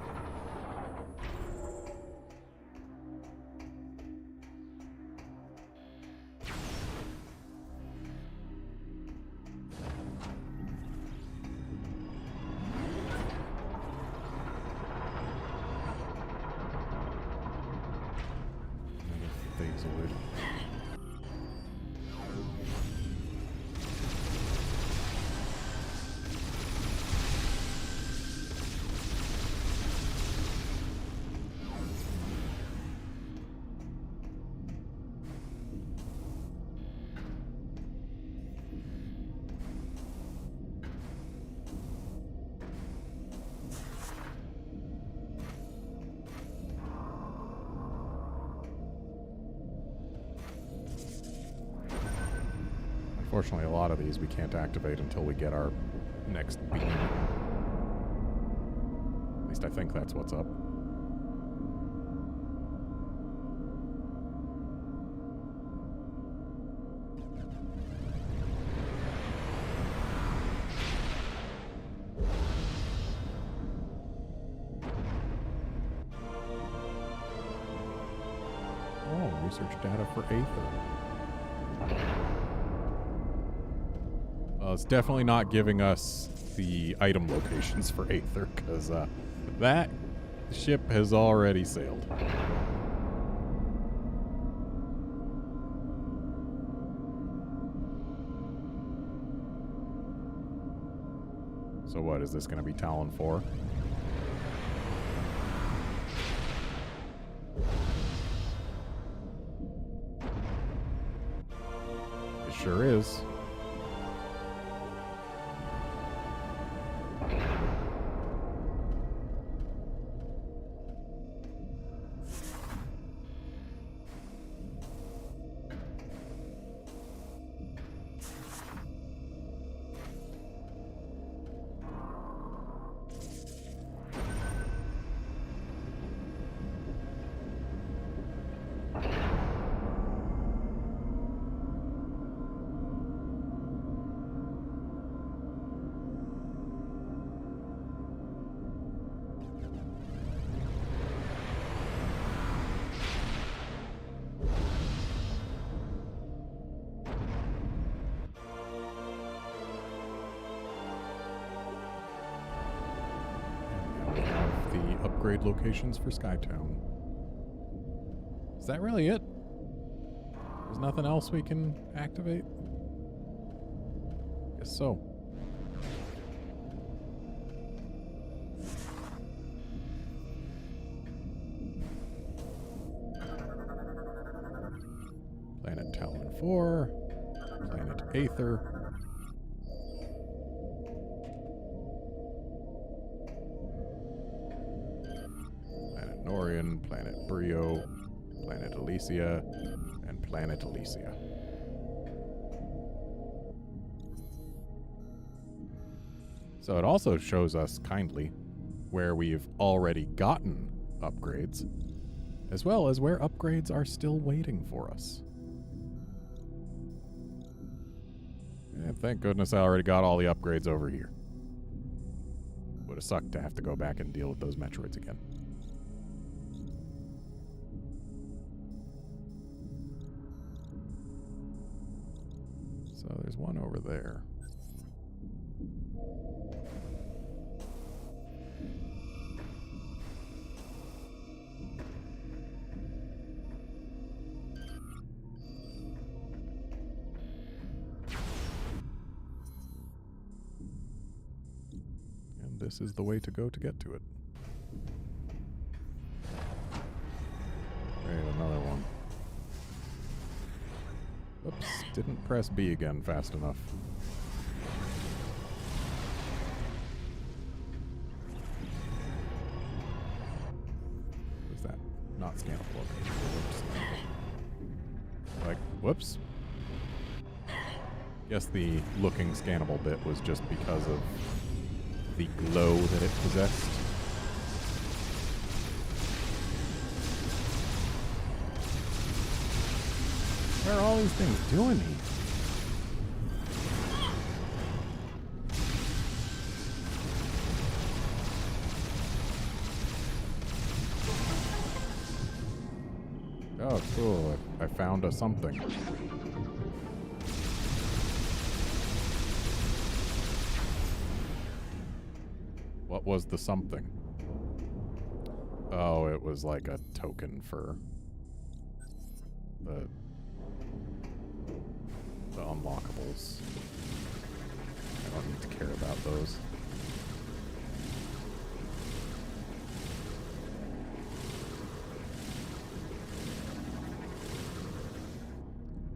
Phaseoid. Unfortunately, a lot of these we can't activate until we get our next beam. At least I think that's what's up. Oh, research data for Aether. It's definitely not giving us the item locations for Aether, because that ship has already sailed. So what, is this going to be Talon 4? It sure is. the upgrade locations for Skytown. Is that really it? There's nothing else we can activate? Guess so. Planet Talon 4, Planet Aether. Planet Norian, Planet Brio, Planet Elysia, and Planet Elysia. So it also shows us kindly where we've already gotten upgrades, as well as where upgrades are still waiting for us. And thank goodness I already got all the upgrades over here. Would have sucked to have to go back and deal with those Metroids again. So there's one over there. And this is the way to go to get to it. Right, another one. Oops, didn't press B again fast enough. What is that? Not scannable. Okay. Whoops. Like, whoops. Guess the looking scannable bit was just because of the glow that it possessed. What are all these things doing here? Oh, cool. I found a something. What was the something? Oh, it was like a token for the unlockables. I don't need to care about those.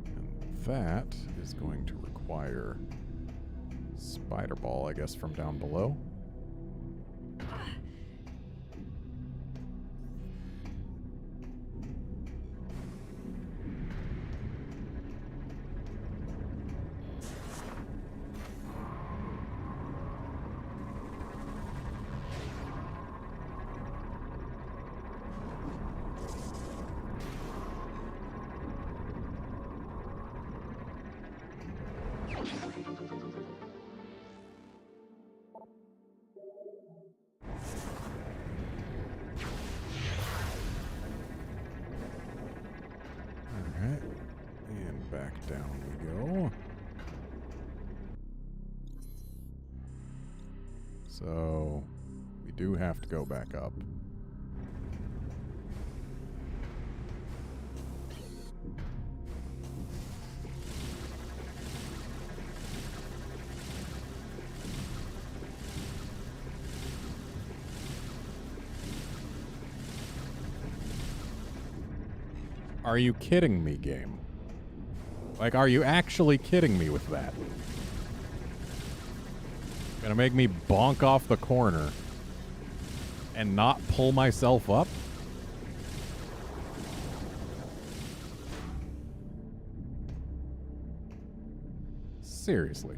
And that is going to require Spider Ball, I guess, from down below. Alright, and back down we go. So, we do have to go back up. Are you kidding me, game? Like, are you actually kidding me with that? Gonna make me bonk off the corner and not pull myself up? Seriously.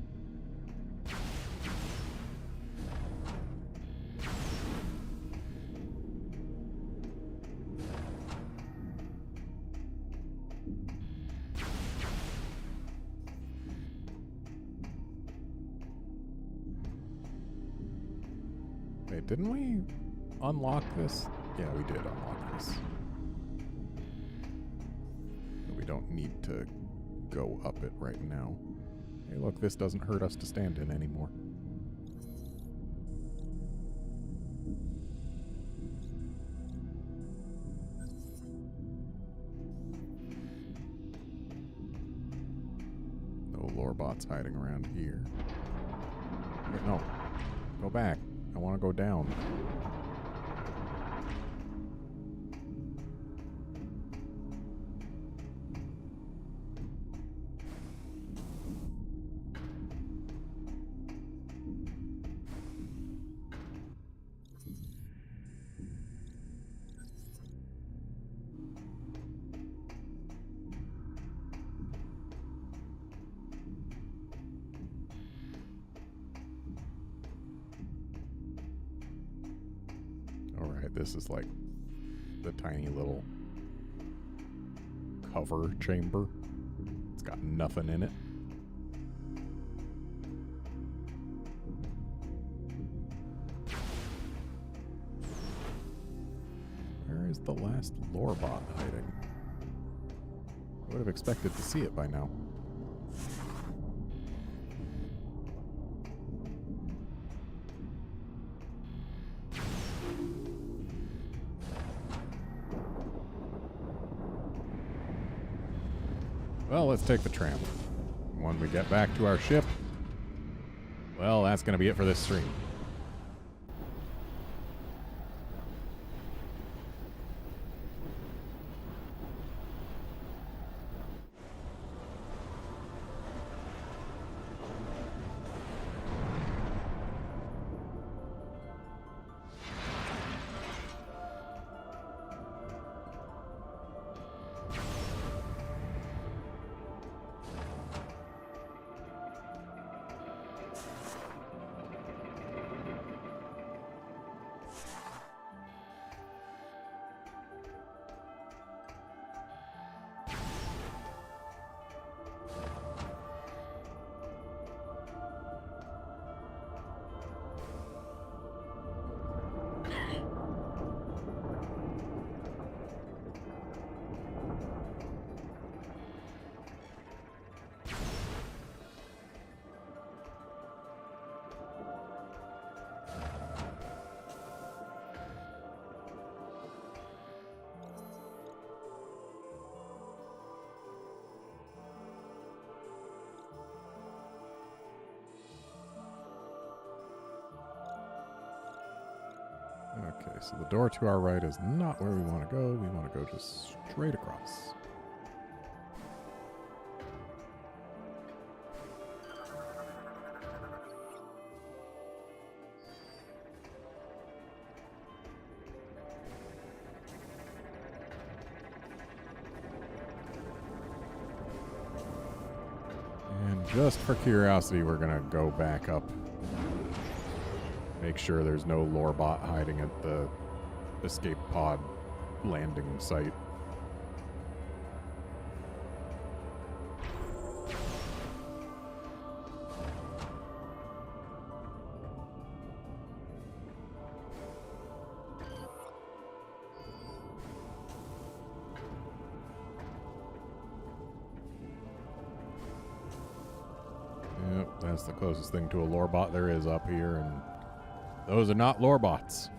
Wait, didn't we unlock this? Yeah, we did unlock this. But we don't need to go up it right now. Hey, look, this doesn't hurt us to stand in anymore. lore bots hiding around here. Wait, no. Go back. I want to go down. Alright, this is like the tiny little cover chamber. It's got nothing in it. Where is the last lore bot hiding? I would have expected to see it by now. Well, let's take the tram. When we get back to our ship, well, that's going to be it for this stream. Okay, so the door to our right is not where we want to go. We want to go just straight across. And just for curiosity, we're going to go back up. Make sure there's no lore bot hiding at the escape pod landing site. Yep, that's the closest thing to a lore bot there is up here, and those are not lore bots.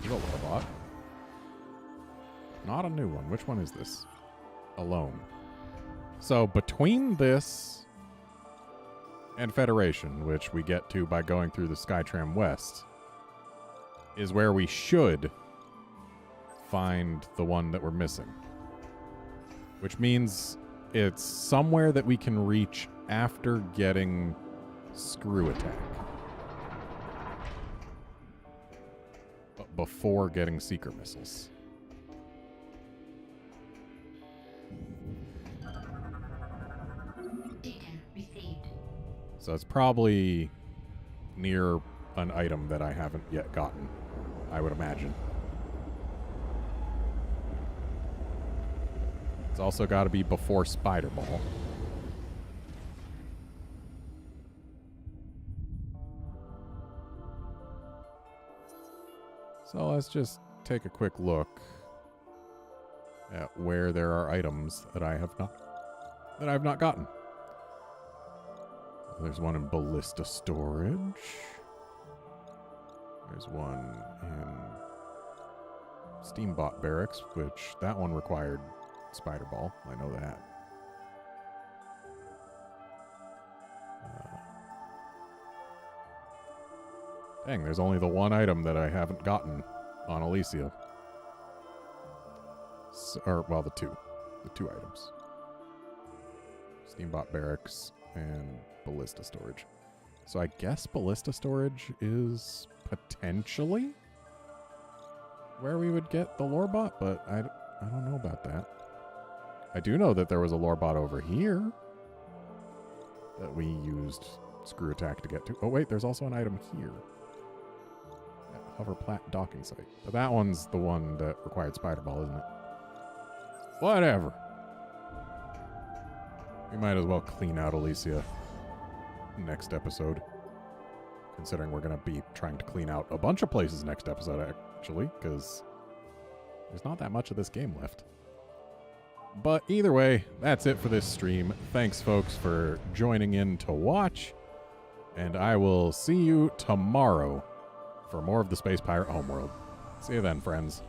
Is a lore bot. Not a new one. Which one is this? Alone. So between this and Federation, which we get to by going through the Skytram West, is where we should find the one that we're missing. Which means it's somewhere that we can reach after getting Screw Attack. But before getting Seeker Missiles. So it's probably near an item that I haven't yet gotten, I would imagine. It's also got to be before Spider Ball. So let's just take a quick look at where there are items that I've not gotten. There's one in Ballista Storage. There's one in Steambot Barracks, which that one required Spider Ball. I know that. Dang, there's only the one item that I haven't gotten on Elysia. Well, the two items. Steambot Barracks and Ballista Storage. So I guess Ballista Storage is potentially where we would get the lore bot, but I don't know about that. I do know that there was a lore bot over here that we used Screw Attack to get to. Oh wait, there's also an item here. Hover Plat docking site. But that one's the one that required Spider Ball, isn't it? Whatever. We might as well clean out Elysia next episode. Considering we're going to be trying to clean out a bunch of places next episode, actually, because there's not that much of this game left. But either way, that's it for this stream. Thanks, folks, for joining in to watch. And I will see you tomorrow for more of the Space Pirate Homeworld. See you then, friends.